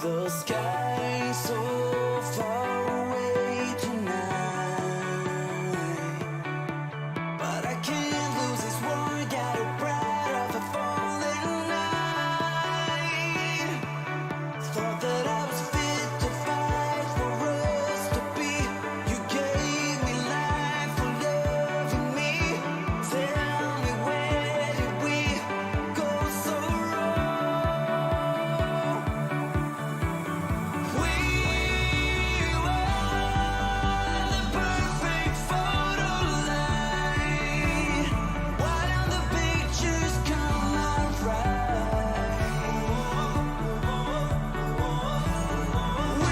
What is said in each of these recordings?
The sky so far away tonight, but I can't lose this one. Got a pride of a fallen night. Thought that I was fit to fight for us to be. You gave me life for loving me. Tell me, where did we go so wrong? We were the perfect photo line. Why don't the pictures come out right? We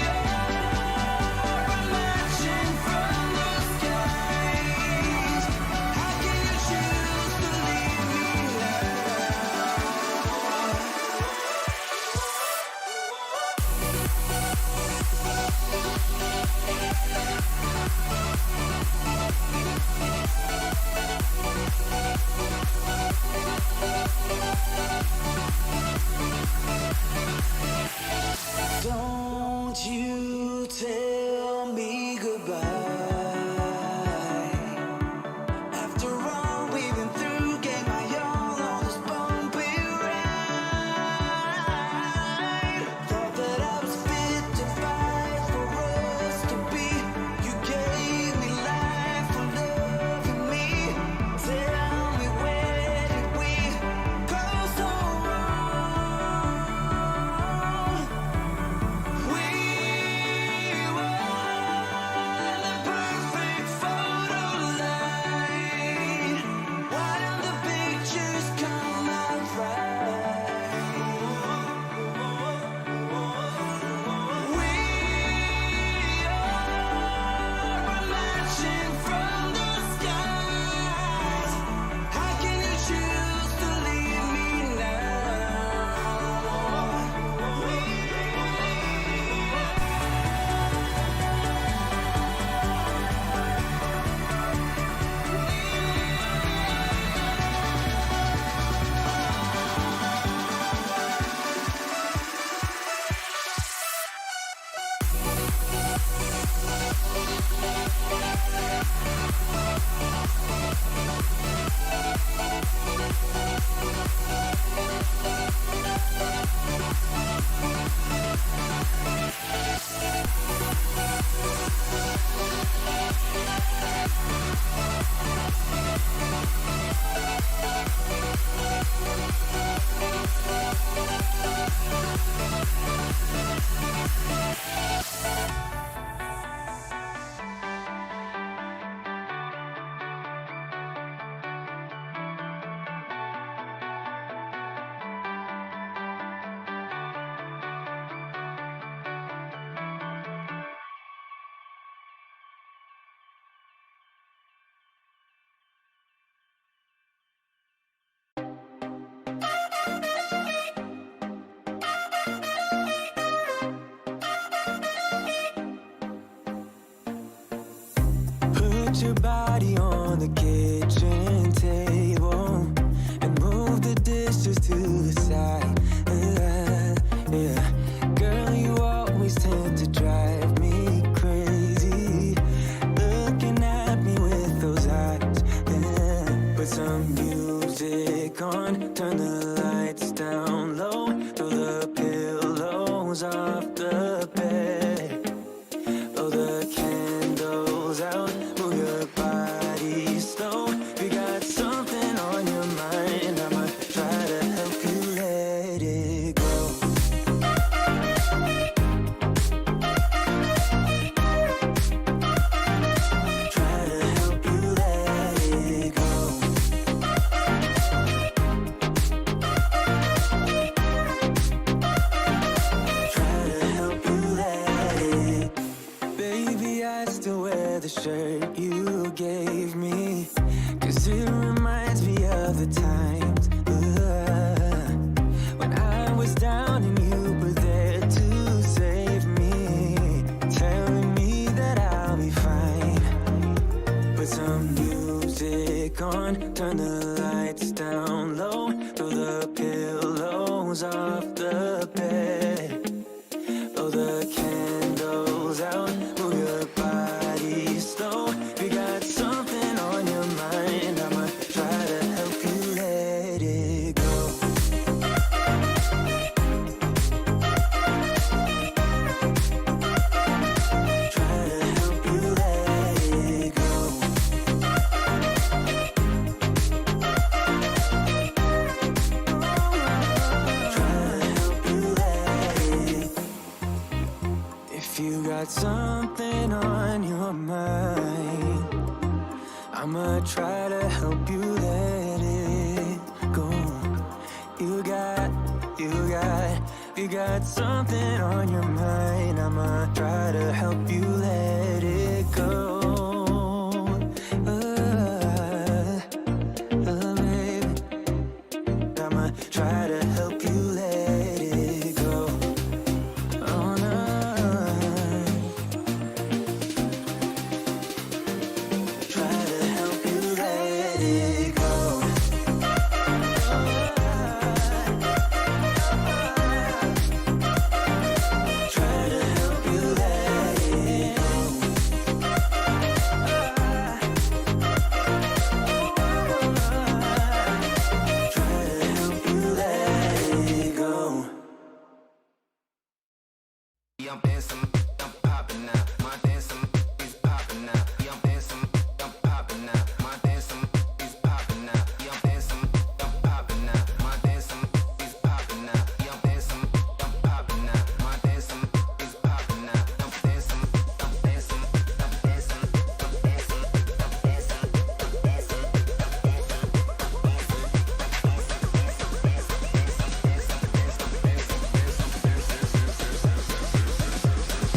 are emerging from the skies. How can you choose to leave me now? Don't you tell me goodbye. After all we've been through, gave my all on this bumpy ride. Thought that I was fit to fight for us to be. You gave me life for loving me. Tell me, where did we go so wrong? We were the perfect photo line. Why don't the pictures come out right? We are emerging from the skies. How can you choose to leave me Put your body on the kitchen table and move the dishes to the side. Yeah. Girl, you always tend to drive me crazy, looking at me with those eyes. Yeah. Put some music on, turn the lights down low, throw the pillows off the bed, blow the candles out, move your body slow. If you got something on your mind, I'ma try to help you let it go. Try to help you let it go. Try to help you let it. Baby, I still wear the shirt you gave me, 'cause it reminds me of the times when I was down and you were there to save me, telling me that I'll be fine. Put some music on, turn the lights down low, throw the pillows off the bed, got something on your mind, I'ma try to help you let it go. You got something on your mind, I'ma try to help you let it go. Baby, I'ma try to help you let it go. Oh no, try to help you let it go. Try to help you let it go. Try to help you let it go. Yeah, I'm dancing, I'm popping now. My dancing is popping now. Yeah, I'm dancing, I'm popping now. My dancing is popping now. Yeah, I'm dancing, I'm popping now. My dancing is popping now. Yeah, I'm dancing, I'm popping now. My dancing is popping now. I'm dancing, I'm dancing, I'm dancing, I'm dancing, I'm dancing, I'm dancing, I'm dancing, I'm dancing.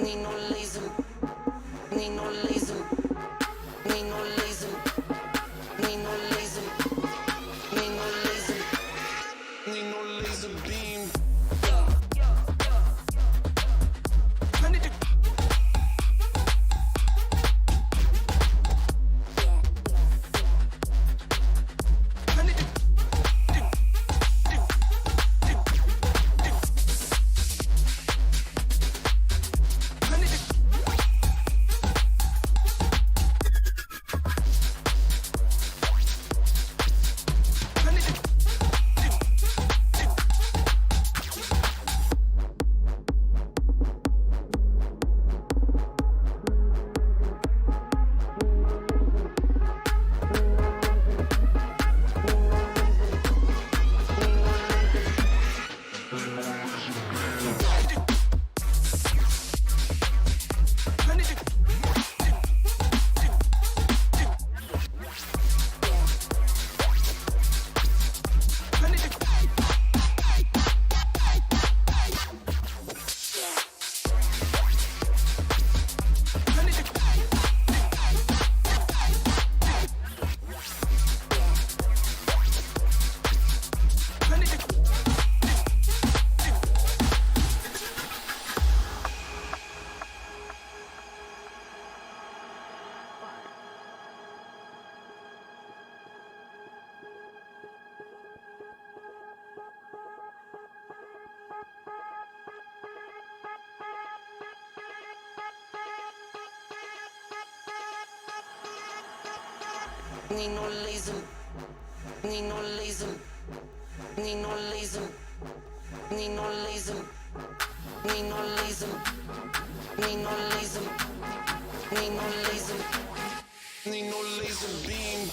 Need no laser. Need no laser. Need no laser. Need no laser. Need no laser. Need no laser beam. Need no laser. Need no laser. Need no laser. Need no laser. Need no laser. Need no laser. Need no laser. Need no laser beam.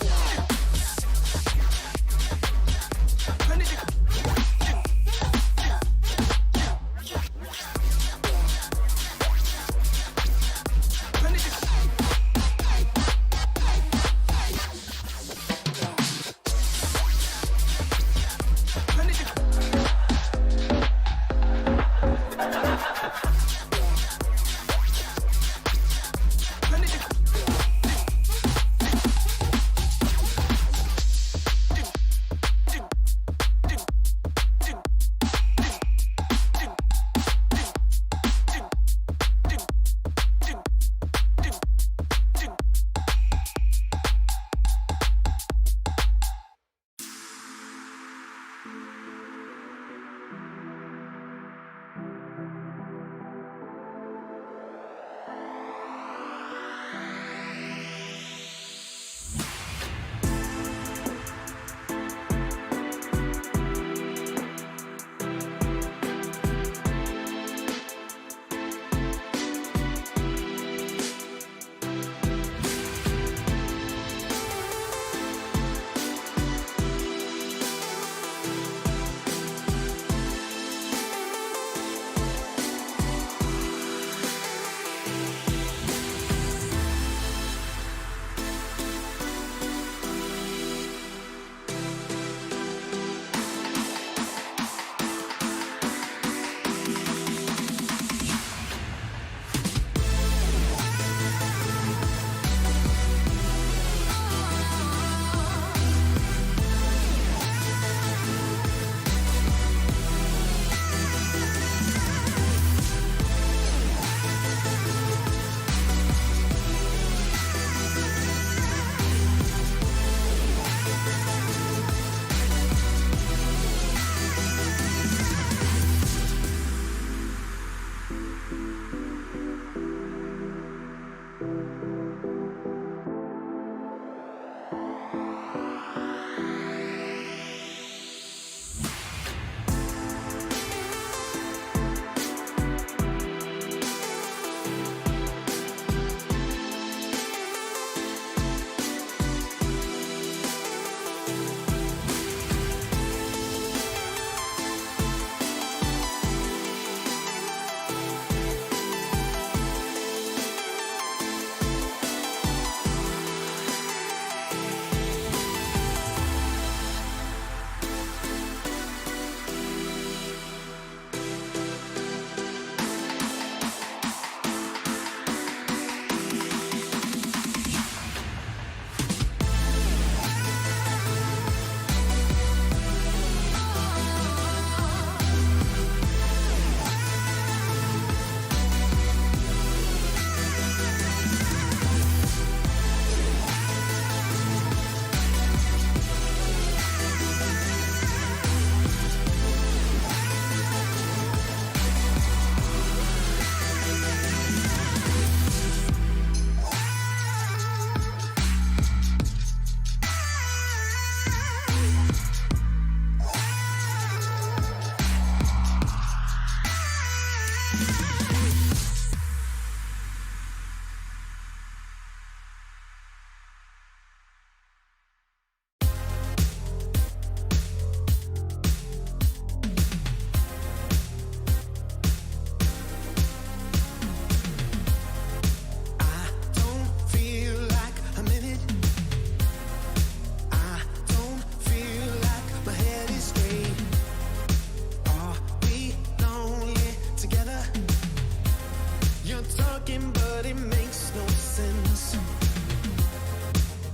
talking, but it makes no sense.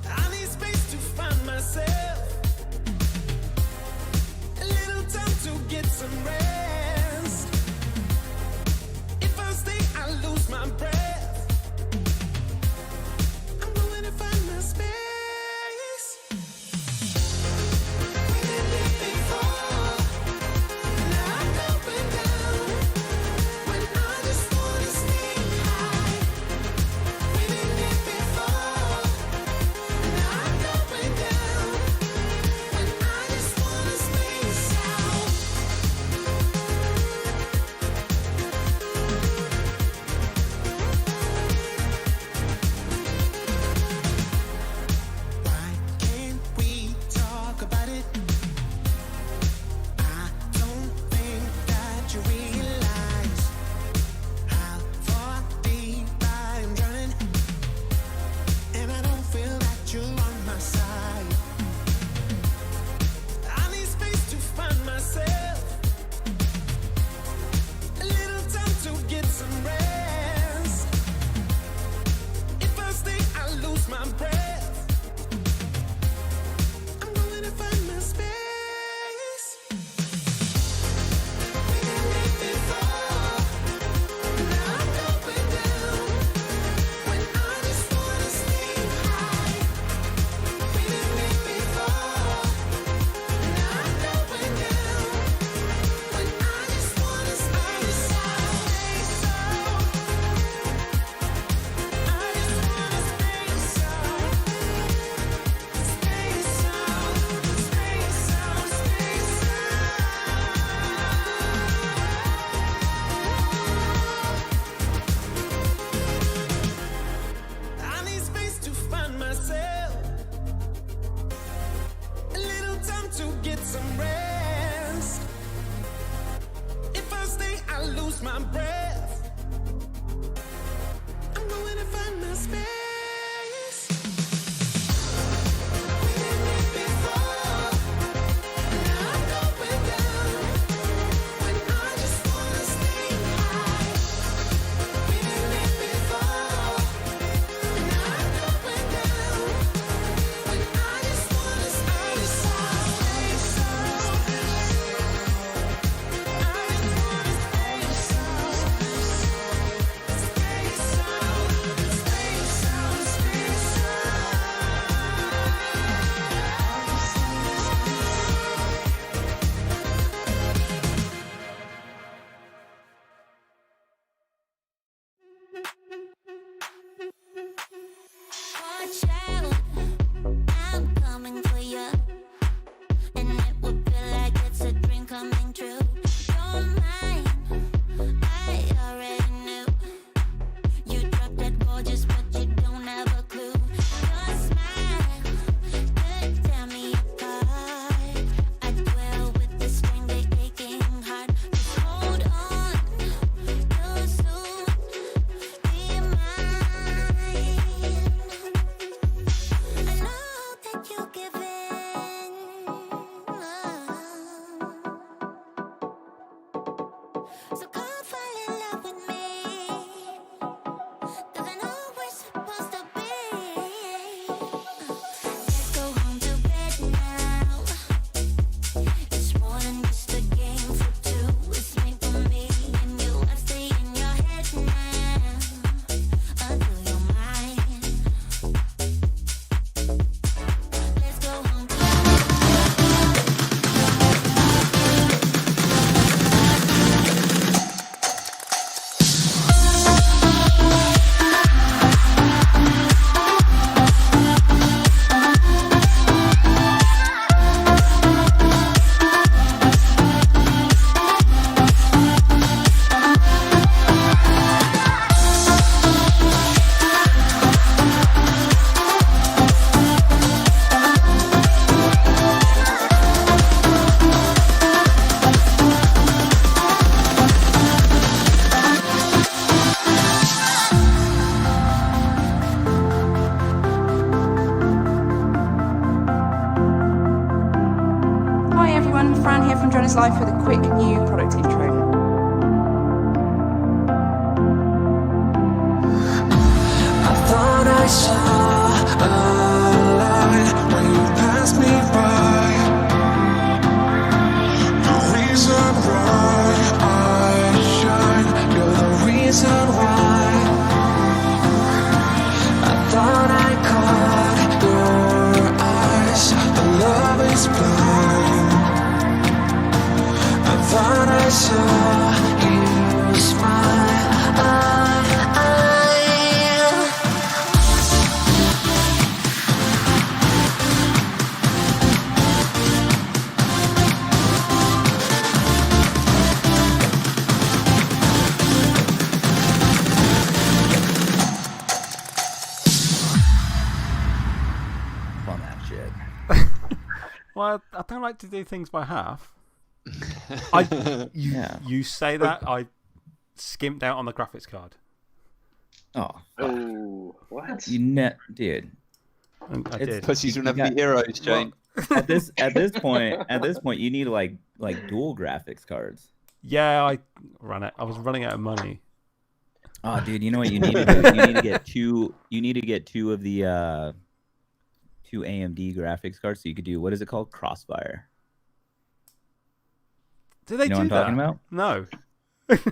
I need space to find myself, a little time to get some rest. If I stay, I lose my breath. I'm going to find my space. We did it before, now I'm going down. When I just wanna stay high. We did it before, now I'm going down. When I just wanna space out. Why can't we talk about it? I don't think that you realize how far deep I'm drowning, and I don't feel that you're on my side. I need space to find myself, a little time to get some rest. If I stay, I lose my breath. I'm going to find my space. We did it before, now I'm going down. When I just wanna stay high. We did it before, now I'm going down. When I just wanna space out. Space out. I just wanna space out. Space out. Space out. Space out. I need space to find myself, a little time to get some rest. If I stay, I lose my breath. I'm going to find my space. We did it before, now I'm going down. When I just wanna stay high. We did it before, now I'm going down. When I just wanna space out. Space out. I just wanna space out. Space out. Space out. Space Watch out, I'm coming for you, and it would feel like it's a dream coming true. You're mine, I already knew. You drop that gorgeous, but you don't have a clue. Your smile could tear me apart. I dwell with this strangely aching heart. Just hold on, you'll soon be mine. I know that you give in. So come fall in love with me, 'cause I know we're supposed to be. Let's go home to bed now. It's more than just a game for two. It's made for me and you. I stay in your head now until you're mine. Let's go home to Hi everyone, Fran here from Droneislife with a quick new product intro. saw a light when you passed me by. The reason why I shine, you're the reason why. I thought I caught your eyes, but love is blind. I thought I saw you smile. On that shit. Well, I don't like to do things by half. You say that, I skimped out on the graphics card. Oh, Oh, what? dude. And I It's did. Pussies don't have the heroes, Jane. At this point, you need like dual graphics cards. Yeah, I was running out of money. Oh, dude, you know what you need to do? You need to get two. You need to get two of the two AMD graphics cards, so you could do, what is it called? Crossfire. Do they You know do what I'm that? talking about? No.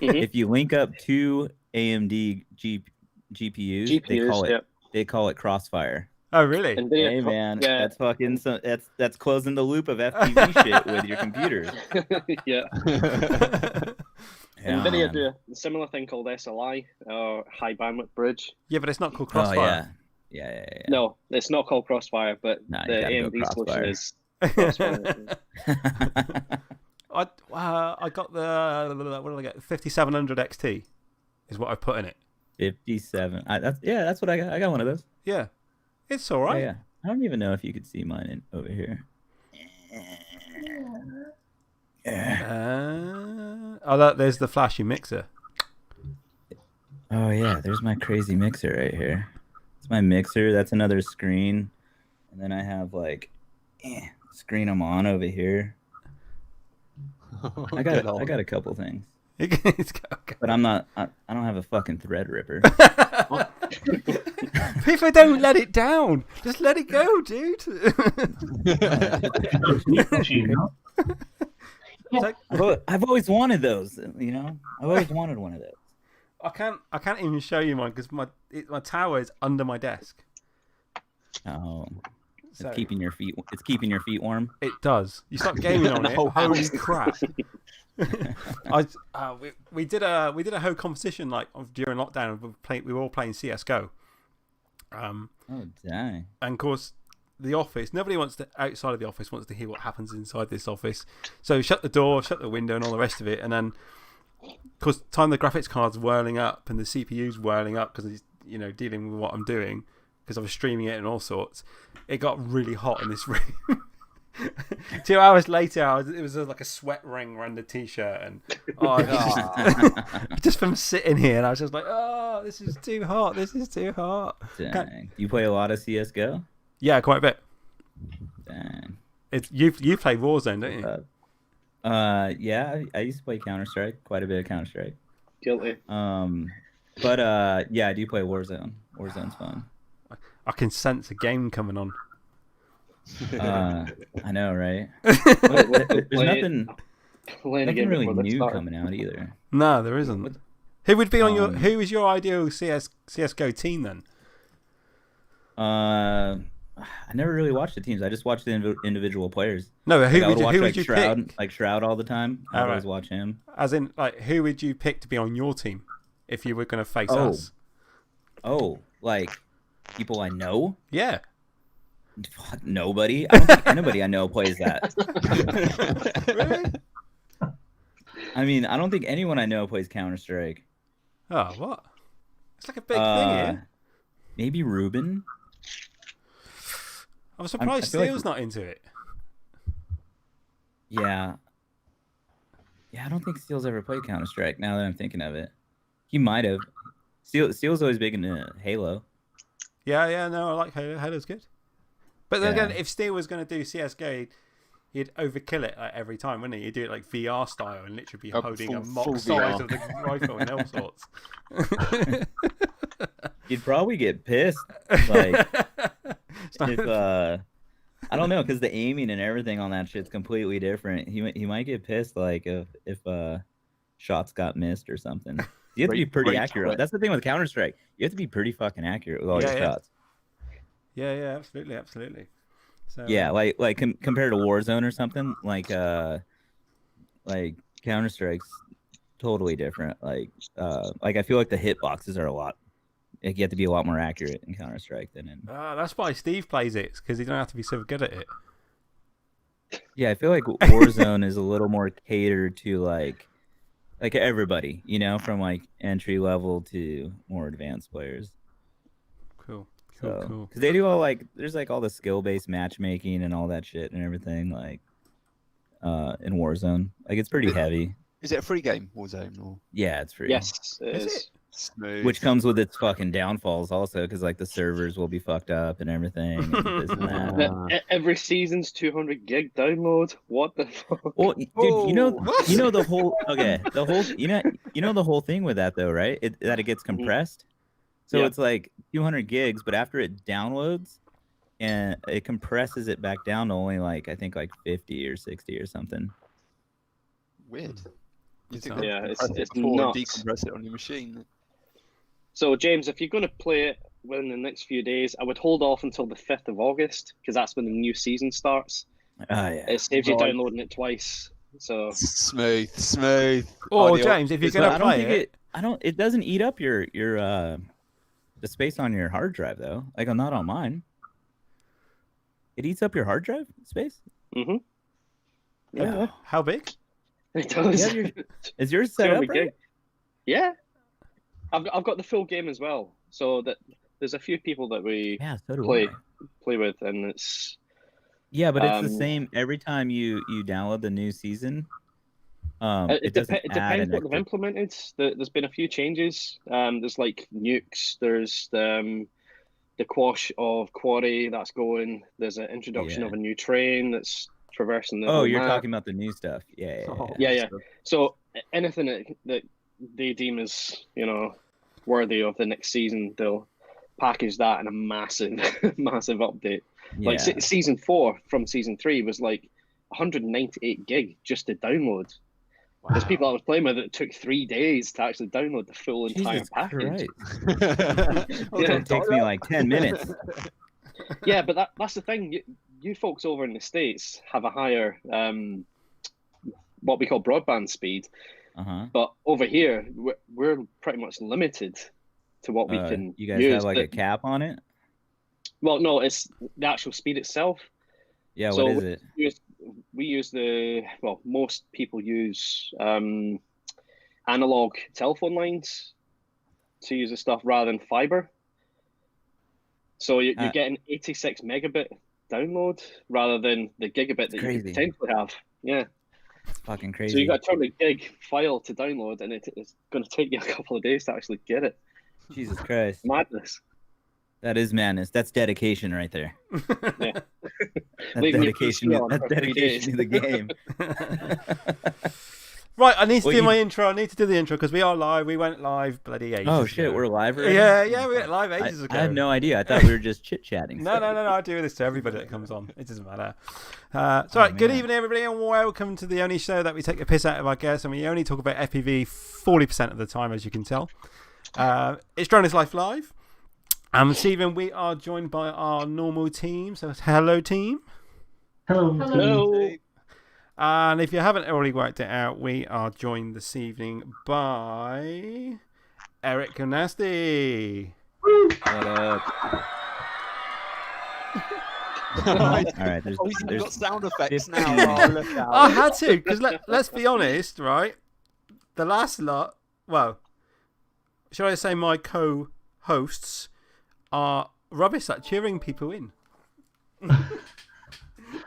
If you link up two AMD GPUs, they call it Crossfire. Oh, really? And Hey man, yeah. that's fucking that's closing the loop of FPV shit with your computers. Yeah. Yeah, NVIDIA man. do a similar thing called SLI, or High Bandwidth Bridge. Yeah, but it's not called Oh Crossfire. yeah. No, it's not called Crossfire, but Nah, the you gotta go AMD solution Crossfire. is Crossfire. I got the what did I get? 5700 XT is what I put in it. 57. That's what I got. I got one of those. Yeah, it's all right. Yeah. I don't even know if you could see mine over here. There's the flashy mixer. Oh yeah, there's my crazy mixer right here. It's my mixer. That's another screen, and then I have like screen I'm on over here. I got a couple things, but I'm not. I don't have a fucking thread ripper. People don't let it down. Just let it go, dude. It's like, I've always wanted those. You know, I've always wanted one of those. I can't even show you mine because my tower is under my desk. Oh, So- it's keeping your feet. It's keeping your feet warm. It does. You start gaming on it. Holy crap! We did a whole competition like during lockdown. We were all playing CS:GO. Oh dang! And of course, the office. Nobody outside of the office wants to hear what happens inside this office. So shut the door, shut the window, and all the rest of it. And then, of course, time the graphics card's whirling up and the CPU's whirling up because he's dealing with what I'm doing because I was streaming it and all sorts. It got really hot in this room. 2 hours later, it was like a sweat ring around the t-shirt, and just from sitting here, and I was just like, "Oh, this is too hot. This is too hot." Dang. You play a lot of CS:GO? Yeah, quite a bit. Dang. It's you play Warzone, don't you? Yeah, I used to play Counter-Strike, quite a bit of Counter-Strike. Guilty. But yeah, I do play Warzone. Warzone's fun. I can sense a game coming on. I know, right? There's Playing a nothing game really before this new started. coming out either. No, there isn't. Who would be on your? Who is your ideal CS:GO team then? I never really watched the teams. I just watched the individual players. No, Like, I would watch, who like, would you Shroud, pick? like Shroud all the time. I Alright. always watch him. As in, like, who would you pick to be on your team if you were going to face us? Oh, like people I know? Yeah. Fuck, nobody. I don't think anybody I know plays that. Really? I mean, I don't think anyone I know plays Counter-Strike. Oh, what? It's like a big thing here. Maybe Ruben. I'm surprised feel like- Steele's not into it. Yeah. Yeah, I don't think Steele's ever played Counter-Strike, now that I'm thinking of it. He might have. Steele's always big into Halo. Yeah, no, I like Halo. Halo's good. But then Yeah. again, if Steele was going to do CS:GO, he'd overkill it like, every time, wouldn't he? He'd do it like VR style and literally be holding a full mock size VR. of the rifle and all sorts. He'd probably get pissed. Like It's not- if I don't know, because the aiming and everything on that shit's completely different. He might get pissed like if shots got missed or something. You have to be pretty Great accurate. point. That's the thing with Counter-Strike. You have to be pretty fucking accurate with all your Yeah. shots. yeah, absolutely. So Yeah, like compared to Warzone or something, like Counter-Strike's totally different. Like I feel like the hitboxes are a lot. Like, you have to be a lot more accurate in Counter-Strike than in. that's why Steve plays it, because he don't have to be so good at it. Yeah, I feel like Warzone is a little more catered to like everybody, you know, from like entry level to more advanced players. Cool. Because they do all like there's like all the skill-based matchmaking and all that shit and everything like in Warzone. Like it's pretty heavy. Is it a free game, Warzone? Or Yeah, it's free. Yes, it Is is. it? smooth? Which comes with its fucking downfalls also, because like the servers will be fucked up and everything. And this and that. Every season's 200 gig download. What the fuck? Well, dude, you know the whole the whole thing with that though, right? That it gets compressed. So Yeah. it's like 200 gigs, but after it downloads, and it compresses it back down to only like I think like 50 or 60 or something. Weird. You It's think not- they'd Yeah, compress it it's before and nuts. decompress it on your machine? So, James, if you're going to play it within the next few days, I would hold off until the 5th of August, because that's when the new season starts. Ah, yeah. It saves you Right. downloading it twice. So, Smooth. Or Ideal. James, if you're Is going that- to play It doesn't eat up your the space on your hard drive though. Like I'm not on mine. It eats up your hard drive space. mhm. Yeah, how big? it does. Is yours set up 200 right? gig. Yeah, I've got the full game as well. So that there's a few people that we Yeah, so do play I. play with, and it's Yeah, but it's the Um, same every time you download the new season. it doesn't depends add an what they've extra. implemented. There's been a few changes. There's like nukes. There's the quash of quarry that's going. There's an introduction Yeah. of a new train that's traversing the Oh, whole you're map. talking about the new stuff. Yeah, Oh. Yeah. So anything that they deem as worthy of the next season, they'll package that in a massive massive update. Like Yeah. season 4 from season 3 was like 198 gig just to download. There's people I was playing with, it took 3 days to actually download the full entire Jesus package. Christ. Yeah. It takes me like 10 minutes. Yeah, but that's the thing. You folks over in the States have a higher what we call broadband speed, Uh-huh. but over here we're pretty much limited to what we can You guys use. have like a cap on it? Well, no, it's the actual speed itself. Yeah, So what is it? We use most people use analog telephone lines to use the stuff rather than fiber. So you're getting 86 megabit download rather than the gigabit that you crazy. could potentially have. Yeah. It's fucking crazy. So you got a 200 gig file to download, and it's going to take you a couple of days to actually get it. Jesus Christ. Madness. That is madness. That's dedication right there. Yeah. That's Leaving your dedication. PC on That's for 3 dedication to the game. Right, I need to Well, do you- my intro. I need to do the intro because we are live. We went live bloody ages Oh shit, ago. we're live already? Yeah, we went live ages ago. I had no idea. I thought we were just chit-chatting. No, I do this to everybody that comes on. It doesn't matter. Good evening, everybody, and welcome to the only show that we take the piss out of our guests, and we only talk about FPV 40% of the time, as you can tell. It's Droneislife Live. This evening we are joined by our normal team. So, hello, team. Hello. And if you haven't already worked it out, we are joined this evening by Eric Konasty. What up? All right, there's We've got sound effects 15 now. Oh, look out. I had to, because let's be honest, right? The last lot, well, should I say my co-hosts are rubbish at cheering people in.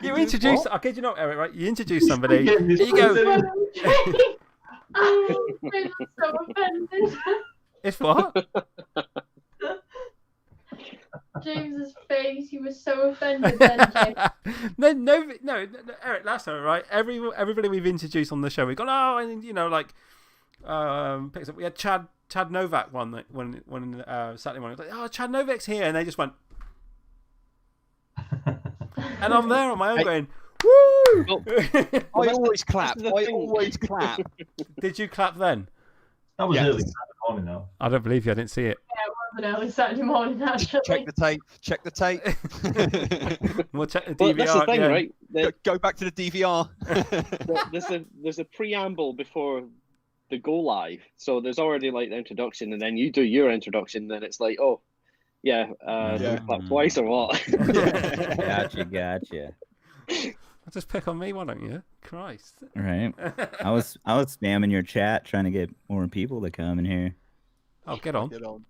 You introduce, I kid you not, Eric, right? You introduce somebody, and you go, I'm so offended. it's what? James's face, he was so offended then, James. No, Eric, last time, right? Everybody we've introduced on the show, we've gone, oh, and like, Picks up. We had Chad Novak when Saturday morning. Like, oh, Chad Novak's here, and they just went. And I'm there on my own going, woo! Well, I always clap. the I thing. always clap. Did you clap then? That was Yes. early Saturday morning, though. I don't believe you. I didn't see it. Yeah, it was an early Saturday morning, actually. Check the tape. Check the tape. We'll check the DVR. Well, that's the thing, yeah. right? Go back to the DVR. There's a preamble before the go live, so there's already like the introduction, and then you do your introduction, then it's like, oh, yeah, do we clap twice or what? Gotcha. Just pick on me, why don't you? Christ. Right. I was spamming your chat trying to get more people to come in here. Oh, get on. Get on.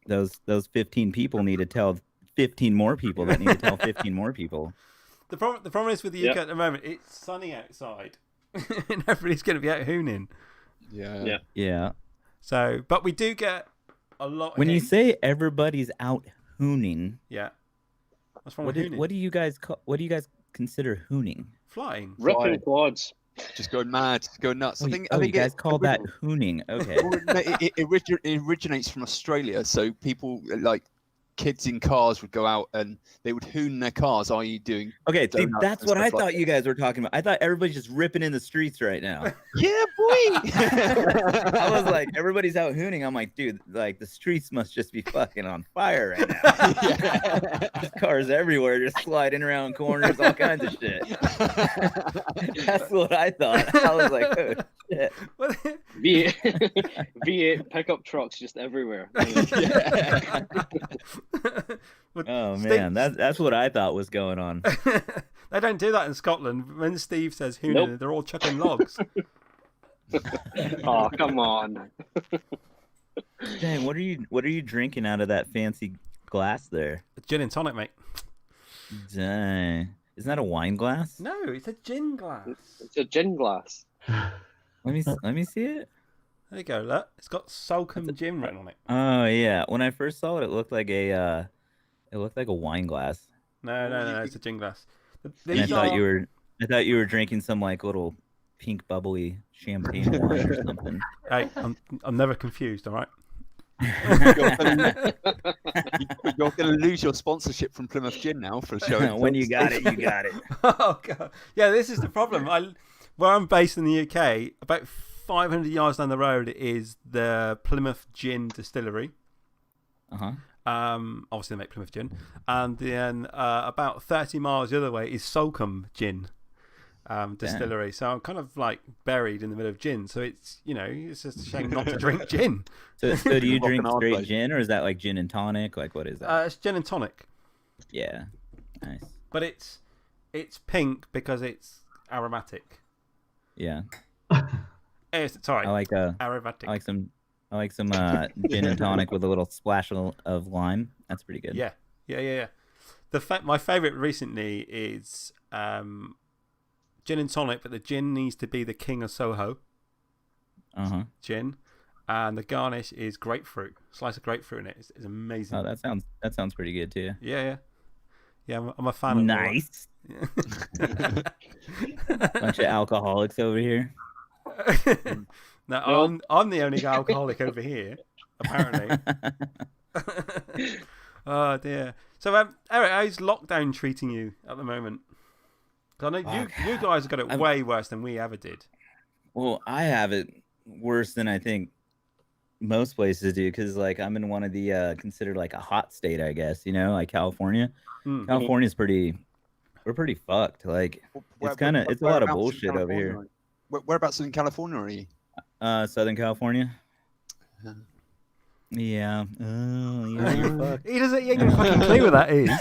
Those 15 people need to tell 15 more people that need to tell 15 more people. The problem is with the UK at the moment, it's sunny outside, and everybody's going to be out hooning. Yeah. So, but we do get a lot. When you in. say everybody's out hooning, Yeah. What's wrong with hooning? what do you guys consider hooning? Flying. Ripping quads. Just going mad, going nuts. I think you guys call that origin- hooning. Okay. Well, no, it originates from Australia. So people like kids in cars would go out and they would hoon their cars, i.e. doing Okay, see, donuts that's and what I stuff like thought you guys were talking about. I thought everybody's just ripping in the streets right now. yeah, boy. I was like, everybody's out hooning. I'm like, dude, like the streets must just be fucking on fire right now. There's cars everywhere, just sliding around corners, all kinds of shit. That's what I thought. I was like, oh shit. V8 pickup trucks just everywhere. Oh man, that's what I thought was going on. They don't do that in Scotland. When Steve says hooning, Nope. they're all chucking logs. Oh, come on. Dang, what are you drinking out of that fancy glass there? Gin and tonic, mate. Dang. Isn't that a wine glass? No, it's a gin glass. It's a gin glass. Let me see it. There you go, look. It's got Salcombe gin written on it. Oh yeah. When I first saw it, it looked like a wine glass. No, it's a gin glass. And I thought you were drinking some like little pink bubbly champagne wine or something. Hey, I'm never confused, all right? You're going to lose your sponsorship from Plymouth Gin now for showing. When you got it, you got it. Oh god. Yeah, this is the problem. Where I'm based in the UK, about 500 yards down the road is the Plymouth Gin Distillery. Uh-huh. Obviously they make Plymouth Gin. And then about 30 miles the other way is Salcombe Gin Distillery. So I'm kind of like buried in the middle of gin. So it's, it's just a shame not to drink gin. So do you drink Rock and straight hard gin, or is that like gin and tonic? Like what is that? It's gin and tonic. Yeah. Nice. But it's pink because it's aromatic. Yeah. Sorry. I like aromatic. I like some gin and tonic with a little splash of lime. That's pretty good. Yeah. My favorite recently is gin and tonic, but the gin needs to be the King of Soho gin, and the garnish is grapefruit. Slice of grapefruit in it is amazing. Oh, that sounds pretty good too. Yeah. I'm a fan of nice. Bunch of alcoholics over here. No, I'm the only alcoholic over here, apparently. Oh dear. So, Eric, how's lockdown treating you at the moment? 'Cause I know you guys have got it way worse than we ever did. Well, I have it worse than I think most places do, because like I'm in one of the considered like a hot state, I guess. Like California. California's we're pretty fucked. Like it's a lot of bullshit over here. Whereabouts in California are you? Southern California. Yeah. Oh, yeah. You're fucked. He ain't got a fucking clue where that is.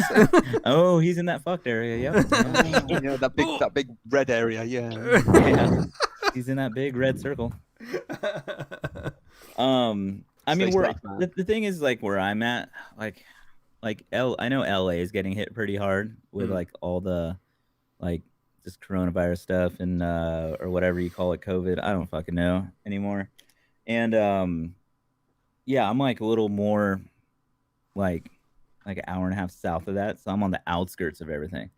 Oh, he's in that fucked area. Yep. Yeah, that big red area. Yeah. Yeah. He's in that big red circle. I mean, the thing is, like, where I'm at, I know LA is getting hit pretty hard with like all the like this coronavirus stuff and or whatever you call it, COVID. I don't fucking know anymore. And yeah, I'm like a little more like an hour and a half south of that, so I'm on the outskirts of everything.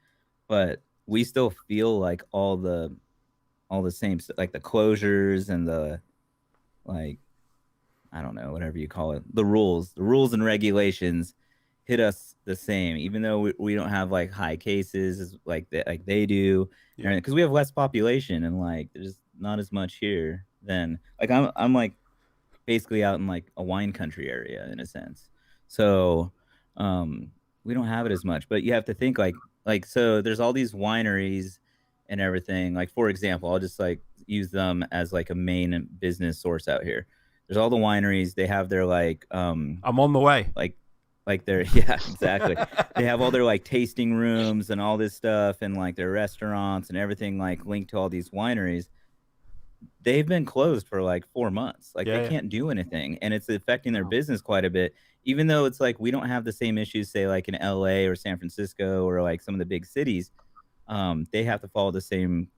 But we still feel like all the same, like the closures and the like I don't know, whatever you call it, the rules and regulations hit us the same, even though we don't have like high cases like they do, because we have less population and like there's not as much here. Then like I'm like basically out in like a wine country area in a sense, so we don't have it as much. But you have to think like so there's all these wineries and everything. Like for example, I'll just like use them as like a main business source out here. There's all the wineries. They have their like I'm on the way. Like they're yeah, exactly. They have all their like tasting rooms and all this stuff and like their restaurants and everything like linked to all these wineries. They've been closed for like 4 months. Like they can't do anything and it's affecting their business quite a bit. Even though it's like we don't have the same issues say like in LA or San Francisco or like some of the big cities. They have to follow the same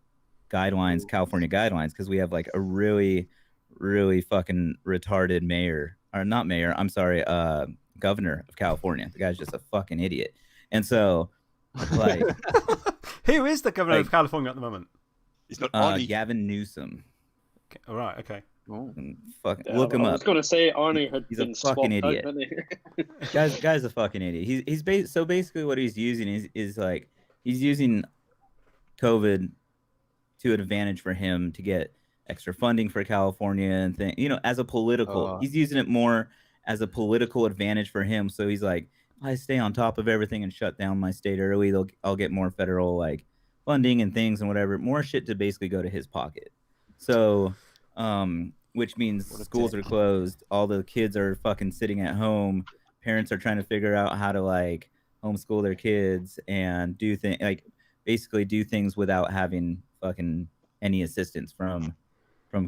guidelines, California guidelines, because we have like a really, really fucking retarded mayor, or not mayor, I'm sorry, governor of California. The guy's just a fucking idiot. And so, like, who is the governor of California at the moment? It's not Gavin Newsom. Okay. All right, okay. Look him up. I was going to say Arnie had he's been a fucking idiot. Out, guy's a fucking idiot. So basically what he's using is like he's using COVID to an advantage for him to get extra funding for California and thing, as a political. He's using it more as a political advantage for him. So he's like, I stay on top of everything and shut down my state early. I'll get more federal like funding and things and whatever, more shit to basically go to his pocket. So, which means schools are closed. All the kids are fucking sitting at home. Parents are trying to figure out how to like homeschool their kids and do things like basically do things without having fucking any assistance from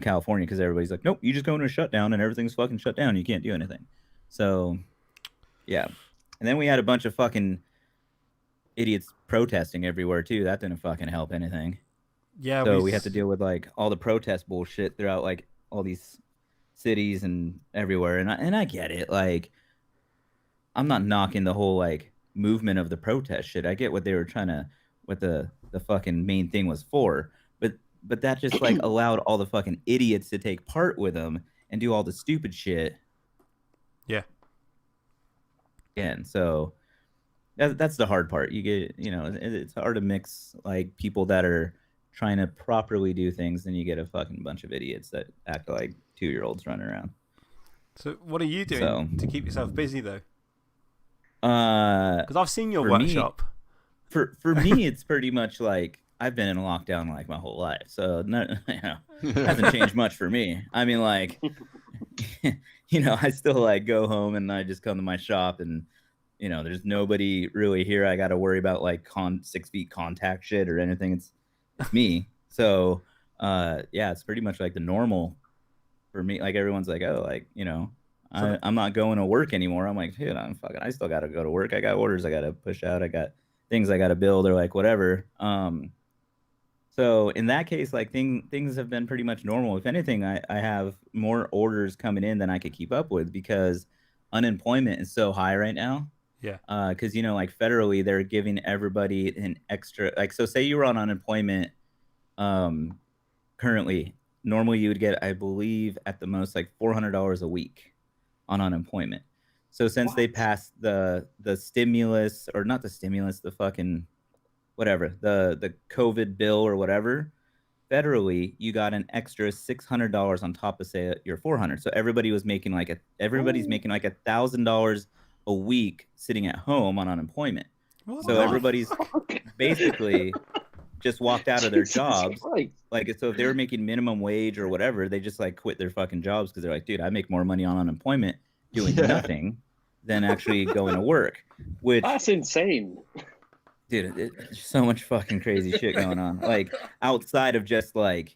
California, because everybody's like, nope, you just go into a shutdown and everything's fucking shut down. You can't do anything. So, yeah. And then we had a bunch of fucking idiots protesting everywhere too. That didn't fucking help anything. Yeah. So we had to deal with like all the protest bullshit throughout like all these cities and everywhere. And I get it. Like, I'm not knocking the whole like movement of the protest shit. I get what they were trying to, what the fucking main thing was for. But that just like allowed all the fucking idiots to take part with them and do all the stupid shit. Yeah. And so that's the hard part. You get, it's hard to mix like people that are trying to properly do things, then you get a fucking bunch of idiots that act like 2-year-olds running around. So what are you doing to keep yourself busy though? Because I've seen your workshop. For me, it's pretty much like I've been in lockdown like my whole life, so it hasn't changed much for me. I mean, like, I still like go home and I just come to my shop and, there's nobody really here. I got to worry about like 6 feet contact shit or anything. It's me. So, yeah, it's pretty much like the normal for me. Like everyone's like, oh, like, I'm not going to work anymore. I'm like, dude, I still got to go to work. I got orders I got to push out. I got things I got to build or like whatever. So in that case, like things have been pretty much normal. If anything, I have more orders coming in than I could keep up with because unemployment is so high right now. Yeah. Because, like federally, they're giving everybody an extra, like, so say you were on unemployment currently, normally you would get, I believe, at the most like $400 a week on unemployment. So since they passed the stimulus, or not the stimulus, the fucking whatever, the COVID bill or whatever, federally, you got an extra $600 on top of say your $400. So everybody's making like $1,000 a week sitting at home on unemployment. So everybody's basically just walked out of their jobs. Like, so if they were making minimum wage or whatever, they just like quit their fucking jobs because they're like, dude, I make more money on unemployment doing nothing than actually going to work. Which that's insane. Dude, there's so much fucking crazy shit going on. Like outside of just like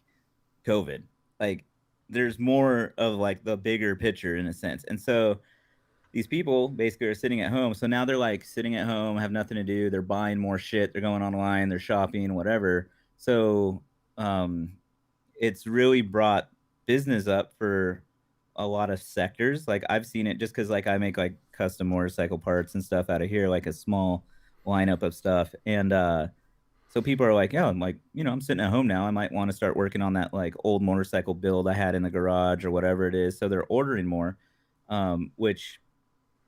COVID, like there's more of like the bigger picture in a sense. And so these people basically are sitting at home. So now they're like sitting at home, have nothing to do. They're buying more shit. They're going online. They're shopping, whatever. So it's really brought business up for a lot of sectors. Like I've seen it just because like I make like custom motorcycle parts and stuff out of here, like a small lineup of stuff. And So people are like, I'm like, I'm sitting at home now. I might want to start working on that like old motorcycle build I had in the garage or whatever it is. So they're ordering more, which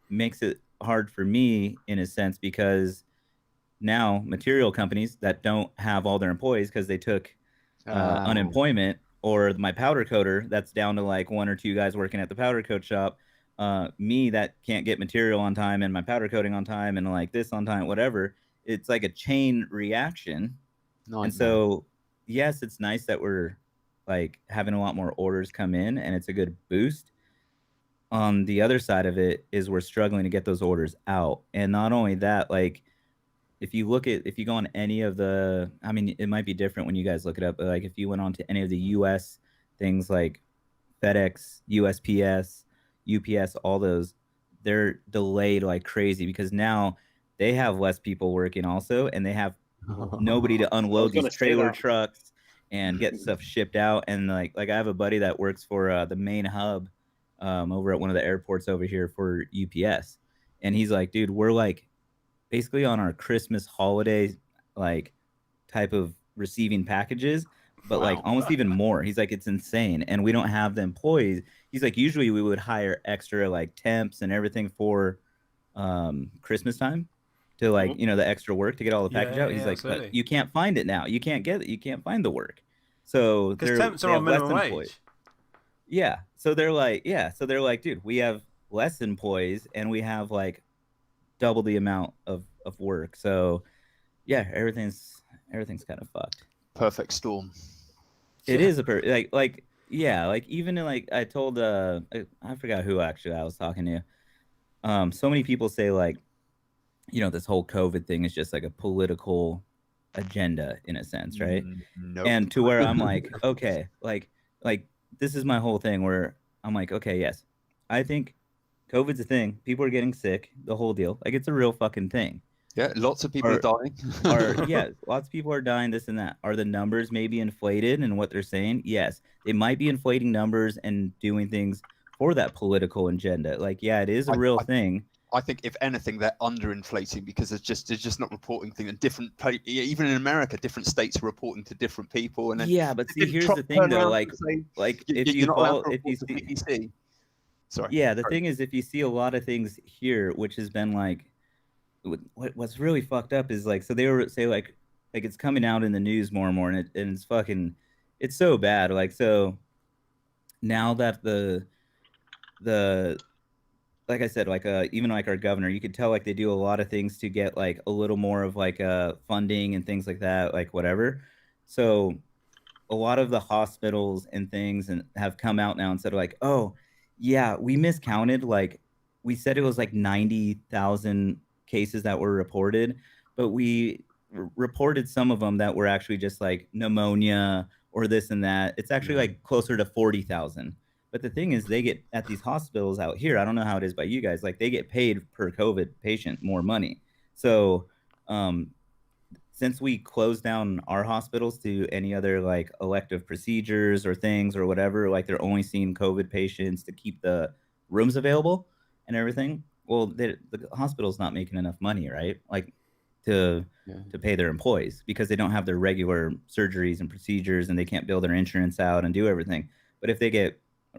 makes it hard for me in a sense because now material companies that don't have all their employees because they took unemployment, or my powder coater that's down to like one or two guys working at the powder coat shop, me that can't get material on time and my powder coating on time and like this on time, whatever. It's like a chain reaction. Nightmare. And so yes, it's nice that we're like having a lot more orders come in and it's a good boost. On the other side of it is we're struggling to get those orders out. And not only that, like if you go on any of the, I mean, it might be different when you guys look it up, but like if you went on to any of the US things like FedEx, USPS, UPS, all those, they're delayed like crazy because now they have less people working also, and they have nobody to unload these trailer trucks and get stuff shipped out. And like I have a buddy that works for the main hub over at one of the airports over here for UPS, and he's like, dude, we're like basically on our Christmas holiday like type of receiving packages, but like almost even more. He's like, it's insane, and we don't have the employees. He's like, usually we would hire extra like temps and everything for Christmas time to like the extra work to get all the package out. He's like, but you can't find it now. You can't get it. You can't find the work. So because temps are on minimum wage. Yeah. So they're like, dude, we have less employees and we have like double the amount of work. So yeah, everything's kind of fucked. Perfect storm. It is a like even in, like I told I forgot who actually I was talking to. So many people say like, this whole COVID thing is just like a political agenda in a sense, right? Nope. And to where I'm like, okay, like this is my whole thing where I'm like, okay, yes, I think COVID's a thing. People are getting sick, the whole deal. Like it's a real fucking thing. Yeah, lots of people are dying. Lots of people are dying, this and that. Are the numbers maybe inflated in what they're saying? Yes. They might be inflating numbers and doing things for that political agenda. Like, yeah, it is a real thing. I think if anything, they're underinflating because they're just not reporting things. And different, even in America, different states are reporting to different people. And then but see, here's the thing though, like if you see, sorry. Yeah, the thing is, if you see a lot of things here, which has been like, what's really fucked up is like, so they were say like it's coming out in the news more and more, and it's fucking, it's so bad. Like, so now that the like I said, like even like our governor, you could tell like they do a lot of things to get like a little more of like funding and things like that, like whatever. So a lot of the hospitals and things and have come out now and said like, oh yeah, we miscounted. Like we said it was like 90,000 cases that were reported, but we reported some of them that were actually just like pneumonia or this and that. It's actually like closer to 40,000. But the thing is, they get at these hospitals out here, I don't know how it is by you guys, like they get paid per COVID patient more money. So since we closed down our hospitals to any other like elective procedures or things or whatever, like they're only seeing COVID patients to keep the rooms available and everything. Well, the hospital's not making enough money, right? Like to pay their employees because they don't have their regular surgeries and procedures and they can't bill their insurance out and do everything. But if they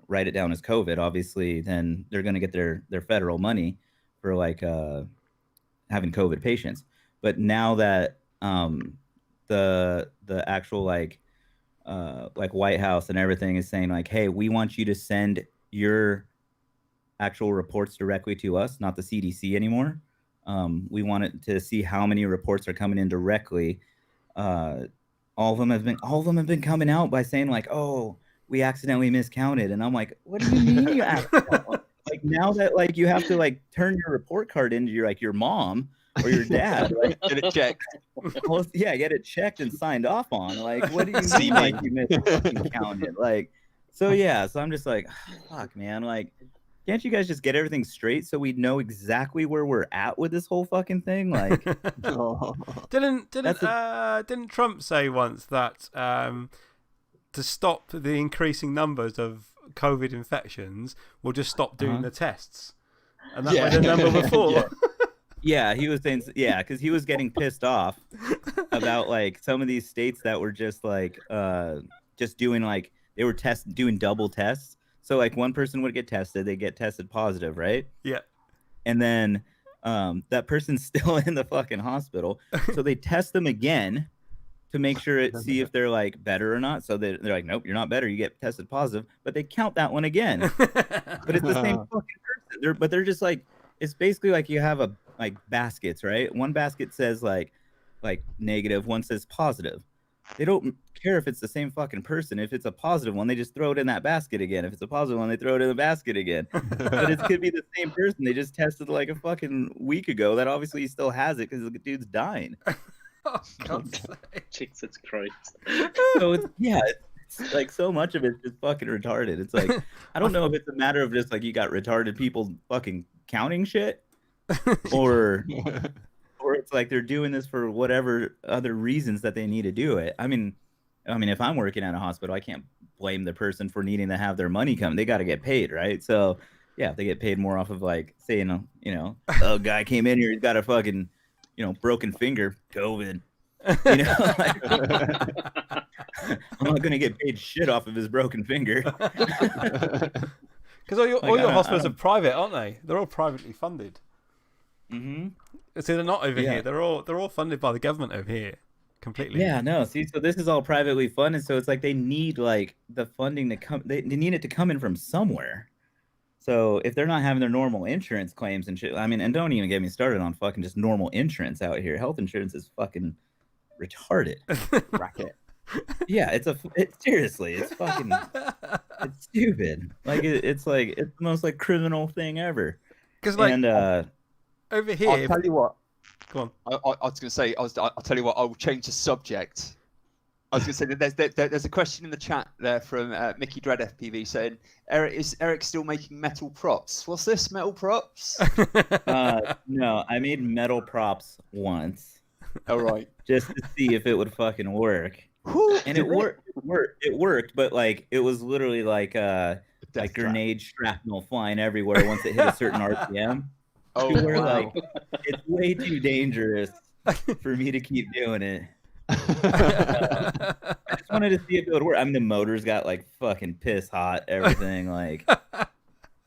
write it down as COVID, obviously, then they're going to get their federal money for like having COVID patients. But now that the actual like White House and everything is saying like, hey, we want you to send your actual reports directly to us, not the CDC anymore. We wanted to see how many reports are coming in directly. All of them have been coming out by saying like, oh, we accidentally miscounted. And I'm like, what do you mean you accidentally? Like now that like you have to like turn your report card into your mom or your dad, like get it checked. Well, yeah, get it checked and signed off on. Like, what do you mean like you miscounted? Like, so yeah, so I'm just like, fuck, man. Like, can't you guys just get everything straight so we know exactly where we're at with this whole fucking thing? Like, didn't Trump say once that to stop the increasing numbers of COVID infections, we'll just stop doing the tests, and that was the number before. Yeah, he was saying, yeah, because he was getting pissed off about like some of these states that were just like just doing like they were doing double tests. So like one person would get tested, they get tested positive, right? Yeah. And then that person's still in the fucking hospital. So they test them again to make sure see if they're like better or not. So they're like, nope, you're not better. You get tested positive, but they count that one again. But it's the same fucking person. They're just like, it's basically like you have a like baskets, right? One basket says like negative, one says positive. They don't care if it's the same fucking person. If it's a positive one, they just throw it in that basket again. If it's a positive one, they throw it in the basket again. But it could be the same person. They just tested like a fucking week ago. That obviously he still has it because the dude's dying. Oh, God's sake. Jesus Christ. So it's like so much of it's just fucking retarded. It's like I don't know if it's a matter of just like you got retarded people fucking counting shit, or it's like they're doing this for whatever other reasons that they need to do it. I mean, if I'm working at a hospital, I can't blame the person for needing to have their money come. They got to get paid, right? So yeah, if they get paid more off of like saying, a guy came in here, he's got a fucking, broken finger, COVID. Like, I'm not gonna get paid shit off of his broken finger. Because all your hospitals are private, aren't they? They're all privately funded. Mm-hmm. So they're not over here. They're all funded by the government over here, completely. Yeah, no. See, so this is all privately funded, so it's like they need like the funding to come. They need it to come in from somewhere. So if they're not having their normal insurance claims and shit, and don't even get me started on fucking just normal insurance out here. Health insurance is fucking retarded. Racket. Yeah, it's seriously, it's fucking, it's stupid. Like it's the most like criminal thing ever. Because like over here, I'll tell you what. Go on. I was going to say, I'll tell you what. I will change the subject. I was going to say that there's a question in the chat there from Mickey Dread FPV saying, is Eric still making metal props? What's this, metal props? No, I made metal props once. All right. Just to see if it would fucking work. And it worked. It worked, but like it was literally like grenade shrapnel flying everywhere once it hit a certain RPM. Oh, wow. Like, it's way too dangerous for me to keep doing it. I just wanted to see if it would work. The motors got like fucking piss hot, everything like.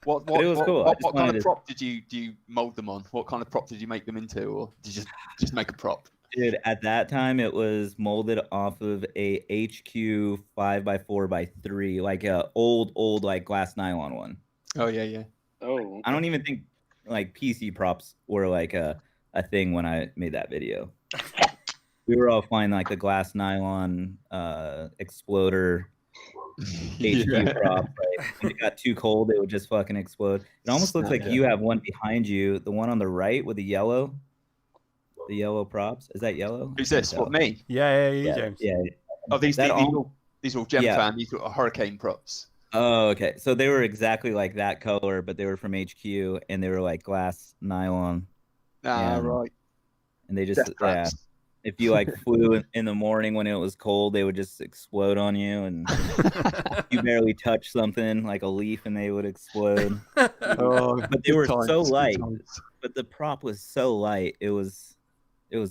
What it was cool. What kind of prop did you mold them on? What kind of prop did you make them into, or did you just make a prop? Dude, at that time it was molded off of a HQ 5x4x3, like a old like glass nylon one. Oh yeah. Oh. I don't even think like PC props were like a thing when I made that video. We were all flying like the glass nylon exploder HQ prop. Right? When it got too cold, it would just fucking explode. It almost looks like you have one behind you, the one on the right with the yellow props. Is that yellow? Who's this? What, me? Yeah, James. Yeah. Oh, these are all Gem Fan. These are hurricane props. Oh, okay. So they were exactly like that color, but they were from HQ, and they were like glass nylon. Right. And they just if you like flew in the morning when it was cold, they would just explode on you, and you barely touch something like a leaf, and they would explode. But they were so light. But the prop was so light, it was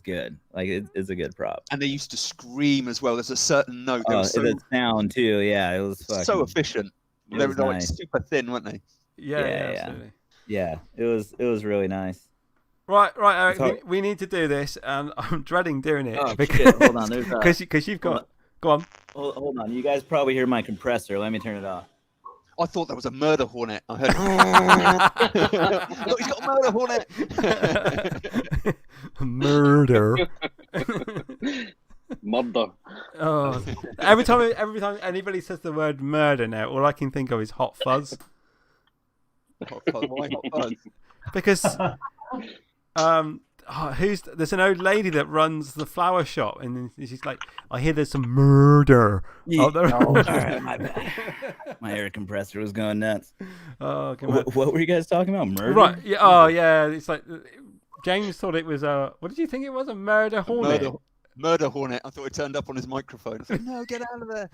good. Like it's a good prop. And they used to scream as well. There's a certain note. The sound too. Yeah, it was fucking, so efficient. They were like super thin, weren't they? Yeah, absolutely. Yeah, it was really nice. Right, Eric. We need to do this, and I'm dreading doing it. Oh, shit. Hold on, because you've got. Go on. Hold on. You guys probably hear my compressor. Let me turn it off. I thought that was a murder hornet. I heard. Look, he's got a murder hornet. Murder. Murder. Oh, every time anybody says the word murder now, all I can think of is Hot Fuzz. Hot Fuzz? Why Hot Fuzz? Because there's an old lady that runs the flower shop, and she's like, I hear there's some murder. All right, my bad. My air compressor was going nuts. Oh, what were you guys talking about? Murder? Right. Yeah. Oh, yeah. It's like James thought it was what did you think it was? A murder hornet? Murder hornet. I thought it turned up on his microphone. I thought, no, get out of there.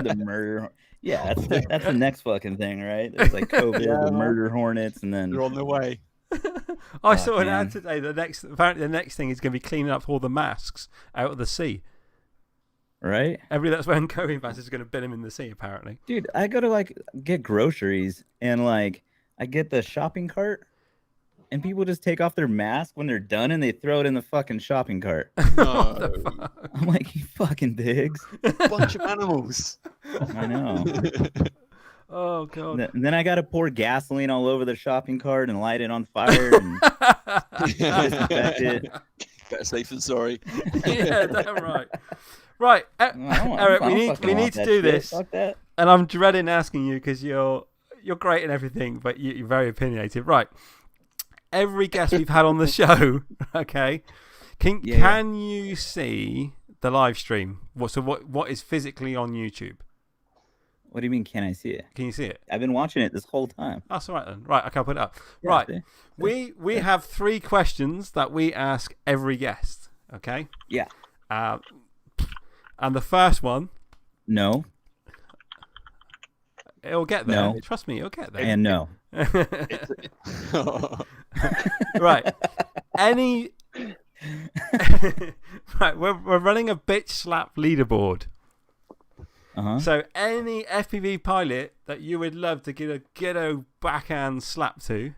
The murder. Yeah, that's the next fucking thing, right? It's like COVID, the murder hornets, and then they're on their way. I saw an ad today. Apparently, the next thing is going to be cleaning up all the masks out of the sea. Right? Everybody that's wearing COVID masks is going to bin them in the sea, apparently. Dude, I go to like get groceries and like I get the shopping cart and people just take off their mask when they're done and they throw it in the fucking shopping cart. No. I'm like, you fucking pigs. Bunch of animals. I know. Oh, God. And then I got to pour gasoline all over the shopping cart and light it on fire and disinfect it. Better safe than sorry. Yeah, damn right. Right, Eric, we need to do this, and I'm dreading asking you because you're great and everything, but you're very opinionated. Right, every guest we've had on the show, okay, can you see the live stream? What is physically on YouTube? What do you mean? Can I see it? Can you see it? I've been watching it this whole time. That's all right then. Right, okay, I'll put it up. Yeah, right, see? we have 3 questions that we ask every guest. Okay. Yeah. And the first one. No. It'll get there. No. Trust me, it'll get there. And no. Right. Right, we're running a bitch slap leaderboard. So any FPV pilot that you would love to get a ghetto backhand slap to,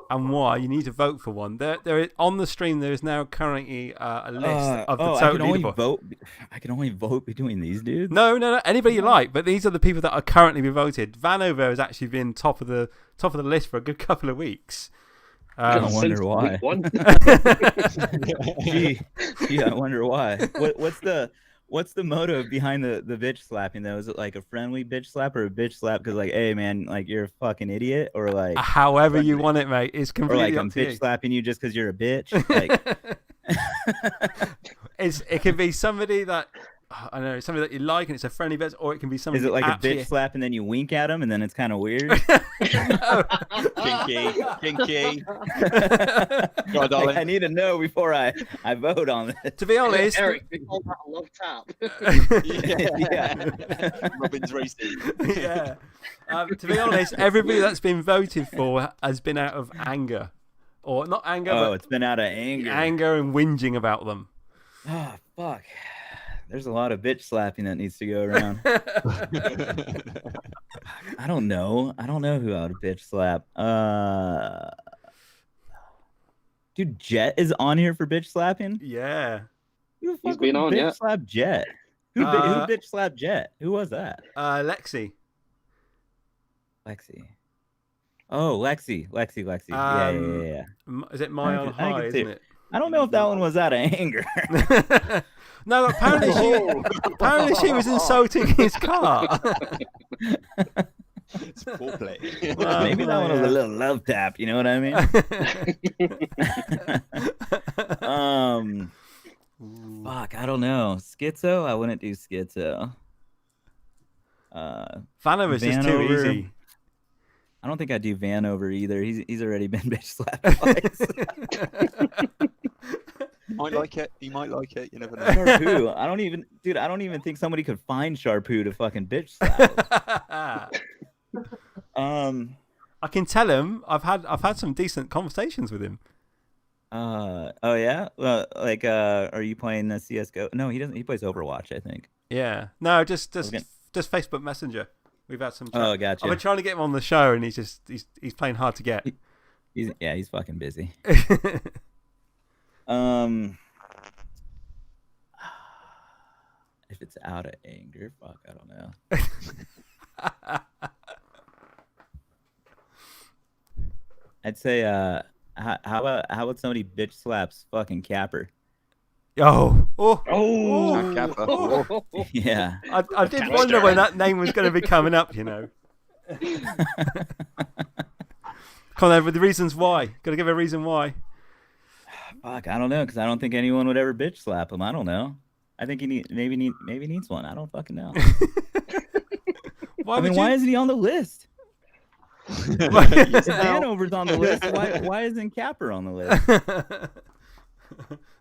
and why, you need to vote for one. There is, on the stream, there is now currently a list of the total leaderboard. I can only vote between these dudes? No. Anybody you like, but these are the people that are currently being voted. Vanover has actually been top of the list for a good couple of weeks. I wonder why. Gee, I wonder why. What's the motive behind the bitch slapping though? Is it like a friendly bitch slap or a bitch slap because like, hey man, like you're a fucking idiot, or like however you want it, mate. It's completely or like up I'm to bitch you. slapping you just because you're a bitch. Like, it can be somebody that I don't know, somebody that you like, and it's a friendly bitch, or it can be somebody. Is it like a bitch slap and then you wink at him and then it's kind of weird? Kinky. God, Like, I need to know before I vote on it. To be honest, Eric, we call that a love tap. Yeah. Robin's racing. Yeah. To be honest, everybody that's been voted for has been out of anger, or not anger. Oh, but it's been out of anger. Anger and whinging about them. Oh fuck. There's a lot of bitch slapping that needs to go around. I don't know who I would bitch slap. Dude, Jet is on here for bitch slapping? Yeah. Who the fuck He's been would on, bitch yeah. slap Jet? Who bitch slapped Jet? Who was that? Lexi. Lexi. Oh, Lexi. Yeah. Is it My On High, isn't it? I don't know if that one was out of anger. No, apparently she was insulting his car. It's foreplay. Maybe that one was a little love tap, you know what I mean? Fuck, I don't know. Schizo? I wouldn't do Schizo. Vanover's just too easy. I don't think I'd do Vanover either. He's already been bitch slapped twice. He might like it. You never know. Sharpoo. I don't even think somebody could find Sharpoo to fucking bitch slap. I can tell him I've had some decent conversations with him. Oh yeah. Well, like, are you playing the CS:GO? No, he doesn't. He plays Overwatch, I think. Yeah. No, just Facebook Messenger. We've had some chat. Oh, gotcha. I've been trying to get him on the show, and he's playing hard to get. He's fucking busy. If it's out of anger, fuck, I don't know. I'd say, how about somebody bitch slaps fucking Capper? Oh. Kappa. Yeah. I did wonder when that name was going to be coming up, you know. Come on, with the reasons why. Got to give a reason why. Fuck, I don't know, because I don't think anyone would ever bitch slap him. I don't know. I think he maybe needs one. I don't fucking know. Why isn't he on the list? If Hanover's on the list, why isn't Capper on the list?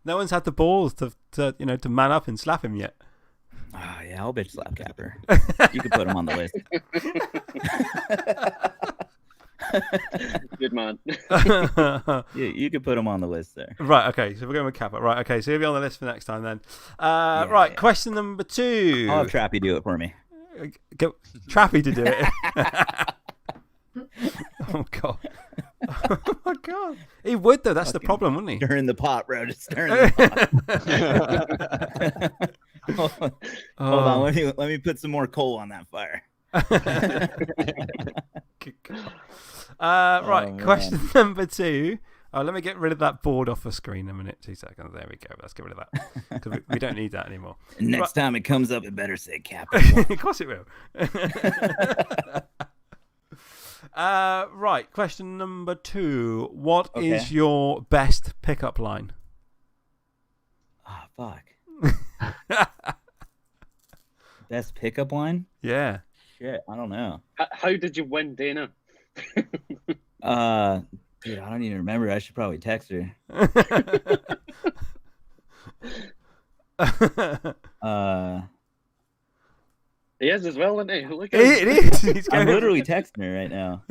No one's had the balls to man up and slap him yet. Oh, yeah, I'll bitch slap Capper. You can put him on the list. Good man. You could put him on the list there. Right, okay, so we're going with Kappa. Right, okay, so he'll be on the list for next time then. Right, question number 2. I'll have Trappy do it for me. Go, Trappy to do it. Oh, God. Oh, my God. He would, though. That's the problem, wouldn't he? Stirring the pot, bro. Just stirring the pot. Hold on. Let me put some more coal on that fire. Right, question number 2. Let me get rid of that board off the screen a minute. 2 seconds. There we go. Let's get rid of that. Because we don't need that anymore. Next time it comes up, it better say cap. Of course it will. Right, question number 2. What is your best pickup line? Oh, fuck. Best pickup line? Yeah. Shit, I don't know. How did you win Dana? Dude, I don't even remember. I should probably text her. He is as well, isn't he? Look at It is. He's I'm going... literally texting her right now.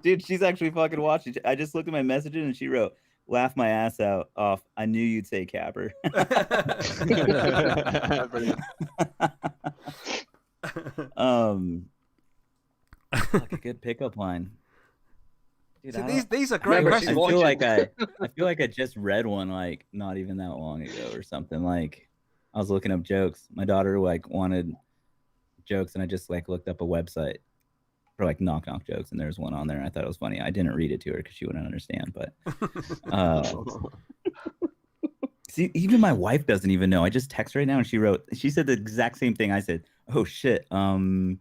Dude, she's actually fucking watching. I just looked at my messages and she wrote, "Laugh my ass out off. I knew you'd say capper." Like a good pickup line. Dude, See, these are great questions. I feel like I just read one like not even that long ago or something. Like I was looking up jokes. My daughter like wanted jokes, and I just like looked up a website for like knock jokes, and there's one on there. And I thought it was funny. I didn't read it to her because she wouldn't understand. But see, even my wife doesn't even know. I just text right now, and she said the exact same thing I said. Oh shit. Like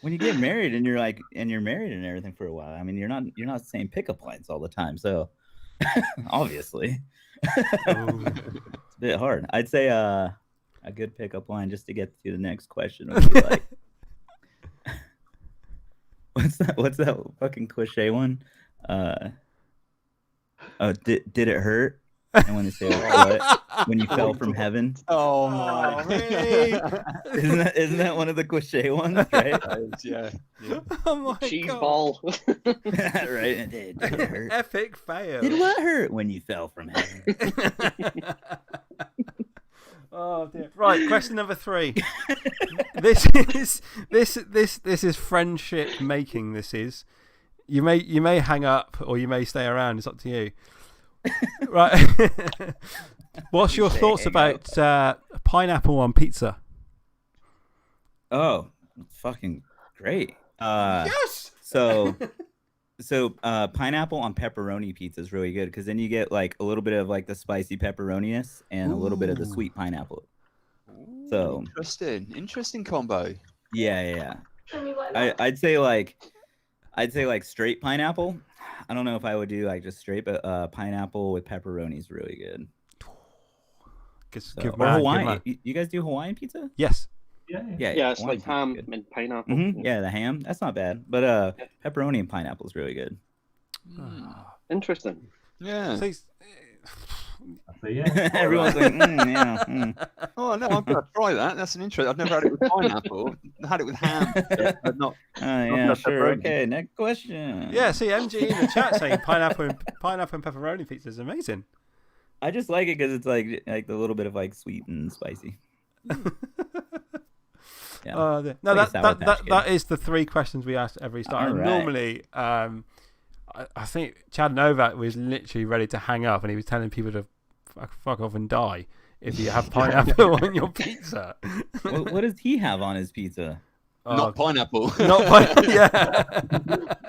when you get married and you're married and everything for a while, I mean, you're not saying pickup lines all the time. So obviously it's a bit hard. I'd say a good pickup line just to get to the next question would be like, what's that fucking cliche one? Did it hurt? And when they say what? When you fell from heaven? Oh my! Isn't that one of the cliche ones? Right? Yeah. Oh my cheese God. ball. Right? Did it hurt? Epic fail. Did what hurt when you fell from heaven? Oh dear. Right, question number 3. This is friendship making. This is. You may hang up or you may stay around. It's up to you. Right. What's your thoughts about pineapple on pizza? Oh, fucking great. Yes. So pineapple on pepperoni pizza is really good because then you get like a little bit of like the spicy pepperoniness and a little bit of the sweet pineapple. So interesting combo. Yeah. I mean, like I'd say like straight pineapple. I don't know if I would do like just straight, but pineapple with pepperoni is really good. Good Or man, Hawaiian. You guys do Hawaiian pizza? Yes. Yeah, Yeah, it's Hawaiian like ham pizza's good. and pineapple. Mm-hmm. Yeah, the ham. That's not bad. But pepperoni and pineapple is really good. Interesting. Yeah. So yeah. Everyone's like, yeah. Oh no, I'm gonna try that. That's an interest. I've never had it with pineapple. I had it with ham, but not. Yeah, sure. pepperoni. Okay, next question. yeah, see MG in the chat saying pineapple and pepperoni pizza is amazing. I just like it because it's like the little bit of like sweet and spicy. Yeah. No, Like a Sour Patch Kid. that is the 3 questions we ask every start. All And right. normally, I think Chad Novak was literally ready to hang up, and he was telling people to fuck off and die if you have pineapple on your pizza. What does he have on his pizza? Not pineapple. Not pineapple. Yeah.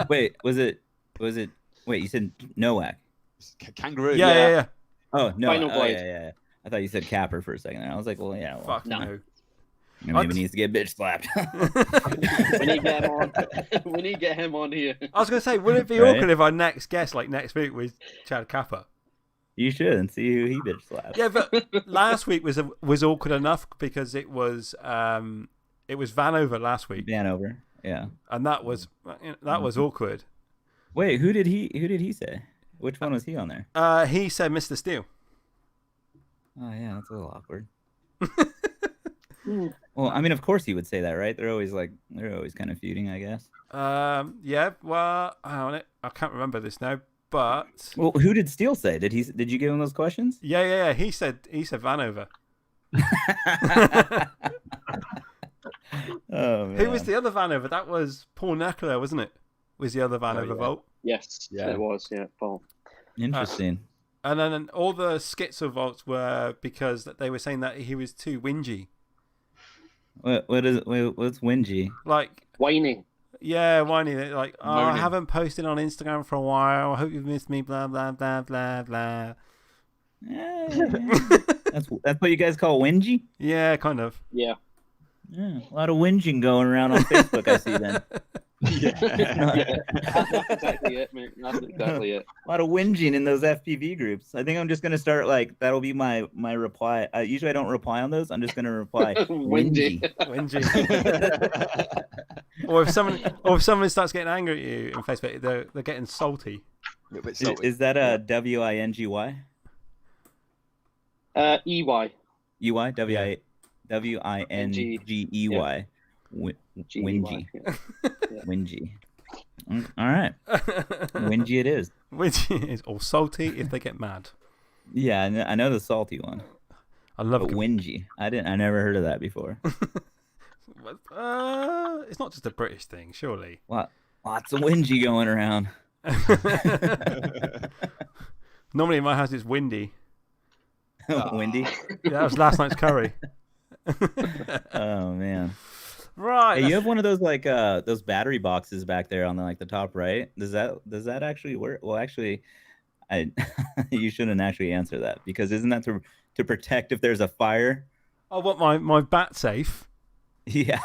Wait, was it? Wait, you said Nowak. Kangaroo. Yeah. Oh no! Final Blade. Yeah. I thought you said Capper for a second. And I was like, well, yeah. Well, Fuck No. no. maybe he needs to get bitch slapped. We need to get him on. We need to get him on here. I was going to say, would it be Right. awkward if our next guest, like next week, was Chad Kappa? You should and see who he bitch slaps. Yeah, but last week was awkward enough because it was Vanover last week, Vanover. Yeah. and that was awkward. Wait, who did he say? Which one was he on there? He said Mr. Steele. Oh yeah, that's a little awkward. Well, I mean, of course he would say that, right? They're always kind of feuding, I guess. Yeah. Well, hang on it. I can't remember this now, but Well, who did Steele say? Did you give him those questions? yeah. He said Vanover. Oh man. Who was the other Vanover? That was Paul Neckler, wasn't it? Was the other Vanover Volt? Yes, it was. Yeah, Paul. Interesting. And then all the schizo Volts were because they were saying that he was too whingy. What's whingy? Like whiny. Yeah, whiny. Like, oh, I Moaning. haven't posted on Instagram for a while. I hope you've missed me. Blah blah blah blah blah. That's what you guys call whingy? Yeah, kind of. Yeah. Yeah, a lot of whinging going around on Facebook, I see then. That's exactly it, mate. That's exactly it. A lot of whinging in those FPV groups. I think I'm just gonna start that'll be my reply. Usually I don't reply on those. I'm just gonna reply Whingy. Whingy. or if someone starts getting angry at you in Facebook, they're getting salty. A little bit salty. Is that a WINGY? EY. UI WINGEY. Whingy. Whingy. All right. Whingy it is. Whingy is or salty if they get mad. Yeah, I know the salty one. I love But whingy. I never heard of that before. It's not just a British thing, surely. Lots of whingy going around. Normally in my house it's windy. Windy? Yeah, that was last night's curry. Oh man. Right. Hey, you have one of those those battery boxes back there on the top right. Does that actually work? Well, actually, you shouldn't actually answer that because isn't that to protect if there's a fire? Oh, what my bat safe? Yeah.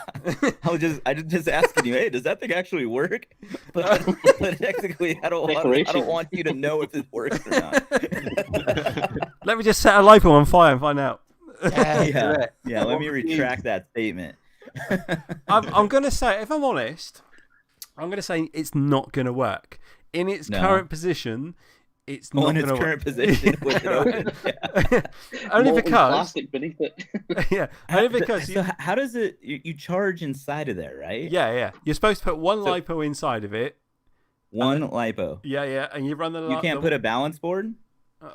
I was just asking you, hey, does that thing actually work? But technically, I don't want you to know if it works or not. Let me just set a lipo on fire and find out. Yeah. Let me retract that statement. I'm gonna say, if I'm honest, it's not gonna work in its current position. It's not in its current position with it open. Yeah. Only Molten because plastic beneath it. yeah, only because so how does it? You charge inside of there, right? Yeah. You're supposed to put one lipo inside of it. One lipo. Yeah, and you run the. You can't put a balance board. Not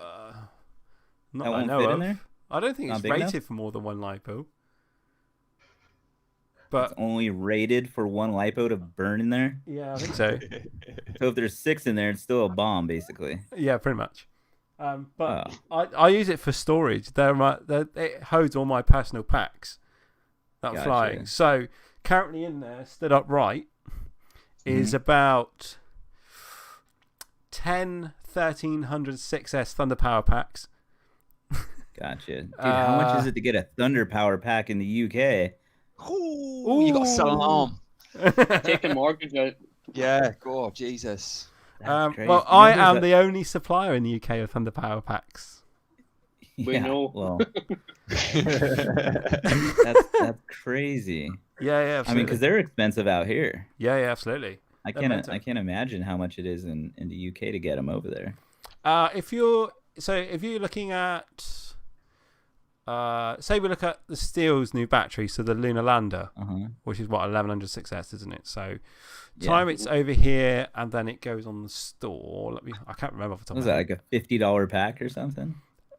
that I won't know fit of. in there. I don't think Not it's big rated enough? for more than one lipo. But It's only rated for one lipo to burn in there. yeah, I think so. So if there's 6 in there, it's still a bomb, basically. Yeah, pretty much. But I use it for storage. It holds all my personal packs that I'm Gotcha. flying. So currently in there, stood upright, is about 10 1300 6S Thunder Power packs. Gotcha. Dude, how much is it to get a Thunder Power pack in the UK? Ooh, you got to sell an arm. Take a mortgage out. Yeah, God, Jesus. That's crazy. Well, I am the only supplier in the UK of Thunder Power packs. We know. Well, that's crazy. Yeah, I mean, absolutely. because they're expensive out here. Yeah, absolutely. I They're can't mental. imagine how much it is in the UK to get them over there. If you're looking at, say we look at the Steel's new battery, so the Lunar Lander, which is what 1100 6S, isn't it? So time it's over here, and then it goes on the store. I can't remember off the top Was of my that head. like a $50 pack or something?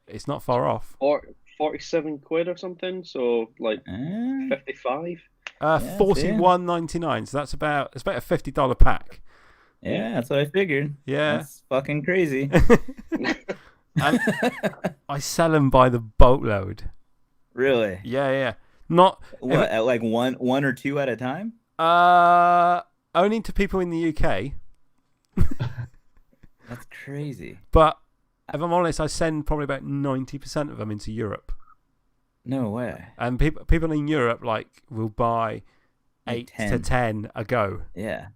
It's not far off. Or 47 quid or something. So like Eh? 55. 41.99. So that's about a $50 pack. Yeah, that's what I figured. Yeah. That's fucking crazy. And I sell them by the boatload. Really? Yeah. Not What, at like one or two at a time? only to people in the UK. That's crazy. But if I'm honest, I send probably about 90% of them into Europe. No way. And people in Europe will buy Like 8 to 10 a go. Yeah.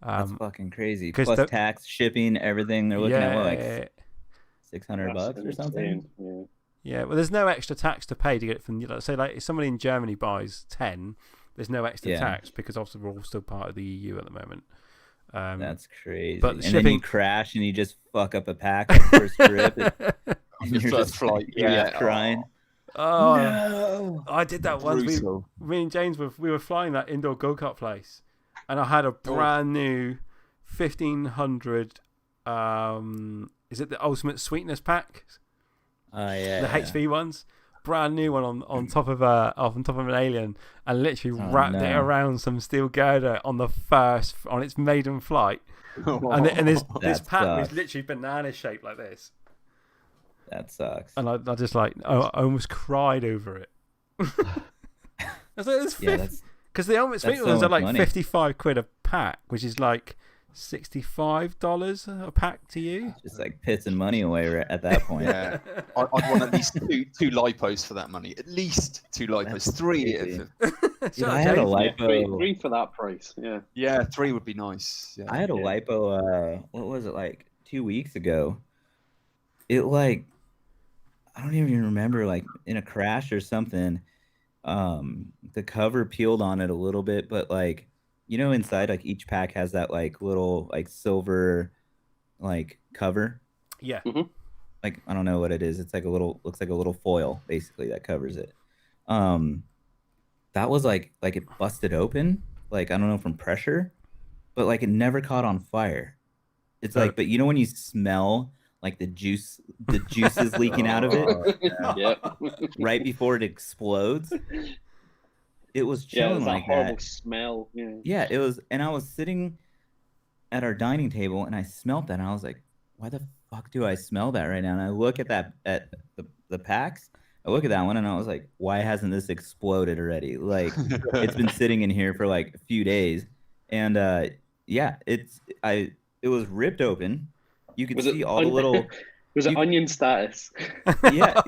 That's fucking crazy. 'cause Plus the- tax, shipping, everything. They're looking at what, like $600 That's or something? insane, Yeah, well, there's no extra tax to pay to get it from. Say, if somebody in Germany buys 10, there's no extra Yeah. tax because obviously we're all still part of the EU at the moment. That's crazy. but And shipping- then you crash and you just fuck up a pack on the first trip. And Your you're first just, flight. you're just Yeah. crying. Oh, No. I did that once. Brutal. Me and James we were flying that indoor go-kart place, and I had a brand new 1500. Is it the Ultimate Sweetness pack? Yeah. The HV ones. Brand new one on top of an alien, and literally wrapped it no. around some steel girder on its maiden flight. And this That pack was sucks. literally banana shaped like this. That sucks. And I just I almost cried over it. I was like, it's because the Ultimate Sweetness ones are like money. 55 quid a pack, which is like $65 a pack to you. Just like pissing money away at that point. Yeah, I'd want at least two lipos for that money. At least 2 lipos, That's 3. crazy. If, Dude, I had a Yeah, lipo. three for that price. Yeah. yeah, 3 would be nice. Yeah. I had a lipo. What was it, like 2 weeks ago? It like, I don't even remember, like in a crash or something. The cover peeled on it a little bit, but like, inside, like each pack has that like little like silver like cover. Yeah. Like, I don't know what it is. It's like looks like a little foil basically that covers it. That was like it busted open, like, I don't know, from pressure, but like it never caught on fire. It's like, but when you smell like the juices leaking out of it Yeah. right before it explodes, it was Yeah, chilling it's like that horrible that. smell. Yeah. Yeah, it was, and I was sitting at our dining table and I smelled that and I was like, why the fuck do I smell that right now? And I look at the packs. I look at that one and I was like, why hasn't this exploded already? Like, it's been sitting in here for like a few days, and it was ripped open. You could see all the little. Was it onion status? Yeah,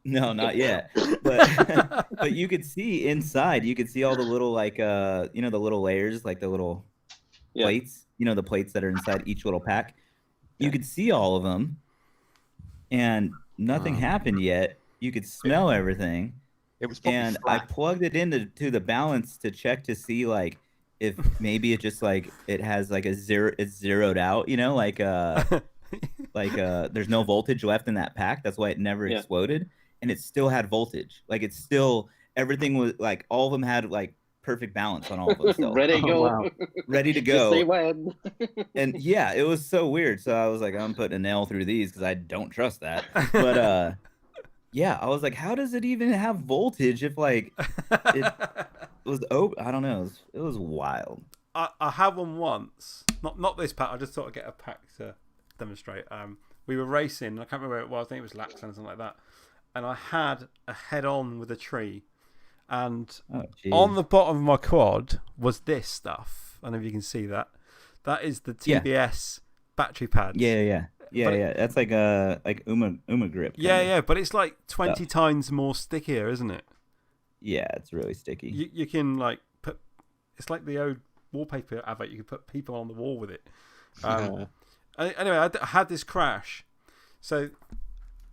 no, not yet. But you could see inside. You could see all the little like the little layers, like the little plates. The plates that are inside each little pack. You could see all of them, and nothing happened yet. You could smell everything. It was probably and flat. I plugged it into the balance to check to see like if maybe it just like it has like it's zeroed out, there's no voltage left in that pack. That's why it never exploded, and it still had voltage. Like, it's still, everything was like, all of them had like perfect balance on all of them still. Ready to go. Ready to Just go. say when. And yeah, it was so weird. So I was like, I'm putting a nail through these because I don't trust that. But yeah, I was like, how does it even have voltage if like it was open? I don't know. It was wild. I had one once. Not this pack. I just thought I'd get a pack to demonstrate. We were racing. I can't remember where it was. I think it was Laxland or something like that. And I had a head-on with a tree. And on the bottom of my quad was this stuff. I don't know if you can see that. That is the TBS battery pads. Yeah. That's like Uma grip. Yeah. But it's like 20 times more stickier, isn't it? Yeah, it's really sticky. You can like put. It's like the old wallpaper advert. You can put people on the wall with it. Anyway, I had this crash.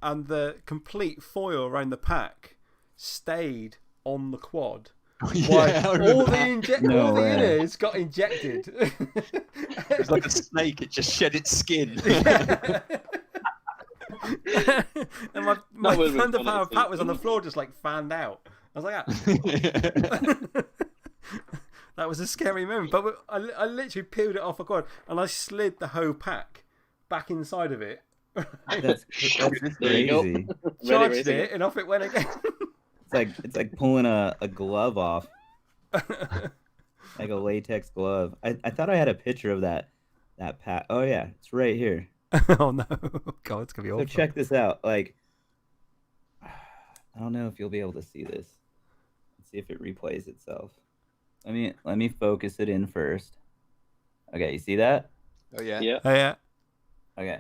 And the complete foil around the pack stayed on the quad. All the innards got injected. It was like a snake. It just shed its skin. And my underpowered pack was on the floor, just like fanned out. I was like, that was a scary moment. But I literally peeled it off a quad and I slid the whole pack back inside of it. That's crazy. Charged it and off it went again. It's like pulling a glove off, like a latex glove. I thought I had a picture of that pack. Oh yeah, it's right here. Oh no, God, it's gonna be awful. So check this out. Like, I don't know if you'll be able to see this. Let's see if it replays itself. Let me focus it in first. Okay, you see that? Oh yeah. Yeah. Oh yeah. Okay.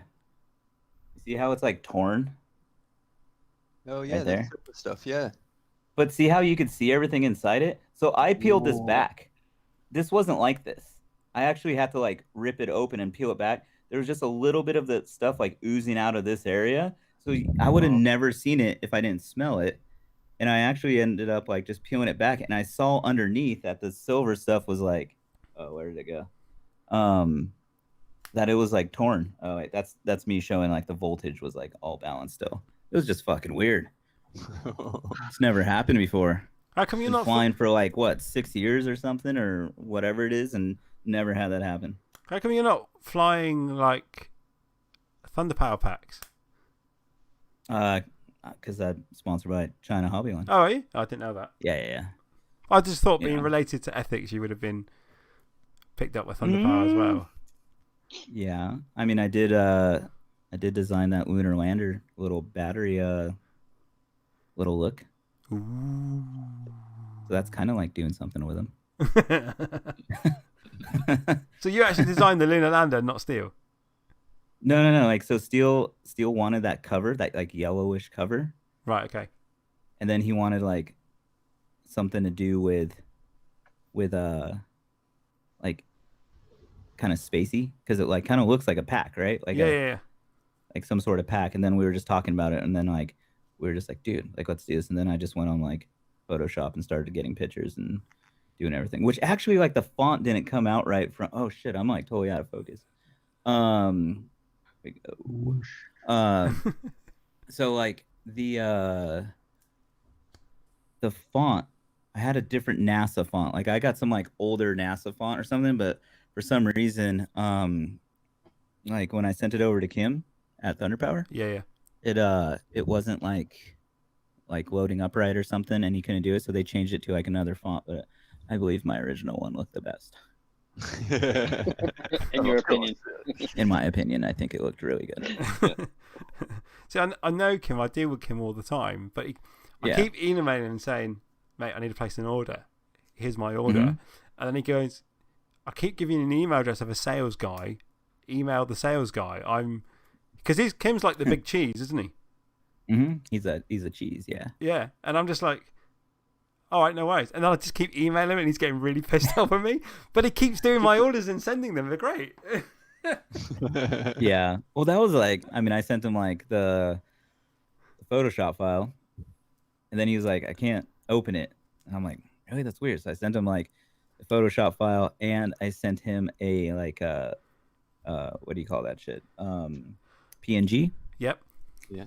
You see how it's like torn? Oh yeah. Right there. Stuff. Yeah. But see how you can see everything inside it? So I peeled this back. This wasn't like this. I actually had to like rip it open and peel it back. There was just a little bit of the stuff like oozing out of this area. So I would have never seen it if I didn't smell it. And I actually ended up like just peeling it back. And I saw underneath that the silver stuff was like, oh, where did it go? That it was like torn. Oh wait, that's me showing like the voltage was like all balanced still. It was just fucking weird. It's never happened before. How come you're Been not flying for like what 6 years or something or whatever it is, and never had that happen. How come you're not flying like Thunder Power packs? Because I'm sponsored by China Hobbyland. Oh, are you? I didn't know that. Yeah. I just thought being Yeah. related to ethics, you would have been picked up with Thunder Power as well. Yeah, I mean, I did design that lunar lander little battery little look. Ooh. So that's kind of like doing something with them. So you actually designed the lunar lander, not Steel? No. Like, so Steel wanted that cover, that like yellowish cover, Right. Okay. and then he wanted like something to do with like kind of spacey, because it like kind of looks like a pack, right? Like Yeah. like some sort of pack. And then we were just talking about it, and then like we were just like, dude, like let's do this. And then I just went on like Photoshop and started getting pictures and doing everything, which actually like the font didn't come out right from, oh shit, I'm like totally out of focus. So like the font, I had a different NASA font. Like I got some like older NASA font or something, but for some reason, like when I sent it over to Kim at Thunder Power, Yeah. it wasn't like loading up right or something, and he couldn't do it, so they changed it to like another font. But I believe my original one looked the best. In your opinion. In my opinion, I think it looked really good. See, I know Kim. I deal with Kim all the time, but I Yeah. keep emailing him saying, "Mate, I need to place an order. Here's my order." Mhm. And then he goes, "I keep giving you an email address of a sales guy. Email the sales guy." Because Kim's like the big cheese, isn't he? He's a cheese, yeah. Yeah, and I'm just like, all right, no worries. And then I just keep emailing him, and he's getting really pissed off at me. But he keeps doing my orders and sending them. They're great. Yeah. Well, that was like, I mean, I sent him like the Photoshop file, and then he was like, I can't open it. And I'm like, really? That's weird. So I sent him like the Photoshop file, and I sent him a like what do you call that shit? PNG. Yep. Yeah.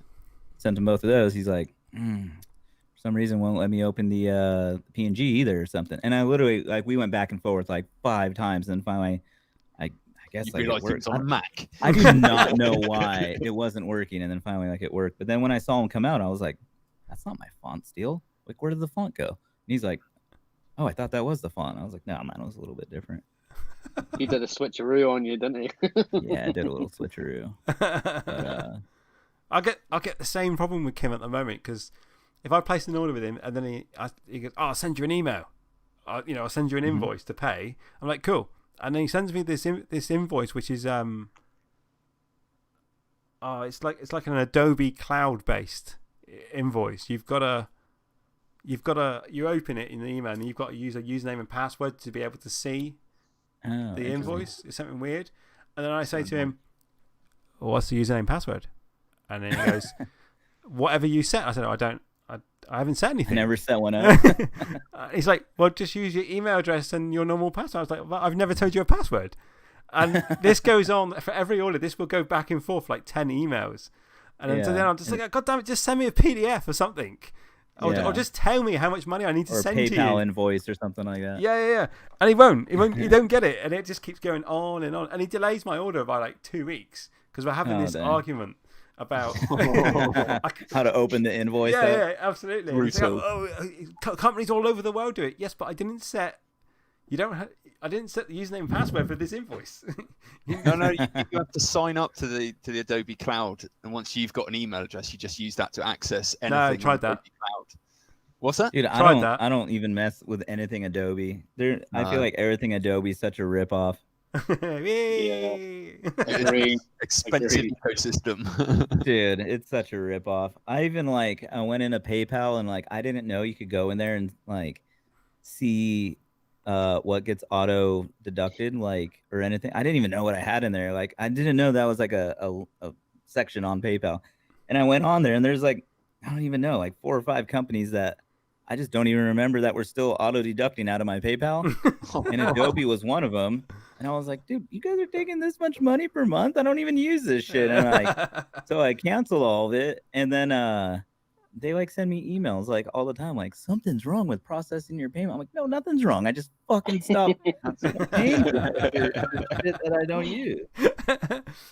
Sent him both of those. He's like, for some reason won't let me open the PNG either or something. And I literally like we went back and forth like 5 times, and finally I guess You like realised it it worked. was on a Mac. I do not know why it wasn't working, and then finally like it worked. But then when I saw him come out, I was like, that's not my font, Steel. Like, where did the font go? And he's like, oh, I thought that was the font. I was like, no, mine was a little bit different. He did a switcheroo on you, didn't he? Yeah, I did a little switcheroo. But, I get the same problem with Kim at the moment, because if I place an order with him and then he goes, "Oh, I'll send you an email. I'll send you an invoice to pay." I'm like, cool. And then he sends me this invoice, which is it's like an Adobe cloud based invoice. You open it in the email, and you've got to use a username and password to be able to see the invoice. It's something weird. And then I say to him, well, "What's the username and password?" And then he goes, "Whatever you set." I said, I haven't set anything. I never set one up. He's like, "Well, just use your email address and your normal password." I was like, "Well, I've never told you a password." And this goes on for every order. This will go back and forth like 10 emails. And then I'm just like, God damn it, just send me a PDF or something. Or just tell me how much money I need to send to you. Or PayPal invoice or something like that. Yeah. And he won't. He don't get it. And it just keeps going on and on. And he delays my order by like 2 weeks because we're having this argument about how to open the invoice. Yeah, absolutely. Like, companies all over the world do it. Yes, but I didn't set the username and password for this invoice. No, you have to sign up to the Adobe Cloud, and once you've got an email address, you just use that to access anything. No, I tried that. Cloud. What's that? Dude, I don't even mess with anything Adobe. I feel like everything Adobe is such a ripoff. Expensive ecosystem. Dude, it's such a ripoff. I went into PayPal, and like I didn't know you could go in there and like see what gets auto deducted, like, or anything. I didn't even know what I had in there. Like, I didn't know that was like a section on PayPal. And I went on there, and there's like, I don't even know, like 4 or 5 companies that I just don't even remember that were still auto deducting out of my PayPal. And Adobe was one of them. And I was like, dude, you guys are taking this much money per month? I don't even use this shit. And so I canceled all of it. And then they like send me emails like all the time, like something's wrong with processing your payment. I'm like, no, nothing's wrong. I just fucking stopped paying for shit that I don't use.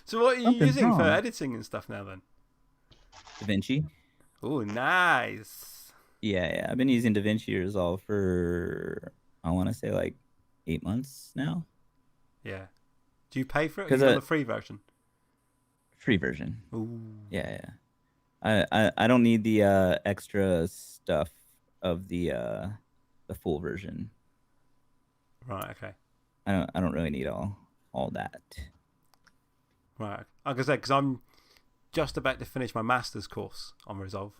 So what are you Something's using for wrong. editing and stuff now then? DaVinci. Oh, nice. Yeah. I've been using DaVinci Resolve for I want to say like 8 months now. Yeah. Do you pay for it? Or 'Cause, you got the free version? Free version. Ooh. Yeah. I don't need the extra stuff of the full version. Right. Okay. I don't really need all that. Right. Like I said, because I'm just about to finish my master's course on Resolve.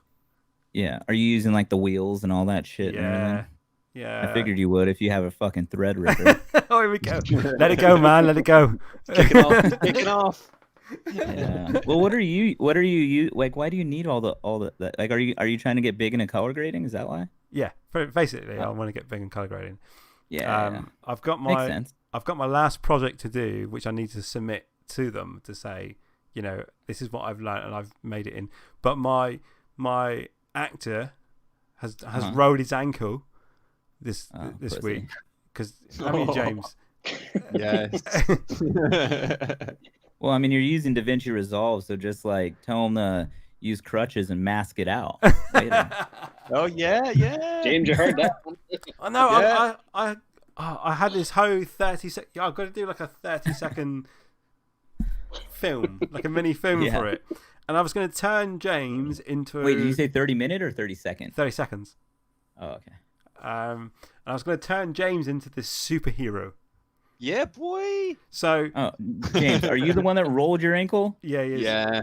Yeah. Are you using like the wheels and all that shit? And Yeah. everything? Yeah. I figured you would if you have a fucking thread ripper. Oh, here we go. Let it go, man. Let it go. Kicking off. He's kicking off. Yeah. Well, what are you like? Why do you need all the like? Are you trying to get big into color grading? Is that why? Yeah. Basically, I want to get big in color grading. Yeah. I've got Makes my sense. I've got my last project to do, which I need to submit to them to say, you know, this is what I've learned and I've made it in. But my actor has rolled his ankle this pussy. week because I mean James. Yes. Well, I mean, you're using DaVinci Resolve, so just like tell them to use crutches and mask it out. Oh yeah. James, you heard that? I know. Yeah. I had this whole 30 second. Yeah, I've got to do like a 30-second film, like a mini film for it. And I was going to turn James into. Wait, did you say 30-minute or 30-second? 30 seconds. Oh, okay. And I was going to turn James into this superhero. Yeah, boy. So. Oh, James, are you the one that rolled your ankle? Yeah, he is. Yeah.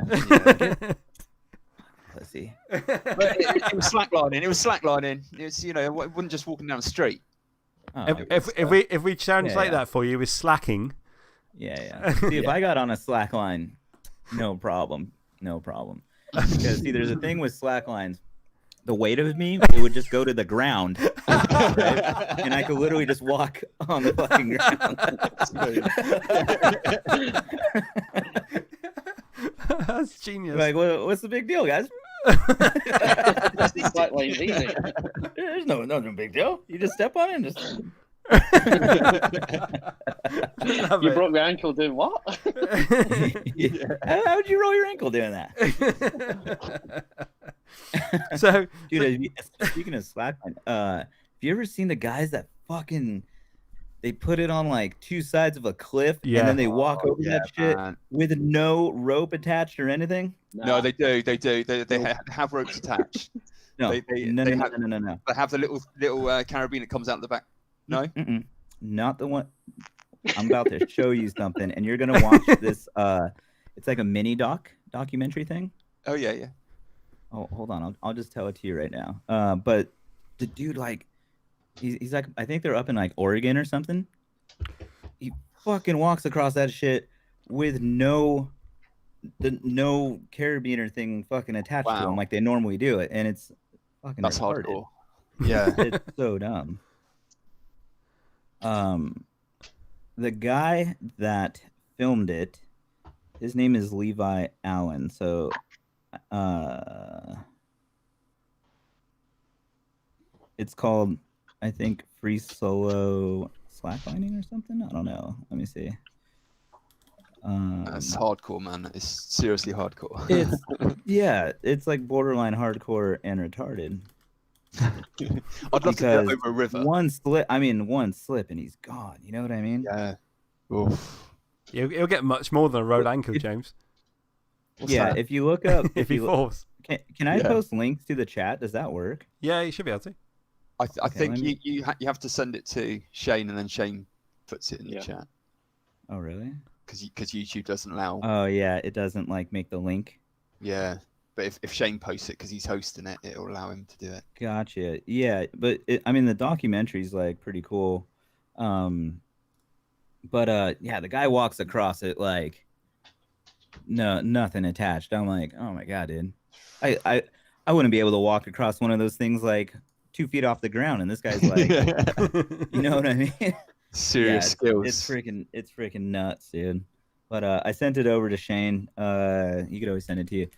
Let's see. But it was slacklining. It was slacklining. It's, you know, it wasn't just walking down the street. Oh, If we translate that for you, is slacking. Yeah. See, if I got on a slack line, no problem. Because see, there's a thing with slack lines. The weight of me, it would just go to the ground, right? And I could literally just walk on the fucking ground. That's genius. Like, what's the big deal, guys? Slack line's easy. There's no big deal. You just step on it and just. You broke your ankle doing what? How would you roll your ankle doing that? So, dude, speaking of slackline, have you ever seen the guys that fucking they put it on like two sides of a cliff and then they walk over that shit with no rope attached or anything? No, they do. They have ropes attached. No, They no. have the little carabiner that comes out the back. No, not the one. I'm about to show you something, and you're gonna watch this. It's like a mini documentary thing. Oh yeah. Oh, hold on. I'll just tell it to you right now. But the dude, like, he's like, I think they're up in like Oregon or something. He fucking walks across that shit with no carabiner thing fucking attached to him like they normally do it, and it's fucking. That's retarded. hardcore. Yeah, it's so dumb. The guy that filmed it, his name is Levi Allen. So, it's called, I think, Free Solo Slacklining or something. I don't know. Let me see. That's hardcore, man. It's seriously hardcore. It's like borderline hardcore and retarded. I'd love to go over a river. One slip and he's gone. You know what I mean? Yeah. Oof. He'll get much more than a rolled ankle, James. Yeah, if you look up, if he falls. Can I post links to the chat? Does that work? Yeah, you should be able to. I think you have to send it to Shane, and then Shane puts it in the chat. Oh, really? Because YouTube doesn't allow. Oh yeah, it doesn't like make the link. Yeah, but if Shane posts it because he's hosting it, it'll allow him to do it. Gotcha. Yeah, but the documentary's like pretty cool. But the guy walks across it like nothing attached. I'm like, oh my god, dude. I wouldn't be able to walk across one of those things like 2 feet off the ground, and this guy's like, you know what I mean? Serious skills. It's freaking nuts, dude. But I sent it over to Shane. You could always send it to you.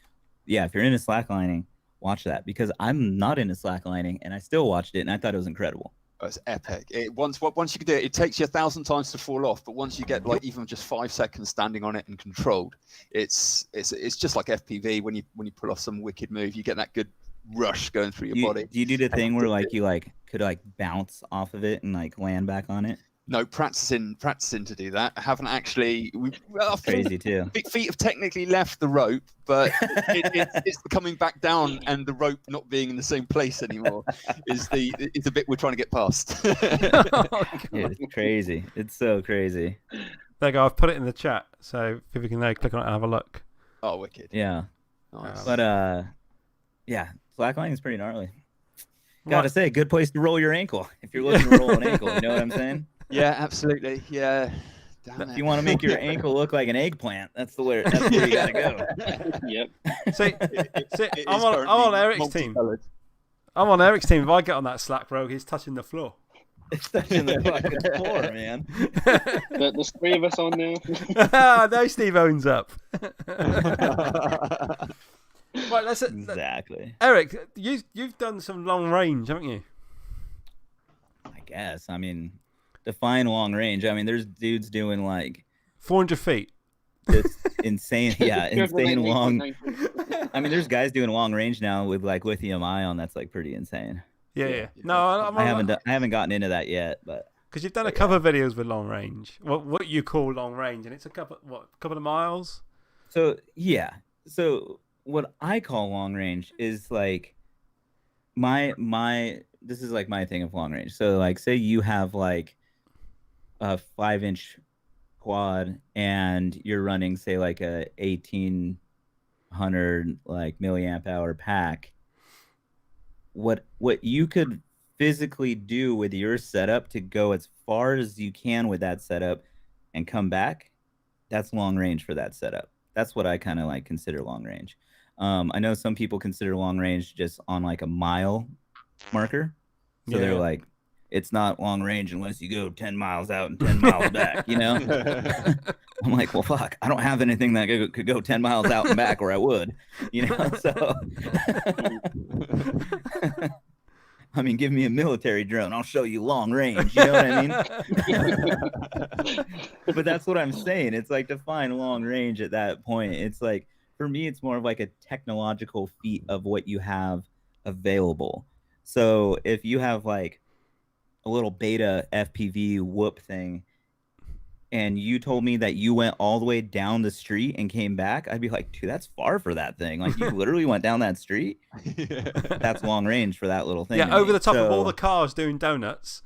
Yeah, if you're into slacklining, watch that because I'm not into slacklining, and I still watched it, and I thought it was incredible. Oh, it's epic. Once you can do it, it takes you 1,000 times to fall off, but once you get like even just 5 seconds standing on it and controlled, it's just like FPV. When you pull off some wicked move, you get that good rush going through your body. Do you do the thing where like you like could like bounce off of it and like land back on it? No, practicing to do that. I haven't actually. Crazy too. Feet have technically left the rope, but it's the coming back down and the rope not being in the same place anymore is the bit we're trying to get past. It's crazy. It's so crazy. There you go. I've put it in the chat, so people can click on it and have a look. Oh, wicked. Yeah. Nice. But yeah, slacklining is pretty gnarly. Gotta say, good place to roll your ankle if you're looking to roll an ankle. You know what I'm saying? Yeah, absolutely. Yeah. If you want to make your ankle look like an eggplant, that's where you gotta go. Yep. See, I'm on Eric's team. I'm on Eric's team. If I get on that slack rogue, he's touching the floor. It's touching the fucking floor, man. There's 3 of us on there. No, Steve owns up. Right, Exactly. Eric, you've done some long range, haven't you? I guess. I mean, define long range. I mean, there's dudes doing like 400 feet. This insane, insane long. I mean, there's guys doing long range now with like lithium ion. That's like pretty insane. Yeah. No, I haven't gotten into that yet, but because you've done a couple of videos with long range. What you call long range, and it's a couple of miles. So yeah. So what I call long range is like my this is like my thing of long range. So like say you have like a 5-inch quad and you're running say like a 1800 like milliamp hour pack. What you could physically do with your setup to go as far as you can with that setup and come back, that's long range for that setup. That's what I kind of like consider long range. I know some people consider long range just on like a mile marker. So they're like, it's not long range unless you go 10 miles out and 10 miles back, you know? I'm like, well, fuck, I don't have anything that could go 10 miles out and back, or I would, you know? So, I mean, give me a military drone. I'll show you long range. You know what I mean? But that's what I'm saying. It's like define long range at that point. It's like, for me, it's more of like a technological feat of what you have available. So if you have like a little beta FPV whoop thing and you told me that you went all the way down the street and came back, I'd be like, dude, that's far for that thing. Like you literally went down that street. That's long range for that little thing. Yeah, over the top of all the cars doing donuts.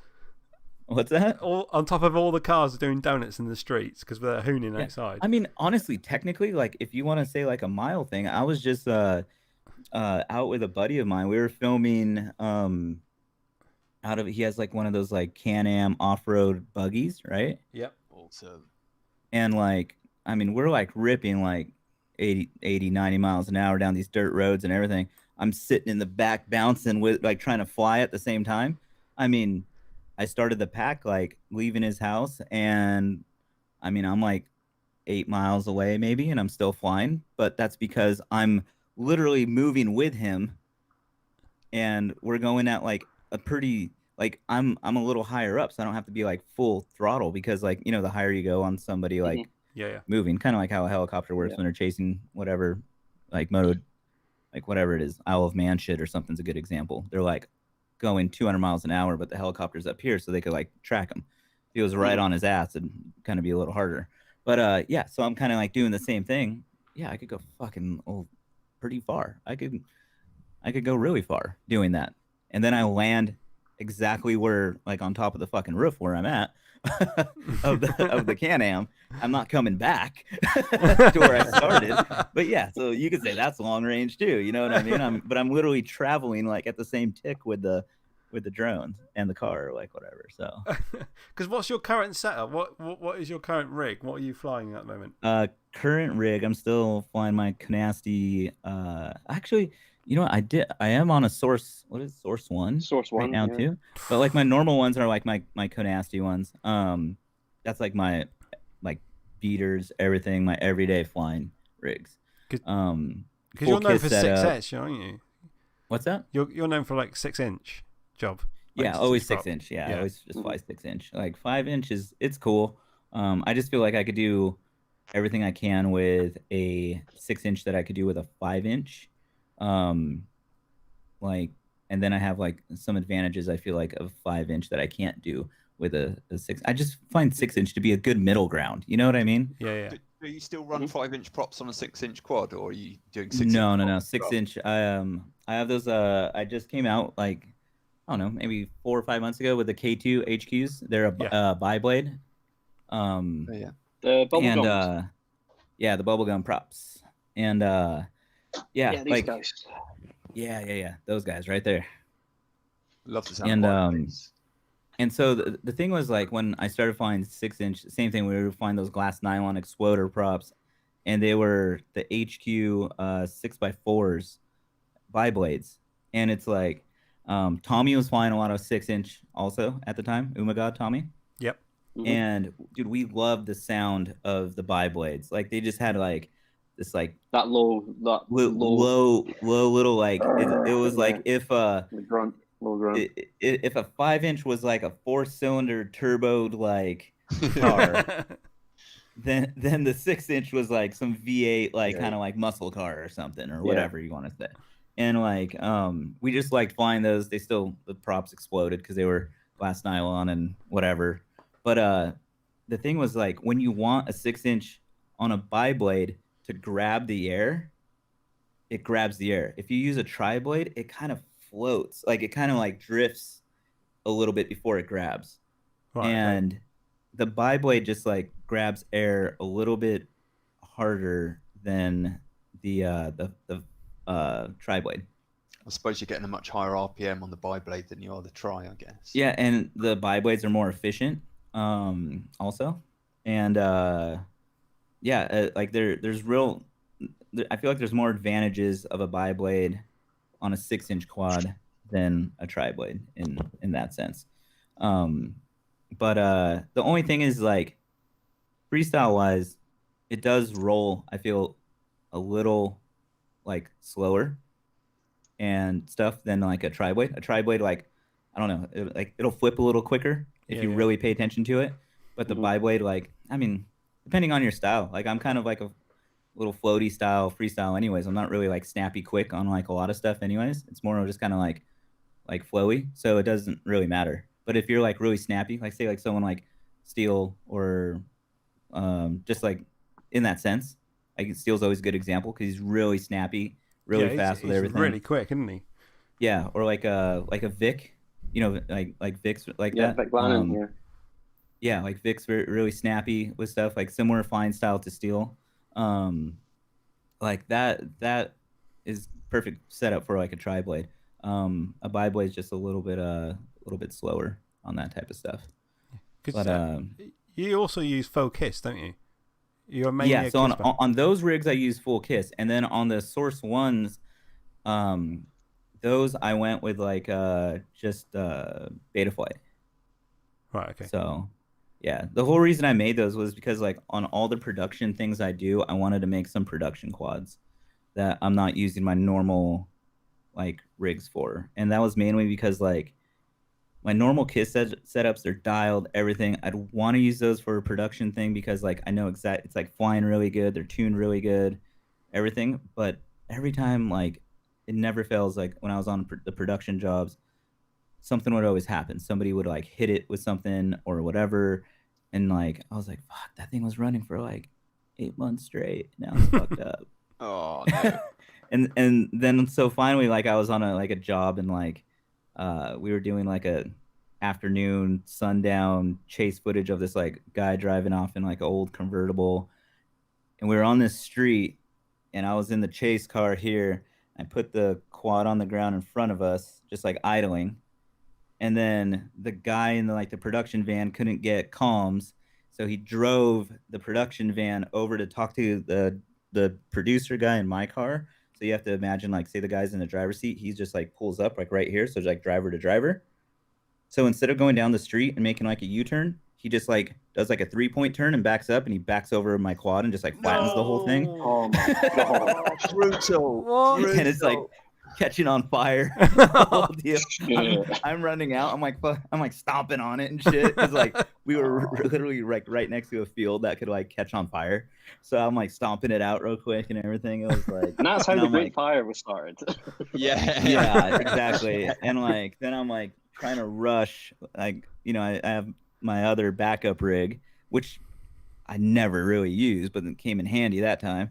What's that? All on top of all the cars doing donuts in the streets because they're hooning outside. I mean, honestly, technically, like if you want to say like a mile thing, I was just out with a buddy of mine. We were filming he has like one of those like Can-Am off-road buggies, right? Yep. Awesome. And like, I mean, we're like ripping like 80, 90 miles an hour down these dirt roads and everything. I'm sitting in the back bouncing with like trying to fly at the same time. I mean, I started the pack like leaving his house, and I mean, I'm like 8 miles away maybe, and I'm still flying, but that's because I'm literally moving with him, and we're going at like a pretty like I'm a little higher up, so I don't have to be like full throttle because like, you know, the higher you go on somebody like moving, kind of like how a helicopter works when they're chasing whatever like mode, like whatever it is, Isle of Man shit or something's a good example. They're like going 200 miles an hour, but the helicopter's up here, so they could like track him. If he was right on his ass, it'd kind of be a little harder. But yeah, so I'm kind of like doing the same thing. Yeah, I could go fucking pretty far. I could go really far doing that, and then I land exactly where, like on top of the fucking roof where I'm at of the Can-Am. I'm not coming back to where I started. But yeah, so you could say that's long range too. You know what I mean? I'm literally traveling like at the same tick with the drone and the car, or like whatever. So, because what's your current setup? What is your current rig? What are you flying at the moment? Current rig, I'm still flying my Konasty. Actually, you know what? I am on a Source. What is Source One? Source One right now too. But like my normal ones are like my Konasty ones. That's like my like beaters, everything, my everyday flying rigs. Because you're known for 6S, aren't you? What's that? You're known for like 6-inch job. Like Yeah, always 6-inch 6-inch. prop. Yeah, always just fly 6-inch. Like 5-inch it's cool. I just feel like I could do everything I can with a 6-inch that I could do with a 5-inch. Like, and then I have like some advantages I feel like of 5-inch that I can't do with a 6. I just find 6-inch to be a good middle ground. You know what I mean? Yeah. Do you still run 5-inch props on a 6-inch quad, or are you doing 6-inch? No. props? 6-inch. I have those. I just came out like, I don't know, maybe 4 or 5 months ago with the K2 HQs. They're a bi-blade. Yeah. The bubble and gums. yeah, the bubblegum props. And Yeah, these like guys. yeah, those guys right there. Love the sound And of bi-blades. and so the thing was, like, when I started flying 6-inch, same thing, we would find those glass nylon exploder props, and they were the HQ 6x4s bi-blades. And it's like, Tommy was flying a lot of 6-inch also at the time, Umagod Tommy. Yep. And dude, we loved the sound of the bi-blades. Like, they just had like this like that low little, like, it was yeah. like if the grunt, low grunt. if a 5-inch was like a 4-cylinder turboed like car, then the 6-inch was like some V8 like kind of like muscle car or something, or whatever you want to say. And like we just liked flying those. The props exploded because they were glass nylon and whatever. But the thing was, like, when you want a 6-inch on a bi-blade to grab the air, it grabs the air. If you use a tri-blade, it kind of floats. Like, it kind of like drifts a little bit before it grabs. And the bi-blade just like grabs air a little bit harder than the tri-blade. I suppose you're getting a much higher RPM on the bi-blade than you are the tri, I guess. Yeah, and the bi-blades are more efficient also. And like there's real, I feel like there's more advantages of a bi-blade on a 6-inch quad than a tri-blade in that sense. But the only thing is, like, freestyle wise, it does roll, I feel, a little like slower and stuff than like a tri-blade. A tri-blade, like, I don't know, it'll flip a little quicker if you really pay attention to it. But the bi-blade, like, I mean, depending on your style, like, I'm kind of like a little floaty style freestyle anyways. I'm not really like snappy quick on like a lot of stuff anyways. It's more just kind of like flowy, so it doesn't really matter. But if you're like really snappy, like say like someone like Steel, or just like in that sense, like Steel's always a good example because he's really snappy, really fast with everything. He's really quick, isn't he? Yeah, or like a Vic, you know, like Vic's like that. Vic Lannon, yeah, like Vic's really snappy with stuff, like similar fine style to Steel. Like that is perfect setup for like a tri-blade. A bi-blade is just a little bit slower on that type of stuff. But you also use full kiss, don't you? You're mainly yeah. So on those rigs I use full kiss, and then on the Source ones, those I went with like just Betaflight. Right. Okay. So yeah, the whole reason I made those was because, like, on all the production things I do, I wanted to make some production quads that I'm not using my normal like rigs for. And that was mainly because, like, my normal KISS setups, they're dialed, everything. I'd want to use those for a production thing because, like, I know it's like flying really good, they're tuned really good, everything. But every time, like, it never fails. Like, when I was on the production jobs, something would always happen. Somebody would like hit it with something or whatever, and like I was like, fuck, that thing was running for like 8 months straight. Now it's fucked up. Oh no. and then so finally, like, I was on a job, and like we were doing like a afternoon sundown chase footage of this like guy driving off in like an old convertible, and we were on this street, and I was in the chase car here. I put the quad on the ground in front of us, just like idling. And then the guy in the production van couldn't get comms, so he drove the production van over to talk to the producer guy in my car. So you have to imagine, like, say the guy's in the driver's seat, he's just like pulls up like right here, so it's like driver to driver. So instead of going down the street and making like a U-turn, he just like does like a 3-point turn and backs up, and he backs over my quad and just like flattens the whole thing. Oh my god, Brutal. What? And it's like catching on fire. The whole deal. Yeah. I'm running out. I'm like, fuck, I'm like stomping on it and shit because like we were literally like right next to a field that could like catch on fire. So I'm like stomping it out real quick and everything. It was like, And that's how and the I'm Great like, Fire was started. yeah, exactly. And like then I'm like trying to rush. Like I have my other backup rig, which I never really used, but it came in handy that time.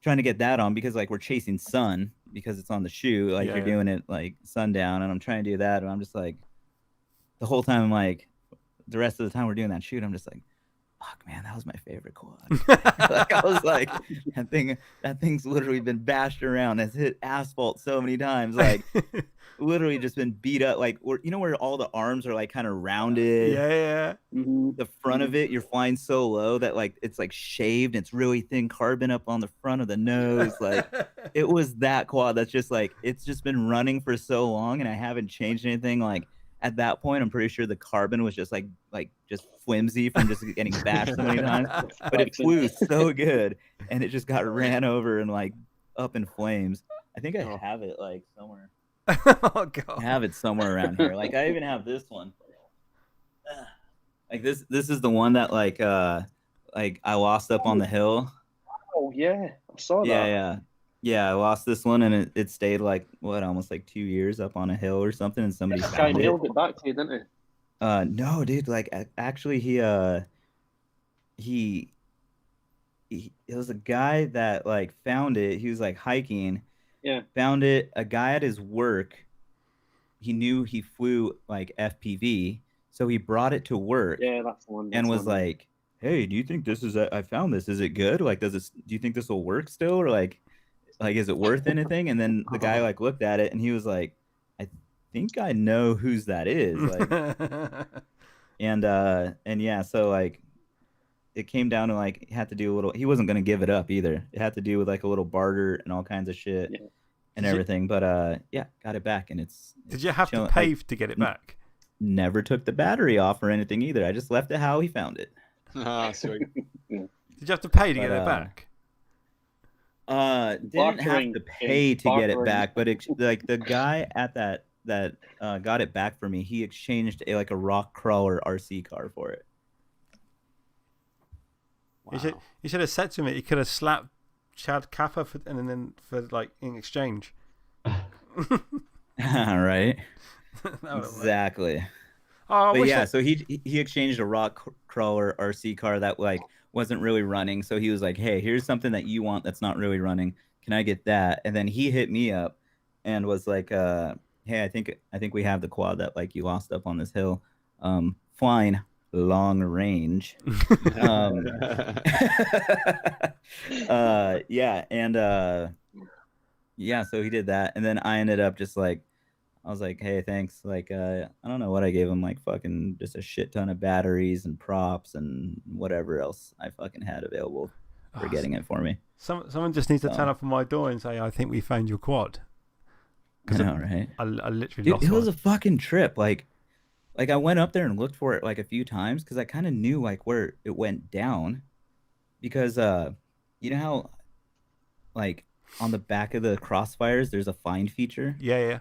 Trying to get that on because like we're chasing sun because it's on the shoe. Like you're doing it like sundown, and I'm trying to do that, and I'm just like the whole time. I'm like the rest of the time we're doing that shoot, I'm just like, fuck, man, that was my favorite quad. Like I was like, that thing's literally been bashed around. It's hit asphalt so many times, like literally just been beat up. Like where all the arms are like kind of rounded. Yeah. The front of it, you're flying so low that like it's like shaved. It's really thin carbon up on the front of the nose. Like it was that quad that's just like it's just been running for so long, and I haven't changed anything. Like at that point, I'm pretty sure the carbon was just like just flimsy from just getting bashed so many times. But it flew so good, and it just got ran over and like up in flames. I think I have it like somewhere. Oh god. I have it somewhere around here. Like I even have this one. Like this is the one that like I lost up on the hill. Oh yeah, I saw that. Yeah. I lost this one, and it stayed like almost like 2 years up on a hill or something, and somebody This guy found it. mailed it back to you, didn't he? No, dude. Like actually, he it was a guy that like found it. He was like hiking. Yeah. Found it. A guy at his work. He knew he flew like FPV. So he brought it to work. Yeah, that's the one. And was like, "Hey, do you think this is? I found this. Is it good? Like, do you think this will work still, or like, is it worth anything?" And then the guy like looked at it, and he was like, "I think I know whose that is." Like, and yeah, so like, it came down to like he had to do a little. He wasn't gonna give it up either. It had to do with like a little barter and all kinds of shit and everything. But yeah, got it back, and it's. Did you have to pay to get it back? Never took the battery off or anything either. I just left it how he found it. Sweet. Did you have to pay to get it back? Didn't have to pay to get it back, but like the guy at that got it back for me. He exchanged a rock crawler RC car for it. Wow. You should have said to him, he could have slapped Chad Kappa and then like in exchange. Right. Exactly. But yeah, so he exchanged a rock crawler RC car that like wasn't really running. So he was like, "Hey, here's something that you want that's not really running. Can I get that?" And then he hit me up and was like, "Hey, I think we have the quad that like you lost up on this hill, flying long range." Yeah, and yeah, so he did that, and then I ended up just like. I was like, "Hey, thanks." Like, I don't know what I gave him, like fucking just a shit ton of batteries and props and whatever else I fucking had available for getting it for me. Someone just needs to turn up on my door and say, "I think we found your quad." I know, right? I literally lost it was one. a fucking trip. Like I went up there and looked for it like a few times because I kind of knew like where it went down, because you know how like on the back of the Crossfires there's a find feature. Yeah.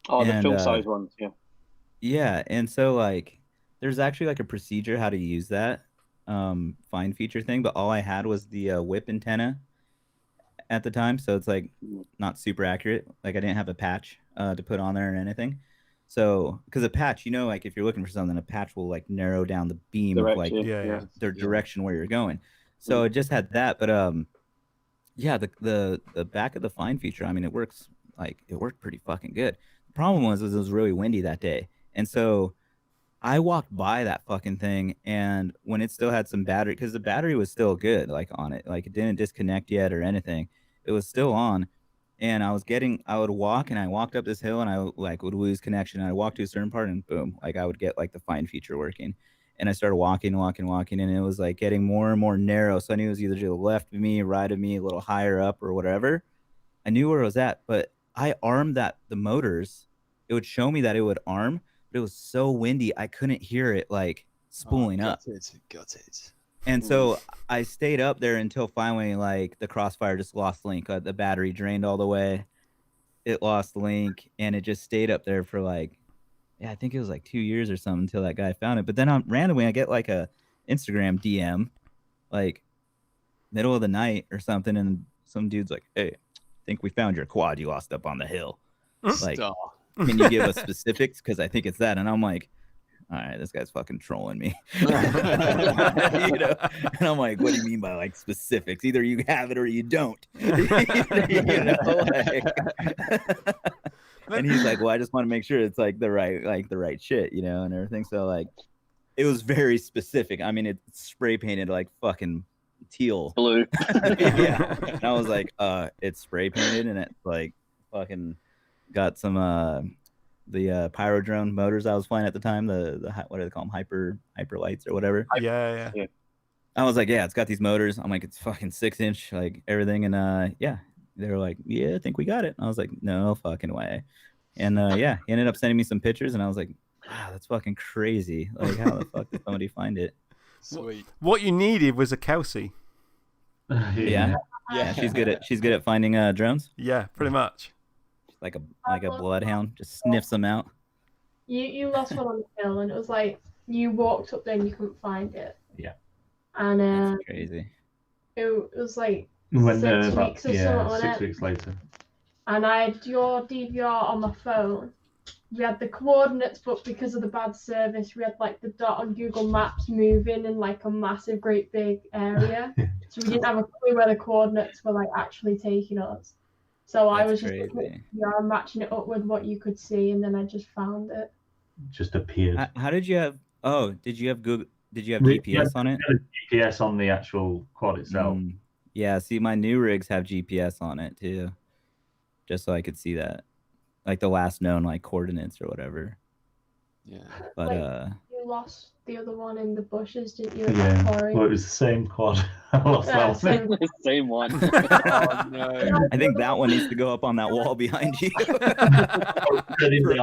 Oh, the full size ones, yeah. Yeah, and so like there's actually like a procedure how to use that find feature thing, but all I had was the whip antenna at the time, so it's like not super accurate. Like I didn't have a patch to put on there or anything. So because a patch, like if you're looking for something, a patch will like narrow down the beam of like their direction where you're going. So it just had that, but yeah, the back of the find feature, I mean, it worked pretty fucking good. The problem was it was really windy that day, and so I walked by that fucking thing, and when it still had some battery, because the battery was still good, like on it, like it didn't disconnect yet or anything, it was still on, and I would walk, and I walked up this hill, and I like would lose connection, and I walked to a certain part, and boom, like I would get like the find feature working, and I started walking, and it was like getting more and more narrow, so I knew it was either to the left of me, right of me, a little higher up or whatever. I knew where it was at, but I armed the motors. It would show me that it would arm, but it was so windy I couldn't hear it like spooling up. Got it. And so I stayed up there until finally like the Crossfire just lost link. The battery drained all the way, it lost link, and it just stayed up there for like, yeah, I think it was like 2 years or something until that guy found it. But then randomly I get like a Instagram DM, like middle of the night or something, and some dude's like, "Hey, think we found your quad you lost up on the hill. Like, can you give us specifics? Because I think it's that." And I'm like, all right, this guy's fucking trolling me. You know? And I'm like, what do you mean by like specifics? Either you have it or you don't. You know, like... And he's like, well, I just want to make sure it's like the right shit, you know, and everything. So like, it was very specific. I mean, it's spray painted like fucking teal, blue. Yeah. And I was like, it's spray painted, and it's like fucking got some the pyro drone motors I was flying at the time, the what do they call them, hyper lights or whatever. Yeah. I was like, yeah, it's got these motors. I'm like, it's fucking 6-inch, like everything. And yeah, they were like, yeah, I think we got it. And I was like, no fucking way. And yeah, he ended up sending me some pictures, and I was like, wow, that's fucking crazy. Like, how the fuck did somebody find it? Sweet. What you needed was a Kelsey. Yeah. She's good at finding drones. Yeah, pretty much. Like a bloodhound, just sniffs them out. You lost one on the hill, and it was like you walked up there and you couldn't find it. Yeah. And That's crazy. It was like When 6 weeks or something. 6 weeks later. And I had your DVR on my phone. We had the coordinates, but because of the bad service, we had like the dot on Google Maps moving in like a massive, great big area. So we didn't have a clue where the coordinates were like actually taking us. So I was just matching it up with what you could see, and then I just found it. Just appeared. How did you have? Oh, did you have Google? Did you have GPS on it? GPS on the actual quad itself. Yeah. See, my new rigs have GPS on it too, just so I could see that, like the last known like coordinates or whatever. Yeah. But you lost the other one in the bushes, didn't you? Yeah. Well, it was the same quad. I lost that one. Same one. Oh, no. I think that one needs to go up on that wall behind you.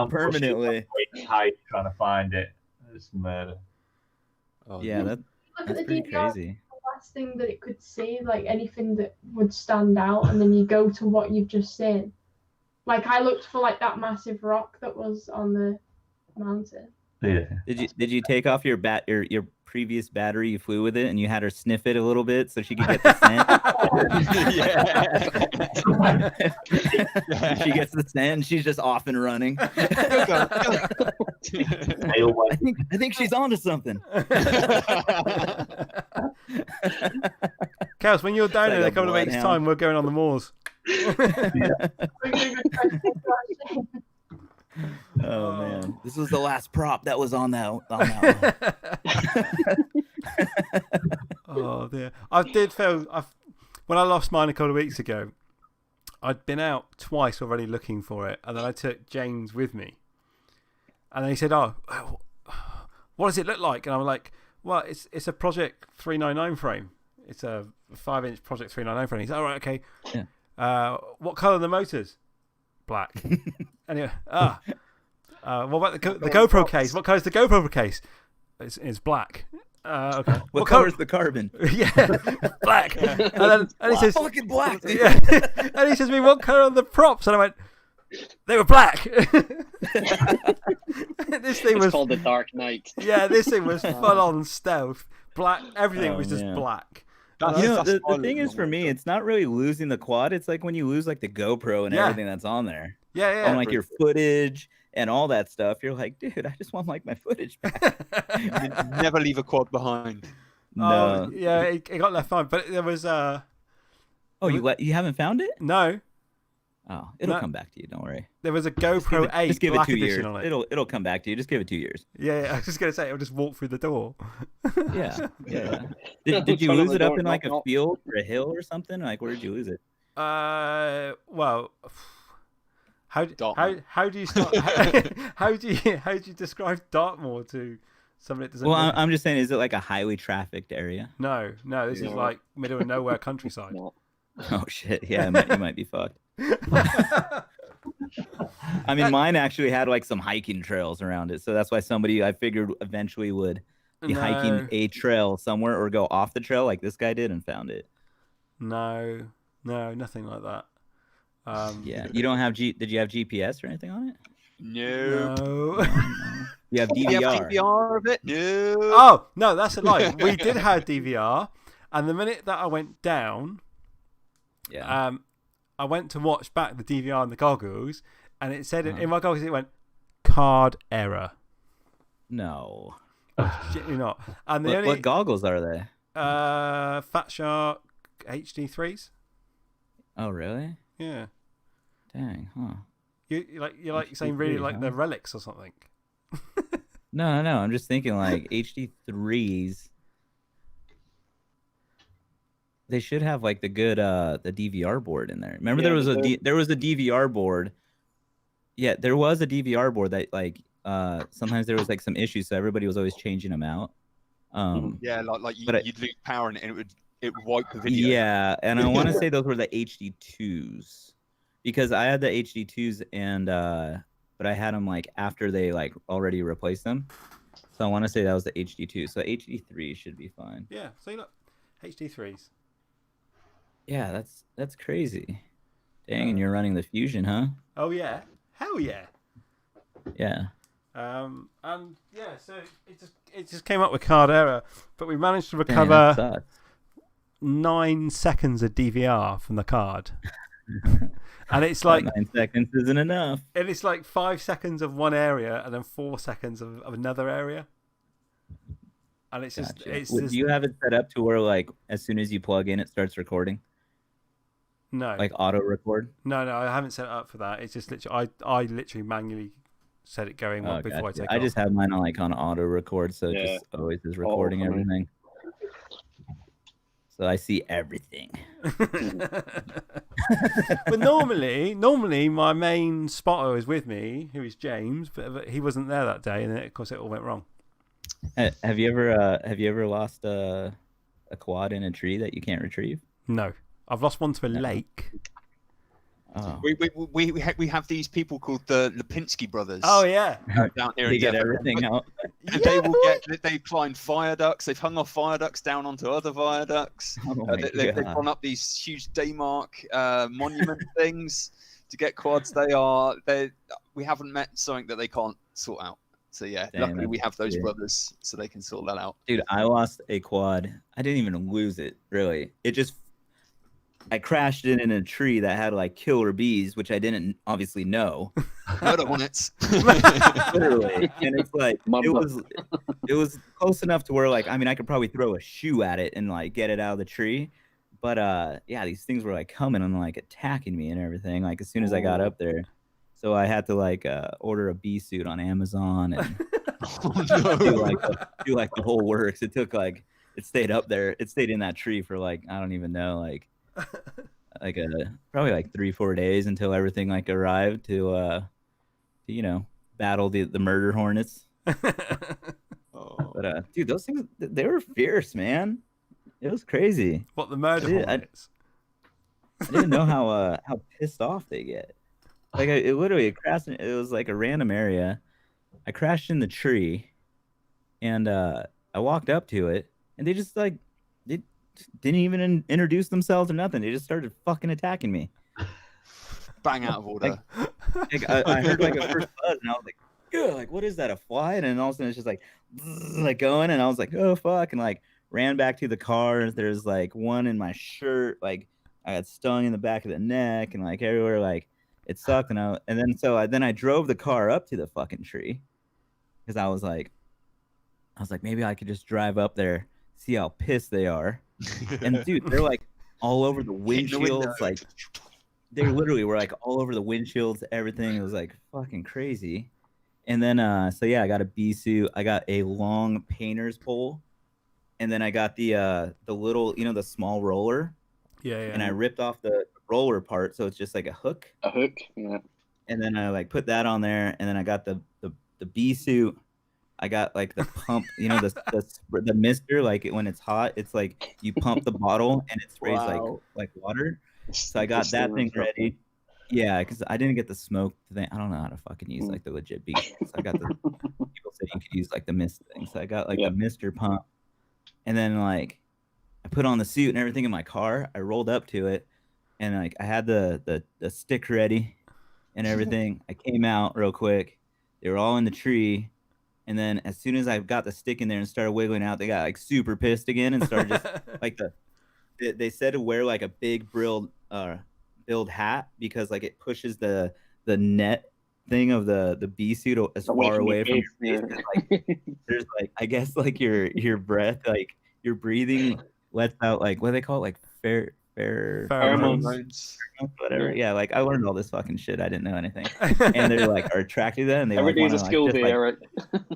Permanently. Hide trying to find it. It's murder. Oh, yeah, Look at that's the pretty DVR, crazy. the last thing that it could see, like anything that would stand out, and then you go to what you've just seen. Like I looked for like that massive rock that was on the mountain. Yeah. Did you take off your previous battery? You flew with it, and you had her sniff it a little bit so she could get the scent. She gets the scent, and she's just off and running. I think she's onto something. Kels, when you're down there in a couple of weeks' time, we're going on the moors. Oh man, this was the last prop that was on that one. Oh dear, when I lost mine a couple of weeks ago, I'd been out twice already looking for it, and then I took James with me, and then he said, "Oh, what does it look like?" And I was like, "Well, it's a Project 399 frame. It's a 5-inch Project 399 frame." He said, "All right, okay. Yeah. What colour are the motors?" Black. Anyway, what about the GoPro case? What colour is the GoPro case? It's black. Okay. What color is the carbon? Yeah, black. And he says, "Fucking black." Dude. Yeah. And he says to me, "What colour are the props?" And I went, "They were black." This thing was called the Dark Knight. Yeah, this thing was full on stealth. Black. Everything was just black. You know, the thing is, for me, it's not really losing the quad. It's like when you lose like the GoPro and everything that's on there. Yeah. And like your footage and all that stuff. You're like, dude, I just want like my footage back. Never leave a quad behind. No. Yeah, it got left behind. But there was Oh, you haven't found it? No. Oh, it'll come back to you. Don't worry. There was a GoPro 8 just give black it 2 edition years. on it. It'll come back to you. Just give it 2 years. Yeah, I was just gonna say it'll just walk through the door. Yeah. Did you lose it up in like a field or a hill or something? Like, where did you lose it? Well, how do you start? how do you describe Dartmoor to somebody that doesn't? Well, I'm just saying, is it like a highly trafficked area? No. This is like middle of nowhere countryside. Oh shit! Yeah, you might be fucked. I mean, mine actually had like some hiking trails around it, so that's why somebody I figured eventually would be hiking a trail somewhere or go off the trail like this guy did and found it. No, nothing like that. Yeah, you don't have Did you have GPS or anything on it? No. No. You have Do you have DVR. DVR of it? No. Oh no, that's a lie. We did have DVR, and the minute that I went down, Yeah. I went to watch back the DVR and the goggles, and it said in my goggles it went card error. No. Shit, you're not. And the What goggles are they? Fat Shark HD3s. Oh, really? Yeah. Dang, huh? You're like saying really like the relics or something. No. I'm just thinking like HD3s. They should have like the good the DVR board in there. Remember there was a DVR board. Yeah, there was a DVR board that like sometimes there was like some issues, so everybody was always changing them out. Yeah, you'd lose power and it would wipe the video. Yeah, and I want to say those were the HD2s because I had the HD2s and but I had them like after they like already replaced them. So I want to say that was the HD2. So HD3 should be fine. Yeah, so look, HD3s. Yeah, that's crazy. Dang, and you're running the Fusion, huh? Oh yeah, hell yeah. Yeah. And yeah, so it just came up with card error, but we managed to recover 9 seconds of DVR from the card. And it's like 9 seconds isn't enough. And it's like 5 seconds of one area and then 4 seconds of another area. And it's just Do you have it set up to where like as soon as you plug in it starts recording? No. Like auto record? No, I haven't set it up for that. It's just literally I literally manually set it going before I take it. I just have mine on auto record, so it just always is recording everything. So I see everything. But normally my main spotter is with me, who is James, but he wasn't there that day, and then, of course it all went wrong. Have you ever lost a quad in a tree that you can't retrieve? No, I've lost one to a lake. Oh. We have these people called the Lipinski brothers. Oh yeah, down here. They get everything out. And they've climbed viaducts. They've hung off viaducts down onto other viaducts. They've gone up these huge Daymark monument things to get quads. We haven't met something that they can't sort out. So yeah, luckily we have those brothers, so they can sort that out. Dude, I lost a quad. I didn't even lose it, really. I crashed it in a tree that had like killer bees, which I didn't obviously know. Murder hornets. Literally. And it's like it was close enough to where like I could probably throw a shoe at it and like get it out of the tree. But yeah, these things were like coming and like attacking me and everything, like as soon as I got up there. So I had to like order a bee suit on Amazon and do like the whole works. It took like it stayed up there. It stayed in that tree for like I don't even know, like probably like 3-4 days until everything like arrived to battle the murder hornets. But dude, those things, they were fierce, man. It was crazy. What, the murder hornets? I didn't know how pissed off they get. Like it literally crashed. It was like a random area. I crashed in the tree, and I walked up to it, and they just like didn't even introduce themselves or nothing. They just started fucking attacking me. Bang out of order. I heard like a first buzz, and I was like, "Yeah, like what is that? A fly?" And then all of a sudden it's just like going, and I was like, "Oh fuck!" And like ran back to the car. There's like one in my shirt. Like I got stung in the back of the neck, and like everywhere. Like it sucked. And then I drove the car up to the fucking tree because I was like, maybe I could just drive up there, see how pissed they are. And dude, they're like all over the windshields. Like they literally were like all over the windshields, everything. It was like fucking crazy. And then so yeah, I got a bee suit. I got a long painter's pole, and then I got the little, the small roller. Yeah. And I ripped off the roller part, so it's just like a hook. A hook, yeah. And then I like put that on there, and then I got the bee suit. I got like the pump, the mister, like when it's hot, it's like you pump the bottle and it sprays like water. So I got that thing ready. Yeah, because I didn't get the smoke thing. I don't know how to fucking use like the legit bee. So I got the people said you could use like the mist thing. So I got like the mister pump, and then like I put on the suit and everything in my car. I rolled up to it, and like I had the stick ready and everything. I came out real quick. They were all in the tree, and then as soon as I got the stick in there and started wiggling out, they got like super pissed again and started just like they said to wear like a big billed hat because like it pushes the net thing of the bee suit as far away from your face. Like there's like I guess like your breath, like your breathing lets out like what do they call it, like Pheromones. whatever. Yeah, like I learned all this fucking shit. I didn't know anything. And they're like are attracted to that and they Every like day's want a to like skill just day, like Eric.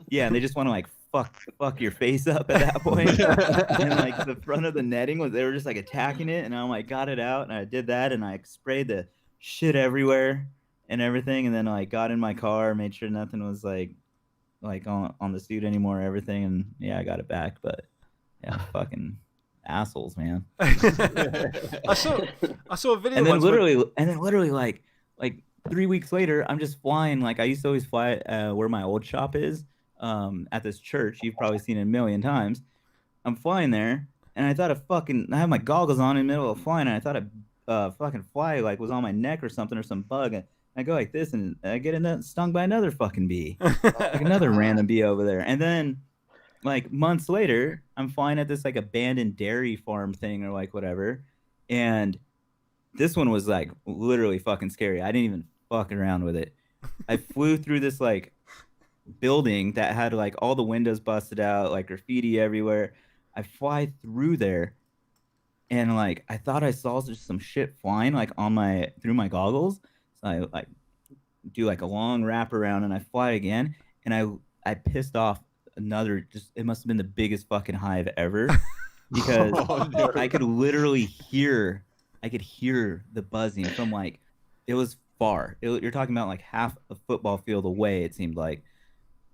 yeah, and they just want to like fuck your face up at that point. And like the front of the netting was they were just like attacking it, and I'm like got it out, and I did that, and I sprayed the shit everywhere and everything, and then like got in my car, made sure nothing was like on the suit anymore, everything, and yeah, I got it back. But yeah, fucking assholes, man. I saw a video And then once literally like 3 weeks later, I'm just flying. Like I used to always fly where my old shop is, at this church. You've probably seen it a million times. I'm flying there, and I thought I had my goggles on in the middle of flying, and I thought a fucking fly like was on my neck or something or some bug. And I go like this, and I get stung by another fucking bee, like another random bee over there. And then like months later, I'm flying at this like abandoned dairy farm thing or like whatever, and this one was like literally fucking scary. I didn't even fuck around with it. I flew through this like building that had like all the windows busted out, like graffiti everywhere. I fly through there, and like I thought I saw just some shit flying like through my goggles. So I like do like a long wrap around and I fly again, and I pissed off it must have been the biggest fucking hive ever because I could literally hear the buzzing from like it was far. You're talking about like half a football field away, it seemed like,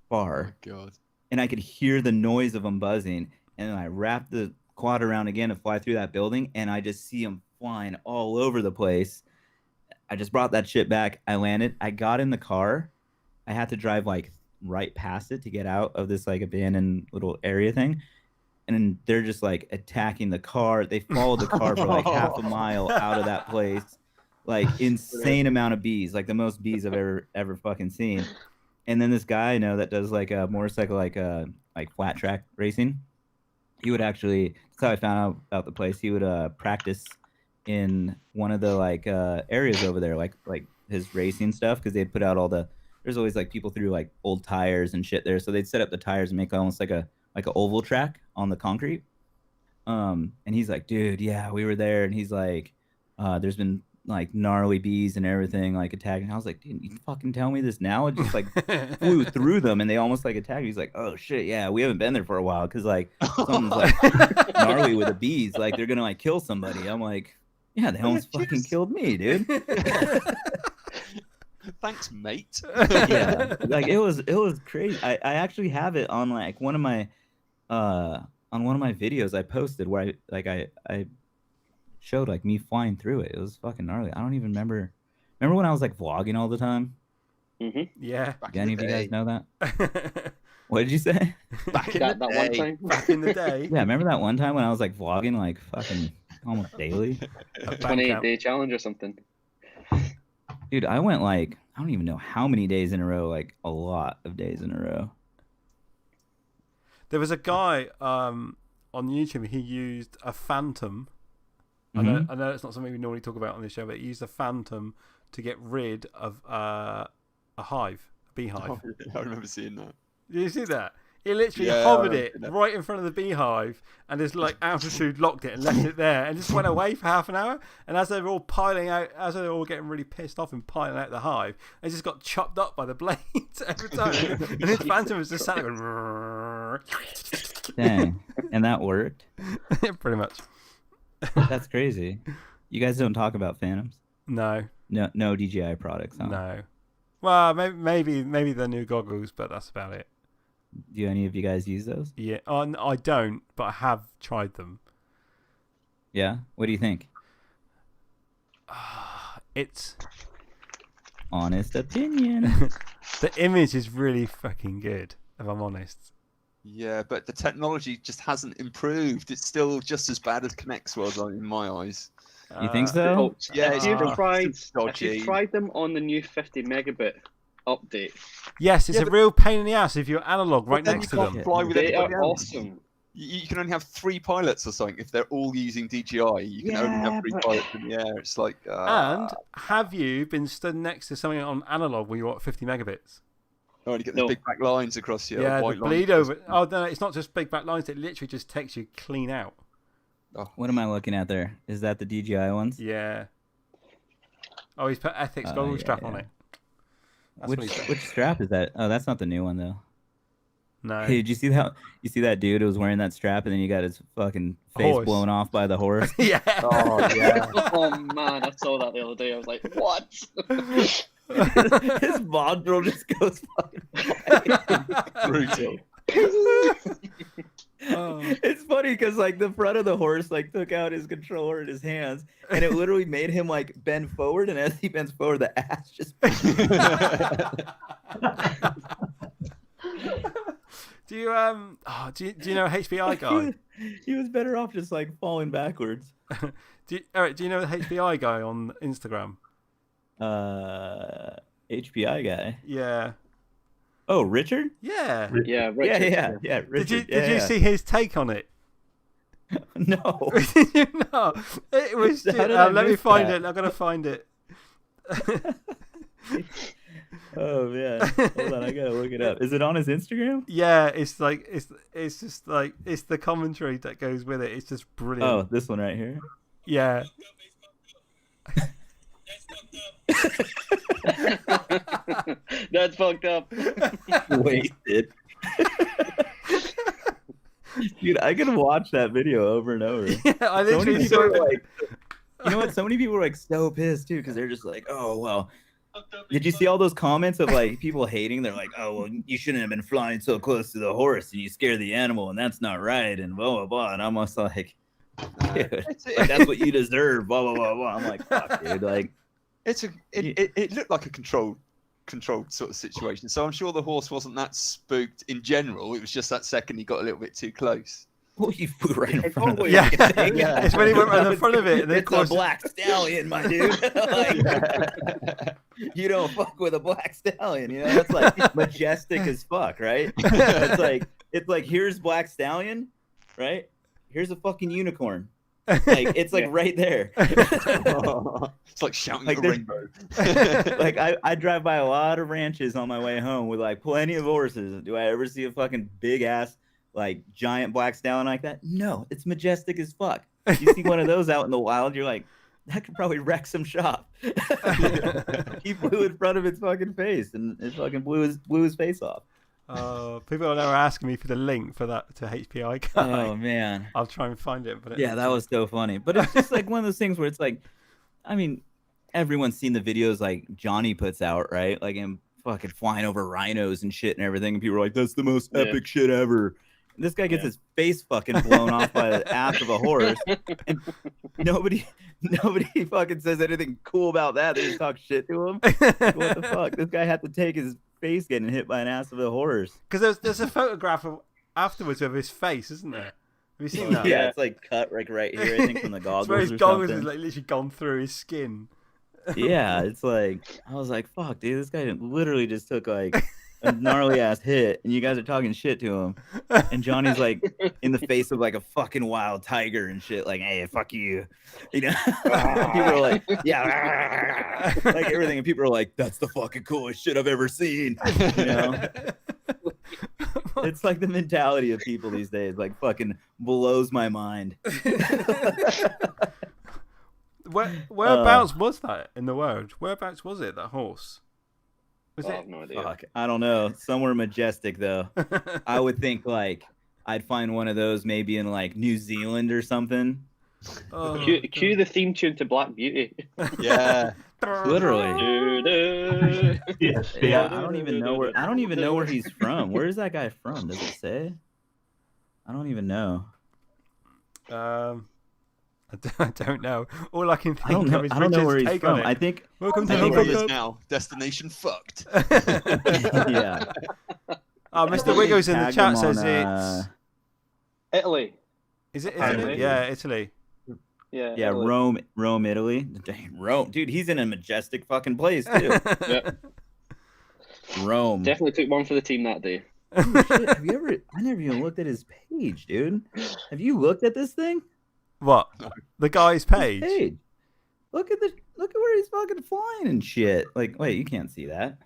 far. Oh God. And I could hear the noise of them buzzing, and then I wrapped the quad around again and fly through that building, and I just see them flying all over the place. I just brought that shit back. I landed. I got in the car. I had to drive like right past it to get out of this like abandoned little area thing. And then they're just like attacking the car. They followed the car for like half a mile out of that place. Like insane amount of bees, like the most bees I've ever fucking seen. And then this guy I know that does like a motorcycle like flat track racing. He would actually, that's how I found out about the place. He would practice in one of the like areas over there, like his racing stuff, because they'd put out there's always like people threw like old tires and shit there, so they'd set up the tires and make almost like an oval track on the concrete. And he's like, dude, yeah, we were there, and he's like, there's been like gnarly bees and everything like attacking. I was like, dude, you fucking tell me this now? It just like flew through them and they almost like attacked. He's like, oh shit, yeah, we haven't been there for a while because like something's like gnarly with the bees, like they're gonna like kill somebody. I'm like, yeah, they almost fucking killed me, dude. Thanks, mate. Yeah, like it was crazy. I actually have it on like one of my videos I posted where I showed like me flying through it. It was fucking gnarly. I don't even remember when I was like vlogging all the time. Mm-hmm. Yeah. Do any of you guys know that? What did you say? Back in that the one day. time. Back in the day. Yeah, remember that one time when I was like vlogging like fucking almost daily? 28-day challenge or something. Dude, I went like I don't even know how many days in a row, like a lot of days in a row. There was a guy on YouTube. He used a phantom. Mm-hmm. I know it's not something we normally talk about on this show, but he used a phantom to get rid of a beehive. Oh, I remember seeing that. Did you see that? He literally Yeah, hovered I it remember that. right in front of the beehive and his like altitude locked it and left it there and just went away for half an hour. And as they were all getting really pissed off and piling out the hive, they just got chopped up by the blades every time. And his phantom was just sat there going, Dang. And that worked? pretty much. That's crazy. You guys don't talk about phantoms? No. No DJI products, huh? No. Well, maybe the new goggles, but that's about it. Do any of you guys use those? Yeah, I don't, but I have tried them. Yeah? What do you think? It's Honest opinion. the image is really fucking good, if I'm honest. Yeah, but the technology just hasn't improved. It's still just as bad as Kinect's was in my eyes. You think so? Oh, Yeah, if you've tried, dodgy. if you've tried them on the new 50 megabit update, Yes, it's a real pain in the ass if you're analog right then next to you can't them. fly with they are anybody else. awesome. You can only have 3 pilots or something if they're all using DJI. You can only have 3 pilots in the air. It's like. And have you been stood next to something on analog when you're at 50 megabits? Oh, and you get the big back lines across your Yeah, white the lines. bleed over. Oh no, it's not just big back lines. It literally just takes you clean out. What am I looking at there? Is that the DJI ones? Yeah. Oh, he's put ethics goggles strap on it. That's Which strap is that? Oh, that's not the new one though. No. Hey, did you see how you see that dude who was wearing that strap and then you got his fucking face Horse. blown off by the horse? Yeah. Oh, yeah. Oh man, I saw that the other day. I was like, what? His module just goes fucking Brutal. It's funny because like the front of the horse like took out his controller in his hands and it literally made him like bend forward, and as he bends forward the ass just Do you do you know HBI guy? he was better off just like falling backwards. Eric, do you know the HBI guy on Instagram? HPI guy. Yeah. Oh, Richard? Yeah. Yeah, Richard. Yeah, Richard. Did you see his take on it? No. Did you not? It was. How did I Let me miss find that? it. I'm gonna find it. Oh man, hold on, I gotta look it up. Is it on his Instagram? Yeah, it's like it's just like it's the commentary that goes with it. It's just brilliant. Oh, this one right here. Yeah. That's fucked up. Wasted. Dude, I can watch that video over and over. Yeah, I So many literally people saw are it. like, you know what? So many people are like so pissed too because they're just like, oh well. Did you see all those comments of like people hating? They're like, oh well, you shouldn't have been flying so close to the horse, and you scare the animal, and that's not right, and blah blah blah. And I'm almost like, dude, like, that's what you deserve. Blah blah blah blah. I'm like, fuck, dude. Like, It looked like a controlled sort of situation. So I'm sure the horse wasn't that spooked in general. It was just that second he got a little bit too close. well, you flew right in front of the Yeah. fucking thing. Yeah. It's when he went right in front of it. And then, of It's a course, black stallion, my dude. Like, you don't fuck with a black stallion. You know, that's like majestic as fuck, right? It's like here's black stallion, right? Here's a fucking unicorn. Like it's like right there. It's like shouting Like at the there's- rainbow. Like I drive by a lot of ranches on my way home with like plenty of horses. Do I ever see a fucking big ass like giant black stallion like that? No, it's majestic as fuck. You see one of those out in the wild, you're like, that could probably wreck some shop. He flew in front of its fucking face and it fucking blew his face off. people are now asking me for the link for that to HPI guy. Oh man. I'll try and find it. But Yeah, that was so funny. But it's just like one of those things where it's like, I mean, everyone's seen the videos like Johnny puts out, right? Like him fucking flying over rhinos and shit and everything. And people are like, that's the most epic shit ever. And this guy gets his face fucking blown off by the ass of a horse. And nobody fucking says anything cool about that. They just talk shit to him. Like, what the fuck? This guy had to take his face getting hit by an ass of a horse. Because there's a photograph of afterwards of his face, isn't there? Have you seen that? Yeah, it's like cut like right here, I think, from the It's goggles where his or goggles something. is like literally gone through his skin. Yeah, it's like I was like, fuck, dude, this guy literally just took like a gnarly ass hit, and you guys are talking shit to him, and Johnny's like in the face of like a fucking wild tiger and shit, like, hey, fuck you, you know. People are like, yeah, like everything, and people are like, that's the fucking coolest shit I've ever seen, you know. It's like the mentality of people these days, like fucking blows my mind. Whereabouts was that in the world? Whereabouts was it, that horse? Was I it? have no idea. Fuck, I don't know. Somewhere majestic though. I would think like I'd find one of those maybe in like New Zealand or something. Oh, Cue the theme tune to Black Beauty. Yeah. Literally. Yeah, Yeah, I don't even know where he's from. Where is that guy from? Does it say? I don't even know. I don't know. All I can think I don't know. of is I don't know where Richard's he's take on from. it. I think. Welcome to I I think know the where he we're is Club. now. Destination fucked. Yeah. Oh, Mr. Wiggles in the Tag chat him says on, it's. Italy. Is it Apparently. Italy? Yeah, Italy. Yeah. Yeah, Italy. Rome, Italy. Dang, Rome, dude, he's in a majestic fucking place too. Yeah. Rome. Definitely took one for the team that day. Oh shit! Have you ever? I never even looked at his page, dude. Have you looked at this thing? What? The guy's His page? page. Look at where he's fucking flying and shit. Like, wait, you can't see that.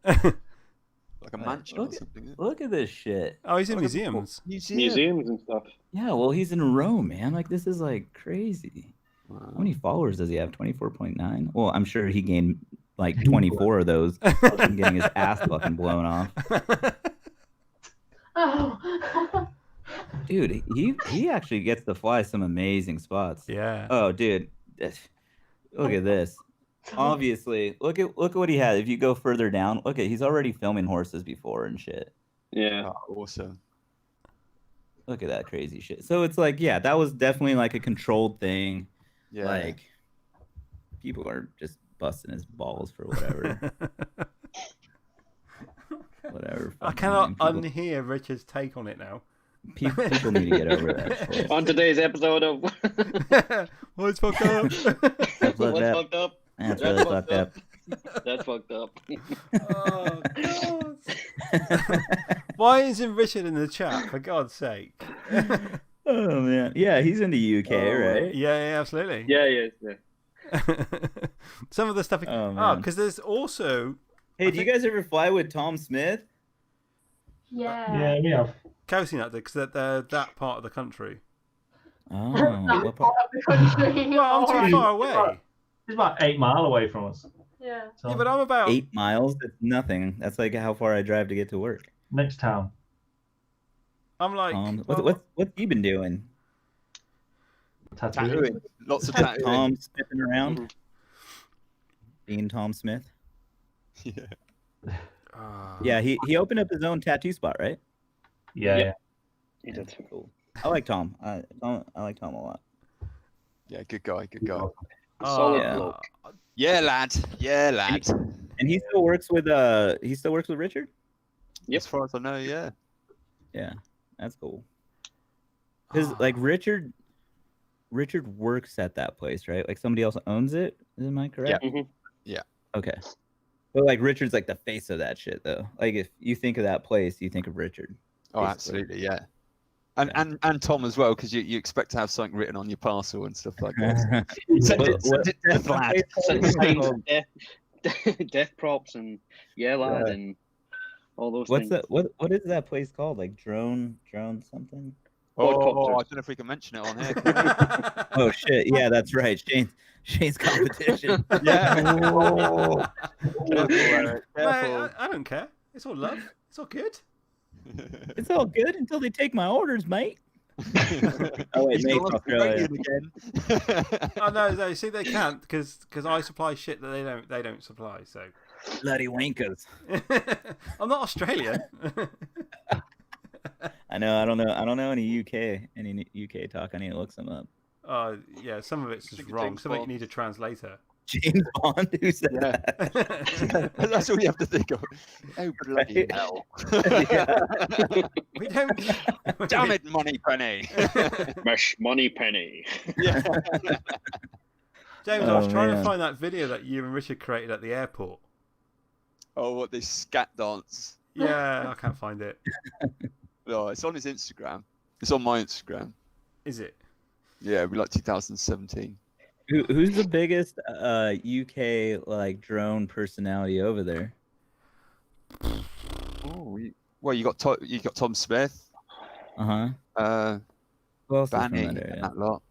Like a mansion or something. Look at this shit. Oh, he's in Look at the- museums. Museums and stuff. Yeah, well, he's in Rome, man. Like, this is like crazy. How many followers does he have? 24.9. Well, I'm sure he gained like 24 of those from getting his ass fucking blown off. Oh. Dude, he actually gets to fly some amazing spots. Yeah. Oh, dude, look at this. Obviously, look at what he had. If you go further down, look at he's already filming horses before and shit. Yeah. Oh, awesome. Look at that crazy shit. So it's like, yeah, that was definitely like a controlled thing. Yeah. Like people are just busting his balls for whatever. Whatever. I fucking cannot thing. People- unhear Richard's take on it now. People need to get over that shit. On today's episode of What's fucked up? That's What's fucked up. Fucked Up. That's really fucked up. That's fucked up. Oh, God. Why isn't Richard in the chat, for God's sake? Oh man, yeah, he's in the UK, right? Yeah, absolutely. Yeah, yeah. Some of the stuff. Oh, man. Because there's also. Hey, do you guys ever fly with Tom Smith? Yeah. Yeah, we have. Kelsey that because they're that part of the country. Oh, That what part part? of the country. Well, I'm too far away. It's about 8 miles away from us. Yeah. So Yeah, but I'm about 8 miles? That's nothing. That's like how far I drive to get to work. next town. I'm like. What's he been doing? Tattooing. Tattooing. Lots of tattooing. Tom sniffing around? Being Tom Smith? Yeah. Yeah, he opened up his own tattoo spot, right? Yeah, Yeah. yeah. He did. Cool. I like Tom. I like Tom a lot. Yeah, good guy, good guy. Solid yeah. bloke. Yeah, lad. Yeah, lad. And he still works with Richard? Yep. As far as I know, yeah. Yeah, that's cool. Because like Richard works at that place, right? Like somebody else owns it. Am I correct? Yeah. Mhm. Yeah. Okay. But like Richard's like the face of that shit, though. Like if you think of that place, you think of Richard. Oh, basically. absolutely, yeah. And Tom as well, because you expect to have something written on your parcel and stuff like that. Send it death, lad. Signs, death props and lad and all those What's things. that? What is that place called? Like drone something? Oh, I Quadcopter. don't know if we can mention it on here. Oh shit! Yeah, that's right. Shane's competition. Yeah. Oh. Careful, Eric. Mate, Careful. I don't care. It's all love. It's all good. It's all good until they take my orders, mate. Oh wait, He's mate, gone Australia. Australian again. Oh no, see they can't because I supply shit that they don't supply. So Bloody wankers. I'm not Australian. I know. I don't know any UK talk. I need to look some up. Yeah, some of it's just Think of wrong. James Some of it you Bond. need a translator. James Bond. Who said Yeah. that? That's all you have to think of. Oh, bloody hell. We don't. Damn it, Money Penny. Mesh money penny. Yeah. James, I was Oh, trying to man. find that video that you and Richard created at the airport. Oh, what, this scat dance? Yeah, I can't find it. No, it's on his Instagram. It's on my Instagram. Is it? Yeah, it'll be like 2017. Who's the biggest UK like drone personality over there? Oh, well, you got Tom Smith, Uh huh. Who else is from Banny, that and area? that lot.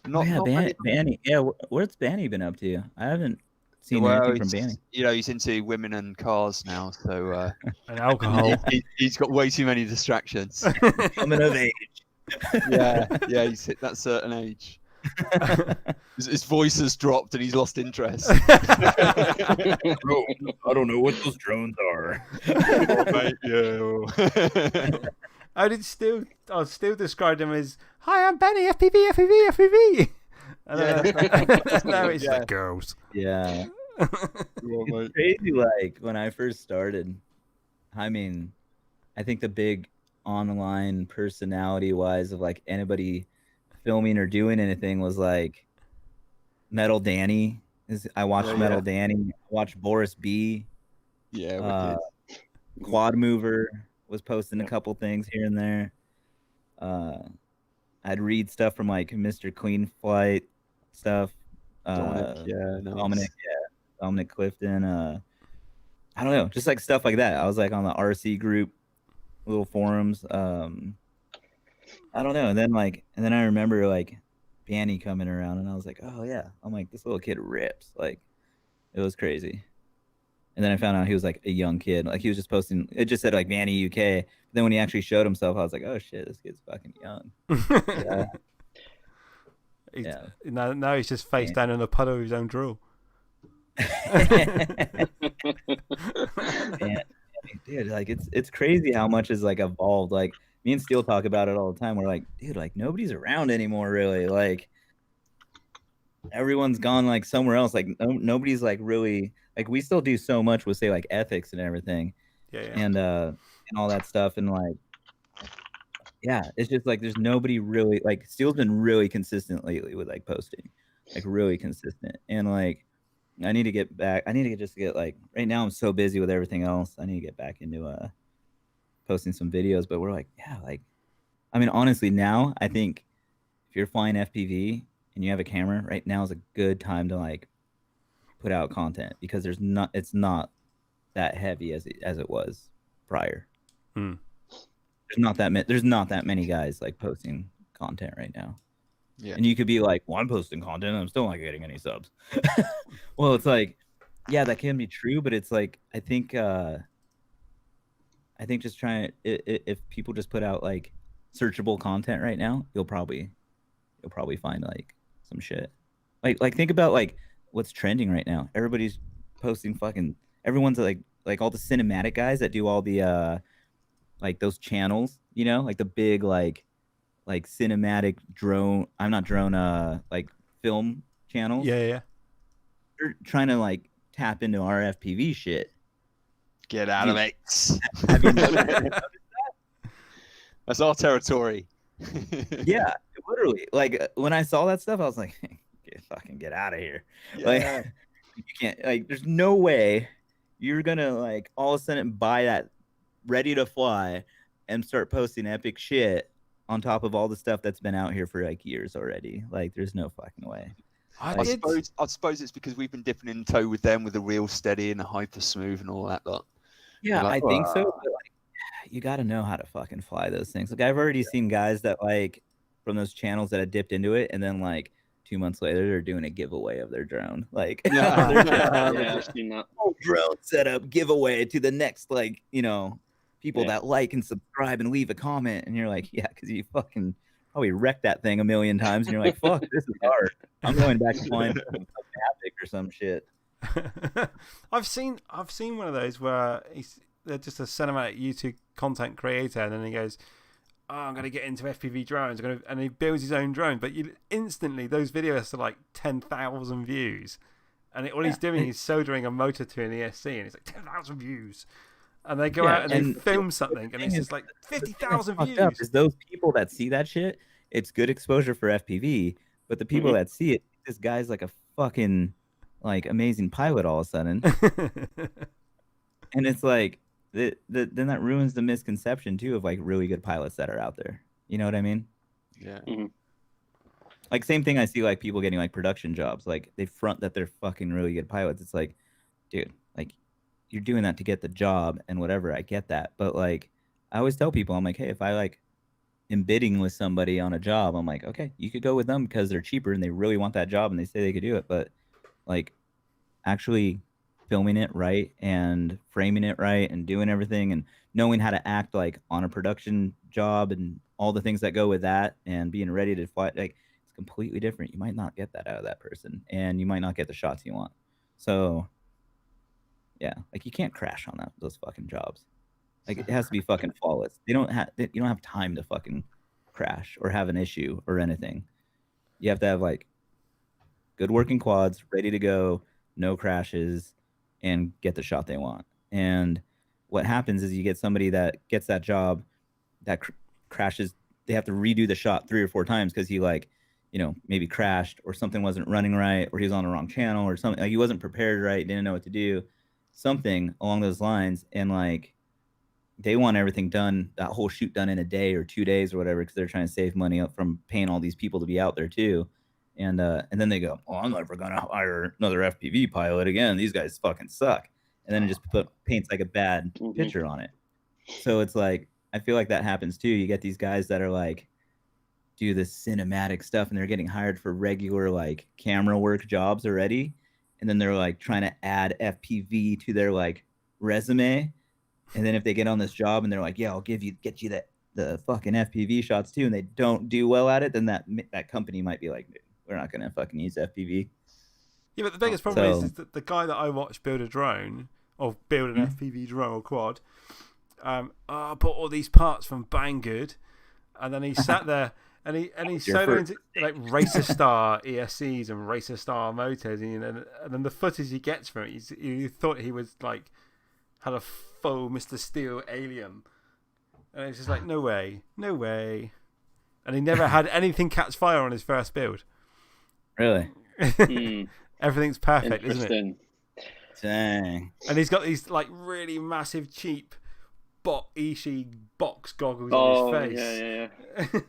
Oh, Not, yeah, not many. Banny. Yeah, what's Banny been up to? I haven't seen Well, anything from he's- Banny. You know, he's into women and cars now, so And alcohol. he's got way too many distractions. Coming of age. yeah, he's hit that certain age. His voice has dropped and he's lost interest. I don't know what those drones are. I still described him as, "Hi, I'm Benny, FPV, FPV, FPV." And then now it's Yeah. the girls. Yeah. It's crazy. Like when I first started, I mean, I think the big online personality wise of like anybody filming or doing anything was like Metal Danny I watched Metal Danny. I watched Boris B. Yeah, wicked. Quad Mover was posting a couple things here and there. I'd read stuff from like Mr. Clean Flight stuff. Dominic, nice. Dominic Clifton. I don't know, just like stuff like that. I was like on the RC group, little forums. I don't know, and then I remember like Banny coming around, and I was like, oh yeah, I'm like, this little kid rips. Like, it was crazy. And then I found out he was like a young kid. Like, he was just posting. It just said like Banny UK. But then when he actually showed himself, I was like, oh shit, this kid's fucking young. Now he's just face down in a puddle of his own drool. Dude, like it's crazy how much is like evolved. Like, me and Steele talk about it all the time. We're like, dude, like nobody's around anymore, really. Like, everyone's gone like somewhere else. Like, nobody's like really, like, we still do so much with say like ethics and everything, and all that stuff, and like, yeah, it's just like there's nobody really, like, Steele's been really consistent lately with like posting, like really consistent, and like I need to get back. I need to just get like, right now I'm so busy with everything else. I need to get back into posting some videos. But we're like, yeah, like, I mean, honestly, now I think if you're flying FPV and you have a camera, right now is a good time to like put out content, because it's not that heavy as it was prior. There's not that many guys like posting content right now. Yeah. And you could be like, well, I'm posting content and I'm still not getting any subs. Well, it's like, yeah, that can be true, but it's like, I think just trying, if people just put out like searchable content right now, you'll probably find like some shit. Like think about like what's trending right now. Everybody's posting everyone's like all the cinematic guys that do all the like those channels, you know, like the big like cinematic drone, like film channels. Yeah. They're trying to like tap into our FPV shit. Get out of it. Have you noticed that? That's our territory. Yeah, literally. Like, when I saw that stuff, I was like, get out of here. Yeah. Like, you can't, like, there's no way you're gonna like all of a sudden buy that ready to fly and start posting epic shit on top of all the stuff that's been out here for like years already. Like, there's no fucking way. I suppose it's because we've been dipping in tow with them with the real steady and the hyper smooth and all that lot. Yeah, like, I think so. But like, you got to know how to fucking fly those things. Like, I've already seen guys that like from those channels that had dipped into it, and then like 2 months later they're doing a giveaway of their drone. Like, drone setup giveaway to the next, like, you know, people that like and subscribe and leave a comment, and you're like, yeah, because you fucking probably wrecked that thing a million times, and you're like, fuck, this is hard. I'm going back to flying Epic or some shit. I've seen one of those where they're just a cinematic YouTube content creator, and then he goes, oh, I'm going to get into FPV drones, and he builds his own drone, but instantly those videos are like 10,000 views, and all he's doing is soldering a motor to an ESC, and it's like 10,000 views. And they go out and they film something, and it's just like 50,000 views. Is those people that see that shit, it's good exposure for FPV, but the people that see it, this guy's like a fucking like amazing pilot all of a sudden. And it's like, then that ruins the misconception too of like really good pilots that are out there. You know what I mean? Yeah. Like, same thing, I see like people getting like production jobs, like they front that they're fucking really good pilots. It's like, dude, like, you're doing that to get the job and whatever. I get that. But like, I always tell people, I'm like, hey, if I like am bidding with somebody on a job, I'm like, okay, you could go with them because they're cheaper and they really want that job and they say they could do it. But like, actually filming it right and framing it right and doing everything and knowing how to act like on a production job and all the things that go with that and being ready to fly, like, it's completely different. You might not get that out of that person, and you might not get the shots you want. So yeah, like, you can't crash on those fucking jobs. Like, it has to be fucking flawless. You don't have time to fucking crash or have an issue or anything. You have to have like good working quads, ready to go, no crashes, and get the shot they want. And what happens is you get somebody that gets that job that crashes. They have to redo the shot 3 or 4 times because he like maybe crashed or something wasn't running right, or he was on the wrong channel or something. Like he wasn't prepared right, didn't know what to do, something along those lines. And like they want everything done, that whole shoot done in a day or 2 days or whatever, because they're trying to save money up from paying all these people to be out there too. And then they go, I'm never gonna hire another FPV pilot again. These guys fucking suck. And then it just paints like a bad picture on it. So it's like, I feel like that happens too. You get these guys that are like, do the cinematic stuff, and they're getting hired for regular like camera work jobs already. And then they're like trying to add FPV to their like resume. And then if they get on this job and they're like, yeah, I'll get you the fucking FPV shots too, and they don't do well at it, then that company might be like, we're not gonna fucking use FPV. Yeah, but the biggest problem is that the guy that I watched build a drone or build an FPV drone or quad, I bought all these parts from Banggood, and then he sat there and he soloed into like Racer Star ESCs and Racer Star motors, and then the footage he gets from it, you thought he was like had a full Mr. Steel alien, and it's just like no way, and he never had anything catch fire on his first build. Really? Everything's perfect, isn't it? Dang. And he's got these like really massive cheap Ishii box goggles on his face. Yeah.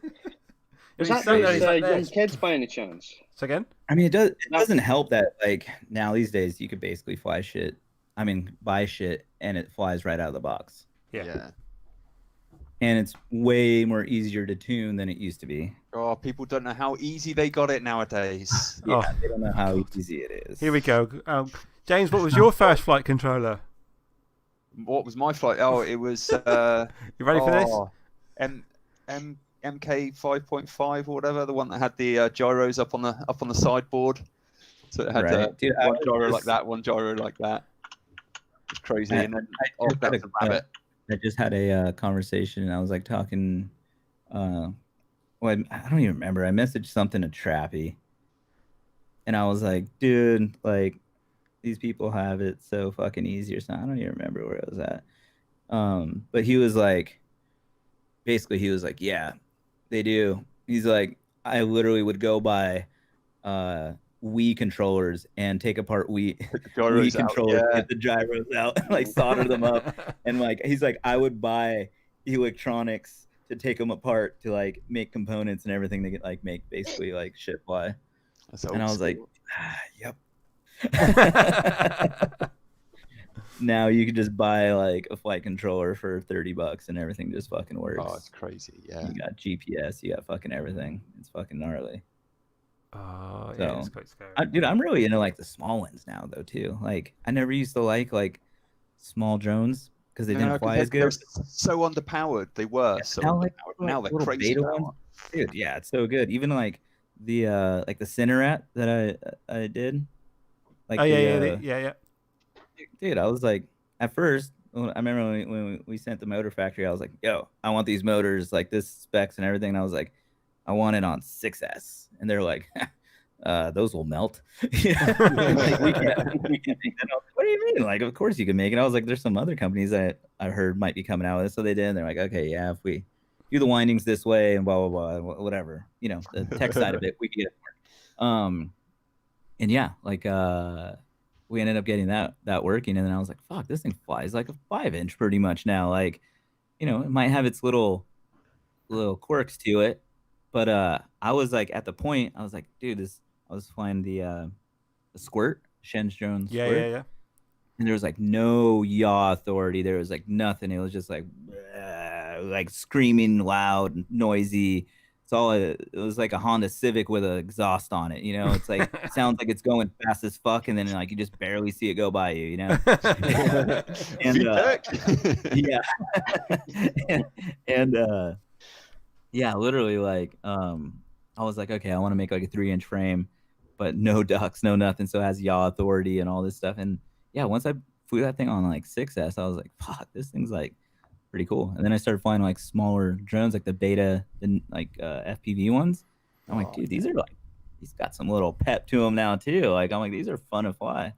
Was that those young kids by any chance? So again? I mean, it doesn't help that like now these days you could basically buy shit and it flies right out of the box. Yeah. And it's way more easier to tune than it used to be. Oh, people don't know how easy they got it nowadays. They don't know how easy it is. Here we go. James, what was your first flight controller? What was my flight? Oh, it was. You ready for this? MK 5.5 or whatever, the one that had the gyros up on the sideboard. So it had one gyro like that, one gyro like that. It's crazy. And then I just had a conversation, and I was like talking. I don't even remember. I messaged something to Trappy, and I was like, dude, like these people have it so fucking easy or something. I don't even remember where I was at. But he was like, basically, he was like, yeah, they do. He's like, I literally would go buy Wii controllers and take apart Wii controllers, get the gyros out, and like solder them up, and like he's like, I would buy electronics to take them apart to like make components and everything to get like make basically like shit fly. And I was like, yep. Now you can just buy like a flight controller for $30 and everything just fucking works. Oh, it's crazy. Yeah. You got GPS, you got fucking everything. It's fucking gnarly. Oh, yeah, So, it's quite scary. Dude, I'm really into like the small ones now though too. Like I never used to like small drones because they didn't fly as good. They're so underpowered. They were so underpowered. Now they're crazy. Dude, yeah, it's so good. Even like the Cinerat that I did. Like yeah. Dude, I was like, at first, I remember when we sent the motor factory, I was like, yo, I want these motors, like this specs and everything. And I was like, I want it on 6S. And they're like, those will melt. Like, we can make that. What do you mean? Like, of course you can make it. I was like, there's some other companies that I heard might be coming out with it. So they did. And they're like, okay, yeah, if we do the windings this way and blah, blah, blah, whatever, the tech side of it, we can get it work. And yeah, like, we ended up getting that working, and then I was like, fuck, this thing flies like a 5-inch pretty much now. Like, it might have its little quirks to it, but I was like at the point, I was like, dude, I was flying the Squirt, Shen's drone Squirt. Yeah. And there was like no yaw authority. There was like nothing. It was just like screaming loud and noisy. It was like a Honda Civic with an exhaust on it, It's like it sounds like it's going fast as fuck, and then like you just barely see it go by you, And yeah, and yeah, literally like I was like, okay, I want to make like a 3-inch frame, but no ducks, no nothing, so it has yaw authority and all this stuff. And yeah, once I flew that thing on like 6S, I was like, fuck, this thing's like pretty cool. And then I started flying like smaller drones, like the beta and like FPV ones. I'm like, dude, these got some little pep to them now too. Like I'm like, these are fun to fly.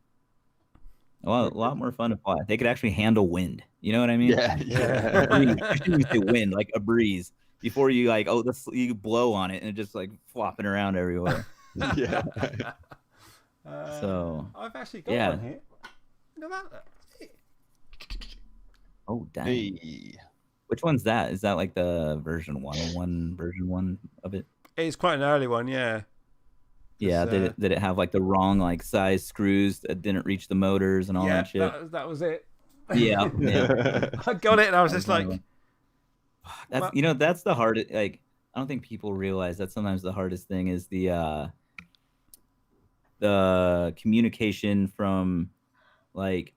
A lot more fun to fly. They could actually handle wind. You know what I mean? Yeah. I shouldn't even say wind, like a breeze. before you like you blow on it and it just like flopping around everywhere. Yeah. So I've actually got one here. Look at that. Oh dang! Hey. Which one's that? Is that like the version 101 version 1 of it? It's quite an early one, yeah. Yeah, did it have like the wrong like size screws that didn't reach the motors and all that shit? That was it. Yeah. I got it and I was just like, that's the hardest. Like, I don't think people realize that sometimes the hardest thing is the communication from like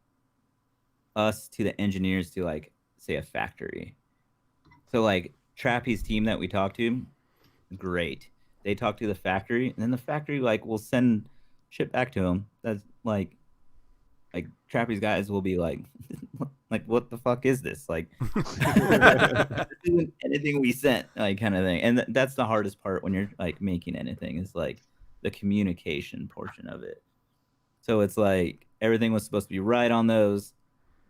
us to the engineers to like say a factory. So like Trappy's team that we talked to, great. They talk to the factory, and then the factory like will send shit back to them. That's like Trappy's guys will be like, what the fuck is this? Like, this isn't anything we sent, like kind of thing. And that's the hardest part when you're like making anything is like the communication portion of it. So it's like everything was supposed to be right on those.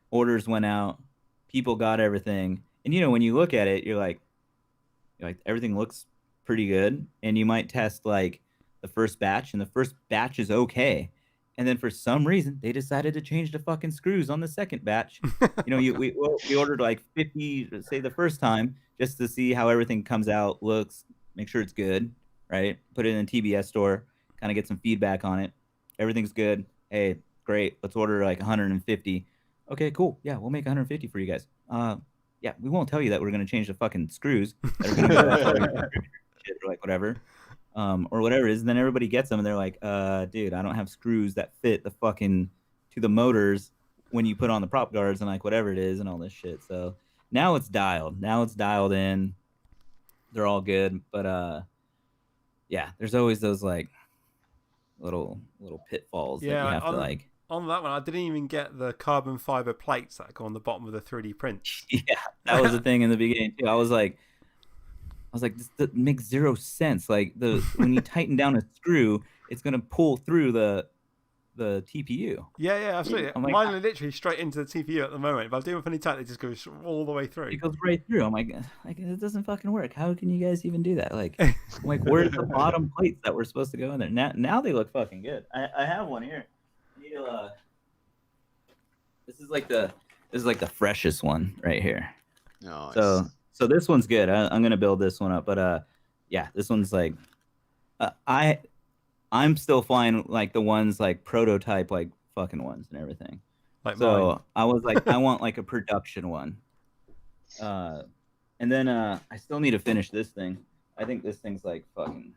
Orders went out, people got everything, and when you look at it, you're like everything looks pretty good, and you might test like the first batch, and the first batch is okay, and then for some reason they decided to change the fucking screws on the second batch. We ordered like 50, say the first time, just to see how everything comes out, looks, make sure it's good, right? Put it in a TBS store, kind of get some feedback on it. Everything's good. Hey, great. Let's order like 150. Okay, cool. Yeah, we'll make 150 for you guys. Yeah, we won't tell you that we're going to change the fucking screws that are going to shit or like whatever, or whatever it is. And then everybody gets them and they're like, dude, I don't have screws that fit the fucking to the motors when you put on the prop guards and like whatever it is and all this shit. So now it's dialed. Now it's dialed in. They're all good, but yeah, there's always those like little pitfalls that you have to like. On that one, I didn't even get the carbon fiber plates that go on the bottom of the 3D print. Yeah, that was the thing in the beginning too. I was like, this makes zero sense. Like when you tighten down a screw, it's gonna pull through the TPU. Yeah, absolutely. Like, mine are literally straight into the TPU at the moment. If I do it funny tight, it just goes all the way through. It goes right through. I'm like it doesn't fucking work. How can you guys even do that? Like, where's the bottom plates that were supposed to go in there? Now they look fucking good. I have one here. This is like the freshest one right here. Nice. So this one's good. I'm gonna build this one up, but yeah, this one's like I'm still flying like the ones like prototype like fucking ones and everything. Like so mine. I was like, I want like a production one. And then I still need to finish this thing. I think this thing's like fucking.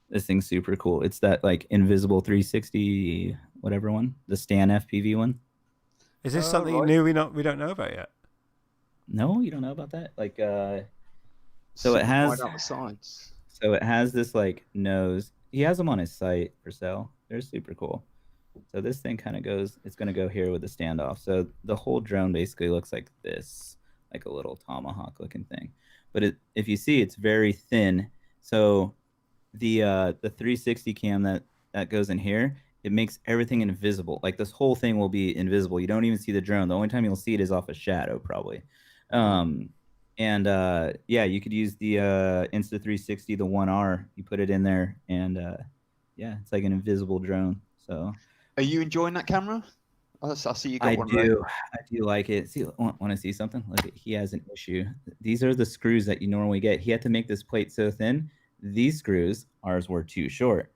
This thing's super cool. It's that like invisible 360 whatever one, the Stan FPV one. Is this something new we don't know about yet? No, you don't know about that. Like so it has So it has this like nose. He has them on his site for sale. They're super cool. So this thing kind of goes. It's gonna go here with the standoff. So the whole drone basically looks like this, like a little tomahawk looking thing. But if you see, it's very thin. So the 360 cam that goes in here, it makes everything invisible. Like this whole thing will be invisible. You don't even see the drone. The only time you'll see it is off a shadow probably. Yeah, you could use the Insta360, the 1R. You put it in there and yeah, it's like an invisible drone. So are you enjoying that camera? I see you got I one. do. I do like it. See, want to see something? Look, he has an issue. These are the screws that you normally get. He had to make this plate so thin. These screws, ours were too short.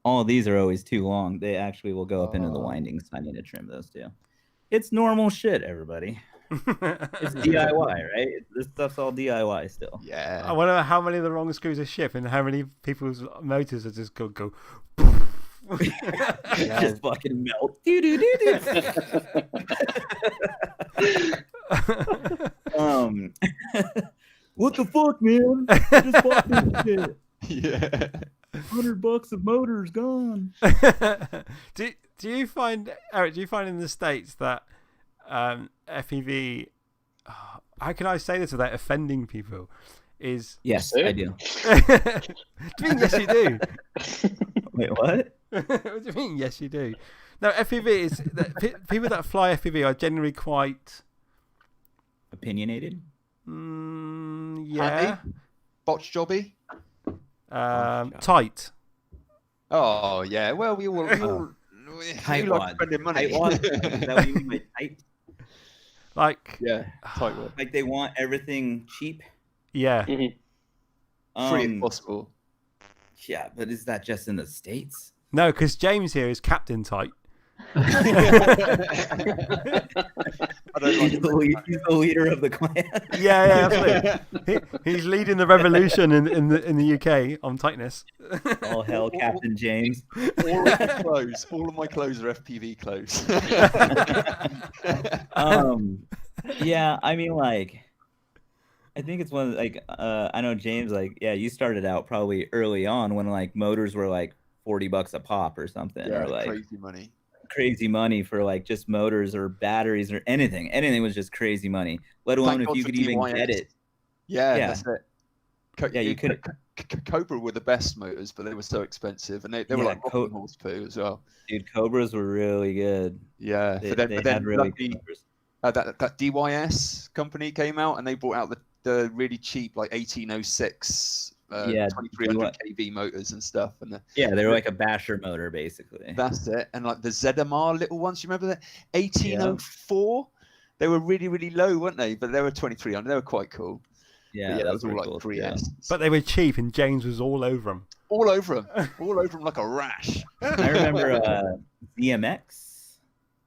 All of these are always too long. They actually will go up into the windings. I need to trim those too. It's normal shit, everybody. It's DIY, right? This stuff's all DIY still. Yeah. I wonder how many of the wrong screws are shipped and how many people's motors are just go. Just fucking melt. What the fuck, man? I just bought this shit. Yeah. $100 of motors gone. do you find, Eric? Do you find in the States that FPV? How can I say this without offending people? Is yes, I do. Do you mean yes, you do? Wait, what? What do you mean? Yes, you do. No, FPV is that people that fly FPV are generally quite opinionated. Yeah. Botch jobby. Tight. Oh yeah. Well, we all Tight like wad. spending money. Tight wad? Is that what you mean by tight? Like tight wad. Like they want everything cheap. Yeah. Free if possible. Yeah, but is that just in the States? No, because James here is Captain Tight. He's the leader of the clan. Yeah, absolutely. He's leading the revolution in the UK on tightness. All hell, Captain James. All of my clothes are FPV clothes. Yeah, I mean, like, I think it's one of, like, I know James, like, yeah, you started out probably early on when like motors were like $40 a pop or something, Yeah, or like crazy money for like just motors or batteries or anything. Anything was just crazy money. Let alone if you could even get it. Yeah, that's it. Yeah, you could. Cobra were the best motors, but they were so expensive, and they were like horse poo as well. Dude, Cobras were really good. Yeah, they had really good Cobras. That DYS company came out, and they brought out the really cheap like 1806 2300 kV motors and stuff, and they were like a basher motor basically. That's it. And like the ZMR little ones, you remember that 1804? They were really, really low, weren't they? But they were 2300. They were quite cool. Yeah, that was all like cool 3S. But they were cheap, and James was all over them. All over them like a rash. I remember ZMX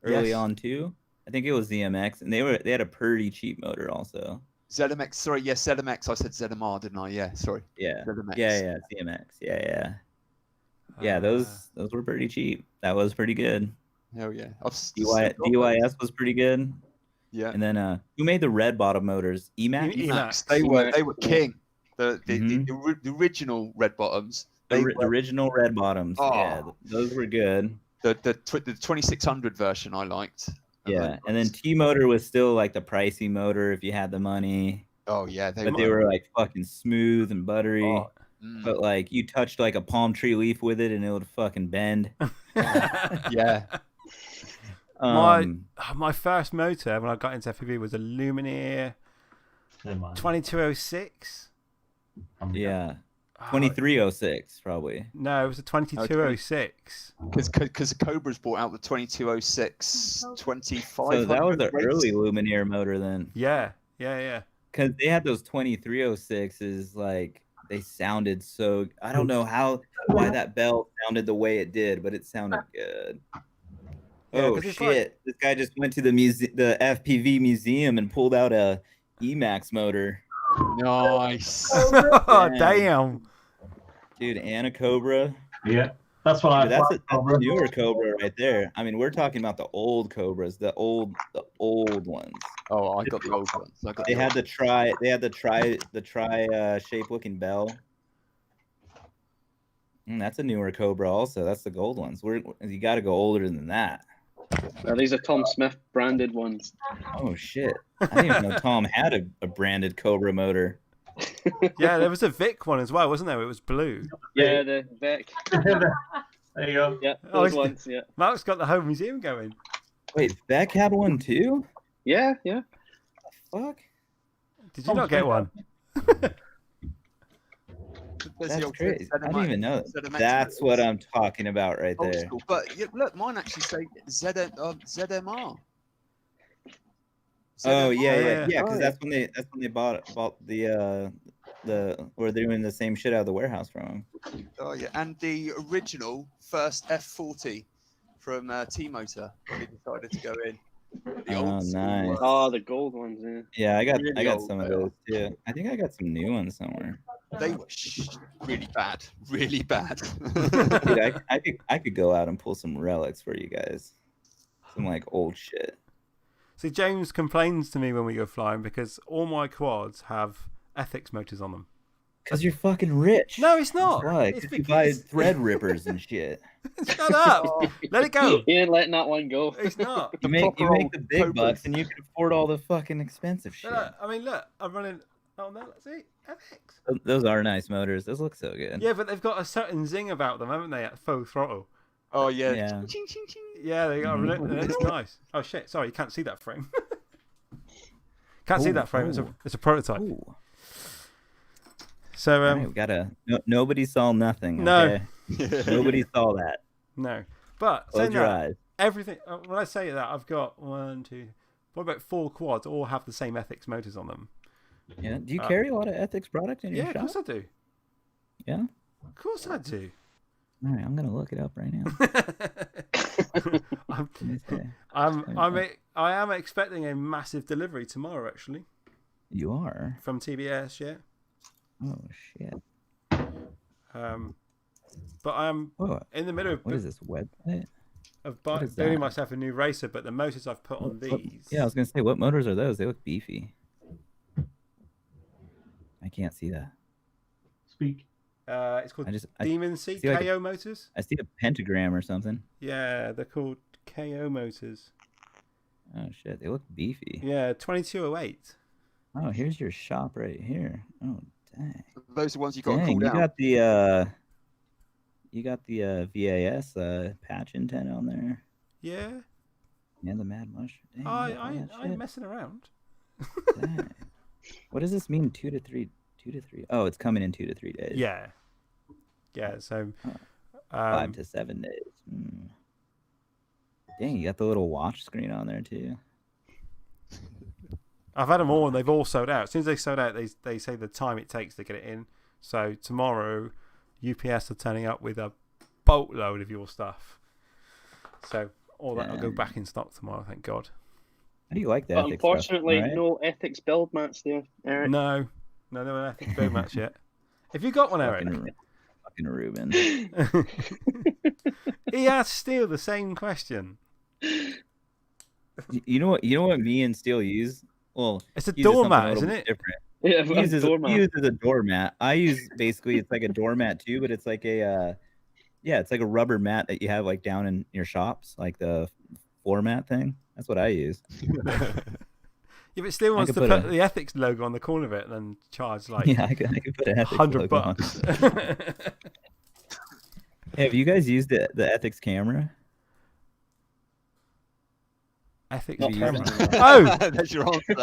early on too. I think it was ZMX, and they had a pretty cheap motor also. ZMX, sorry, yes, ZMX. I said ZMR, didn't I? Yeah, sorry. Yeah. ZMX. Yeah, ZMX. Yeah, those were pretty cheap. That was pretty good. Hell yeah. DYS was pretty good. Yeah. And then who made the red bottom motors? Emax. Emax. They were king. The original red bottoms. The original red bottoms. Oh. Yeah, those were good. The 2600 version I liked. Yeah, and then T-motor was still like the pricey motor if you had the money. Oh yeah, they were like fucking smooth and buttery. Oh. But like you touched like a palm tree leaf with it and it would fucking bend. Yeah. My first motor when I got into FPV was a Lumineer 2206. Yeah. 2306 probably. No, it was a 2206. Because Cobra's brought out the 2206 2500. So that was the early Lumineer motor then. Yeah. Because they had those 2306s, like they sounded so. I don't know why that bell sounded the way it did, but it sounded good. Yeah, oh shit! This guy just went to the FPV museum and pulled out a Emax motor. Nice. Oh damn. Dude, and a Cobra. Yeah, that's what that's a newer Cobra right there. I mean, we're talking about the old Cobras, the old ones. Oh, I got the old ones. They had the tri shape looking bell. That's a newer Cobra also. That's the gold ones. You got to go older than that. These are Tom Smith branded ones. Oh shit! I didn't even know Tom had a branded Cobra motor. Yeah, there was a Vic one as well, wasn't there? It was blue. Yeah, the Vic. There you go. Yeah, those ones. Yeah. Mark's got the whole museum going. Wait, Beck had one too? Yeah. Fuck. Did you not get one? That's crazy. I didn't even know that. That's what I'm talking about right there. But look, mine actually say ZMR. Oh yeah, because that's when they bought the where they're doing the same shit out of the warehouse from. Oh yeah, and the original first F40 from T-Motor when they decided to go in. Nice. Oh, the gold ones. Yeah, I got some of those too. I think I got some new ones somewhere. They were really bad. Dude, I could go out and pull some relics for you guys. Some like old shit. See, James complains to me when we go flying because all my quads have ethics motors on them. Because you're fucking rich. No, it's not. Why? Because you buy thread rippers and shit. Shut up. Let it go. You ain't letting that one go. It's not. You make the big bucks and you can afford all the fucking expensive shit. I mean, look, I'm running. Oh, no, let's see. ethics. Those are nice motors. Those look so good. Yeah, but they've got a certain zing about them, haven't they, at full throttle? Oh, yeah. Yeah. Ching, ching, ching. Yeah, they are. It's nice. Oh, shit. Sorry, you can't see that frame. Can't see Ooh, that frame. ooh. It's a prototype. Ooh. So All right, we gotta. Nobody saw nothing. No. Okay? Nobody saw that. no, but Close saying your that, eyes. everything. When I say that, I've got 1, 2, what about 4 quads? All have the same ethics motors on them. Yeah. Do you carry a lot of ethics product in your Yeah, of shop? course I do. Yeah. Of course I do. All right, I'm gonna look it up right now. I'm, Let me see. I am expecting a massive delivery tomorrow, actually, You are. from TBS. Yeah. Oh shit. But I'm Whoa. in the middle What is this website? of What is building that? myself a new racer, but the motors I've put on these. Yeah, I was gonna say, what motors are those? They look beefy. I can't see that. Speak. It's called Demon Sea see like KO motors. I see a pentagram or something. Yeah, they're called KO motors. Oh shit, they look beefy. Yeah, 2208. Oh, here's your shop right here. Oh dang. Those are ones you got to Dang, cool you down. got the VAS patch intent on there. Yeah. Yeah, the Mad Mushroom. Dang, I ain't messing around. Dang. What does this mean? 2 to 3. 2 to 3. Oh, it's coming in 2 to 3 days. Yeah. Yeah. So. 5 to 7 days. Hmm. Dang, you got the little watch screen on there too. I've had them all, and they've all sold out. As soon as they sold out, they say the time it takes to get it in. So tomorrow, UPS are turning up with a boatload of your stuff. So all that will go back in stock tomorrow. Thank God. How do you like that? But unfortunately, stuff, right? no ethics build mats there, Eric. No ethics build match yet. Have you got one, Eric? Fucking Ruben. He asked Steele the same question. You know what me and Steele use? Well, it's a he uses doormat, something a little isn't bit it? Different. Yeah, He uses a doormat. I use basically it's like a doormat too, but it's like a it's like a rubber mat that you have like down in your shops, like the floor mat thing. That's what I use. Yeah, but Steele wants to put the ethics logo on the corner of it and then charge like I could put an ethics $100. logo on. Hey, have you guys used the ethics camera? Ethics Not camera. present. Oh, That's your answer.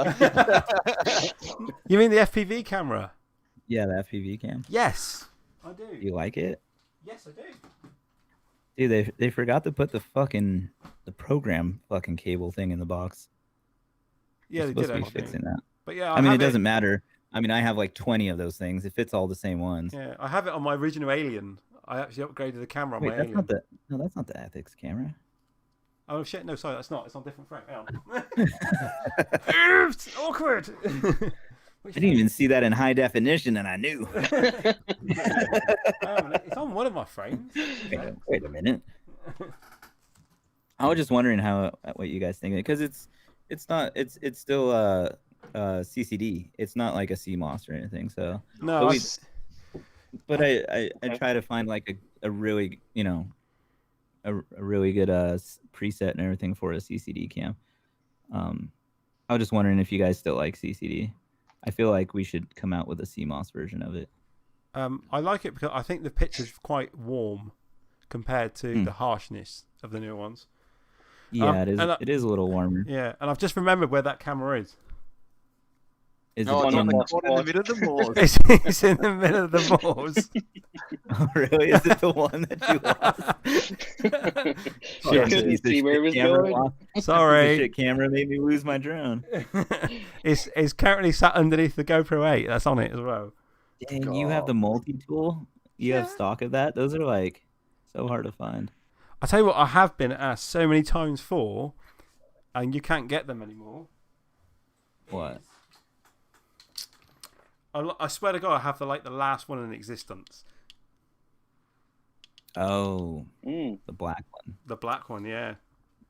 You mean the FPV camera? Yeah, the FPV cam. Yes, I do. You like it? Yes, I do. Dude, they forgot to put the program fucking cable thing in the box. Yeah, They're they supposed did to be actually. fixing that. But yeah, I mean, it doesn't matter. I mean, I have like 20 of those things. If it's all the same ones. Yeah, I have it on my original Alien. I actually upgraded the camera on Wait, my that's Alien. not that's not the ethics camera. Oh shit! No, sorry, that's not. It's on a different frame. Hang on. Oops, awkward. I didn't even see that in high definition, and I knew. It's on one of my frames. Wait a minute. I was just wondering what you guys think, because it's still CCD. It's not like a CMOS or anything. So no, but I try to find like a really a really good preset and everything for a CCD cam. I was just wondering if you guys still like CCD. I feel like we should come out with a CMOS version of it. I like it because I think the picture's quite warm compared to the harshness of the newer ones. Yeah, it is a little warmer. Yeah, and I've just remembered where that camera is. Is it in in the middle of the moors? It's in the middle of the moors. Oh, really? Is it the one that you lost? See where it was going. Sorry. The shit camera made me lose my drone. It's currently sat underneath the GoPro 8. That's on it as well. Dang, you have the multi-tool? You have stock of that? Those are like so hard to find. I tell you what, I have been asked so many times for, and you can't get them anymore. What? I swear to God, I have the last one in existence. Oh, the black one. The black one, yeah.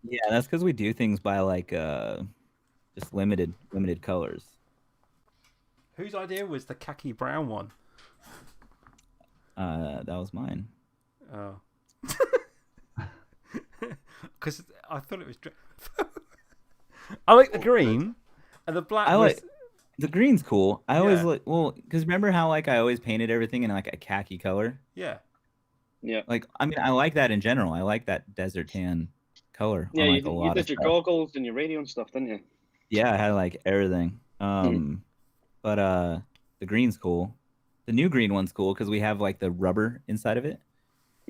Yeah, that's because we do things by like just limited colors. Whose idea was the khaki brown one? That was mine. Oh. Because I thought it was. I like the green, and the black. The green's cool. I always because remember how like I always painted everything in like a khaki color. Yeah. Yeah. Like I mean, I like that in general. I like that desert tan color. Yeah, on, you like, a lot did of your stuff. goggles and your radio and stuff, didn't you? Yeah, I had like everything. But the green's cool. The new green one's cool because we have like the rubber inside of it,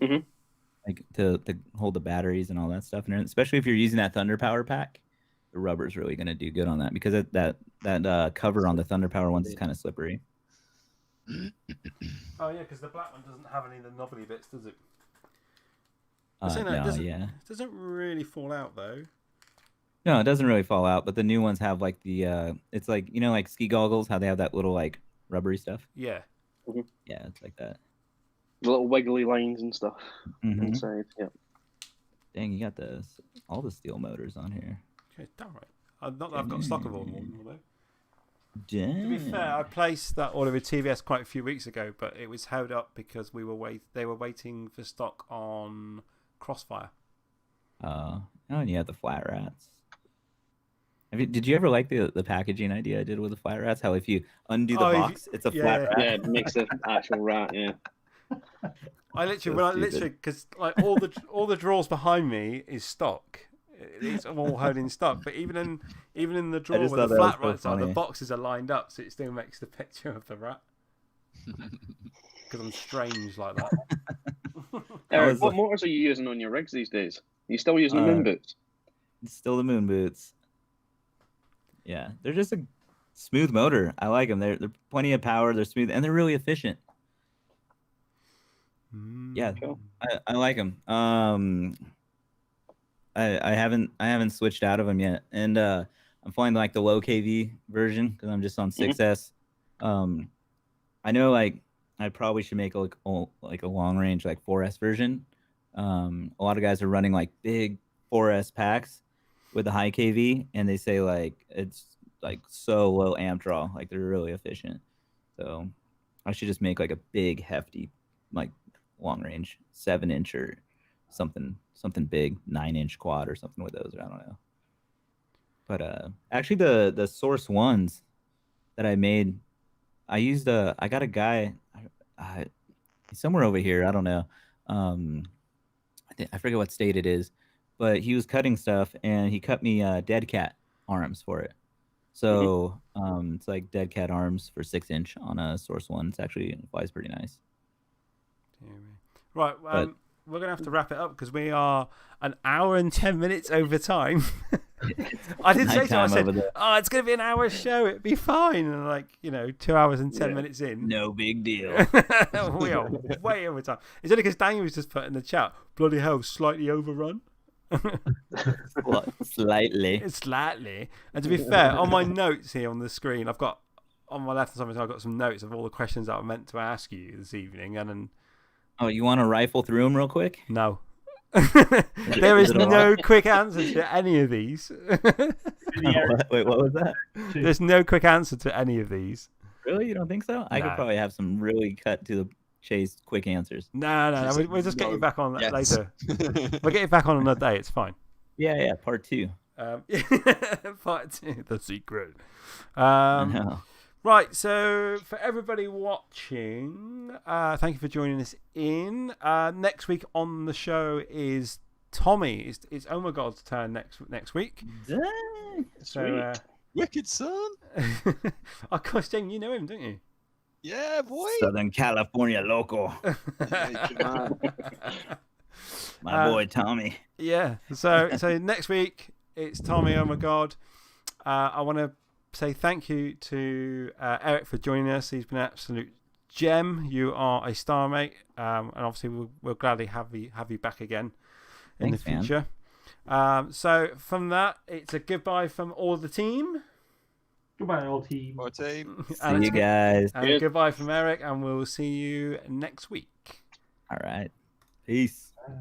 like to hold the batteries and all that stuff. And especially if you're using that Thunder Power pack, the rubber's really gonna do good on that because that cover on the Thunder Power ones is kind of slippery. Oh yeah, because the black one doesn't have any of the knobbly bits, does it? Yeah. It doesn't really fall out though. No, it doesn't really fall out, but the new ones have like the it's like like ski goggles, how they have that little like rubbery stuff. Yeah. Yeah, it's like that. The little wiggly lines and stuff inside. Yeah. Dang, you got all the steel motors on here. Okay, damn right. Not that I've got stock of all of them, although. Dang. To be fair, I placed that order with TVS quite a few weeks ago, but it was held up because they were waiting for stock on Crossfire. Oh, and you have the flat rats. Did you ever like the packaging idea I did with the flat rats? How if you undo the box, it's a flat rat. Yeah, it makes the actual rat. Yeah. Because like all the drawers behind me is stock. It's all held in stock, but even in the drawer where the flat rats are, the boxes are lined up, so it still makes the picture of the rat. Because I'm strange like that. Eric, what motors are you using on your rigs these days? Are you still using the moon boots? Still the moon boots. Yeah, they're just a smooth motor. I like them. They're plenty of power. They're smooth and they're really efficient. Yeah, cool. I like them. I haven't switched out of them yet, and I'm flying like the low KV version because I'm just on 6S. I know like I probably should make like a long range like 4S version. A lot of guys are running like big 4S packs with the high KV, and they say like it's like so low amp draw, like they're really efficient. So I should just make like a big hefty like long range 7-inch or something big 9-inch quad or something with those. I don't know. But actually the Source ones that I made, I used I got a guy somewhere over here. I don't know. I forget what state it is, but he was cutting stuff and he cut me dead cat arms for it. So it's like dead cat arms for 6-inch on a Source one. It's actually it flies pretty nice. Right, we're gonna have to wrap it up because we are an hour and 10 minutes over time. I did say to him, I said, it's gonna be an hour show. It'd be fine. And like 2 hours and 10 minutes in, no big deal. We are way over time. It's only because Daniel was just put in the chat. Bloody hell, slightly overrun. Slightly. And to be fair, on my notes here on the screen, I've got on my left and side, I've got some notes of all the questions that I meant to ask you this evening, and then. Oh, you want to rifle through them real quick? No. There is no quick answer to any of these. Wait, what was that? There's no quick answer to any of these. Really? You don't think so? I could probably have some really cut to the chase quick answers. No. We'll just get you back on that later. We'll get you back on another day. It's fine. Yeah. Part 2. Part 2. The secret. Right, so for everybody watching, thank you for joining us in. Next week on the show is Tommy. It's Oh My God's turn next week. Dang, so, wicked son. Of course, Jane, you know him, don't you? Yeah, boy. Southern California local. My boy Tommy. Yeah. So next week it's Tommy. Oh my God. I want to say thank you to Eric for joining us. He's been an absolute gem. You are a star, mate. And obviously we'll gladly have you back again in the future. So from that, it's a goodbye from all the team. Goodbye, all team. Bye, team. See you guys. And goodbye from Eric, and we'll see you next week. All right. Peace. Bye.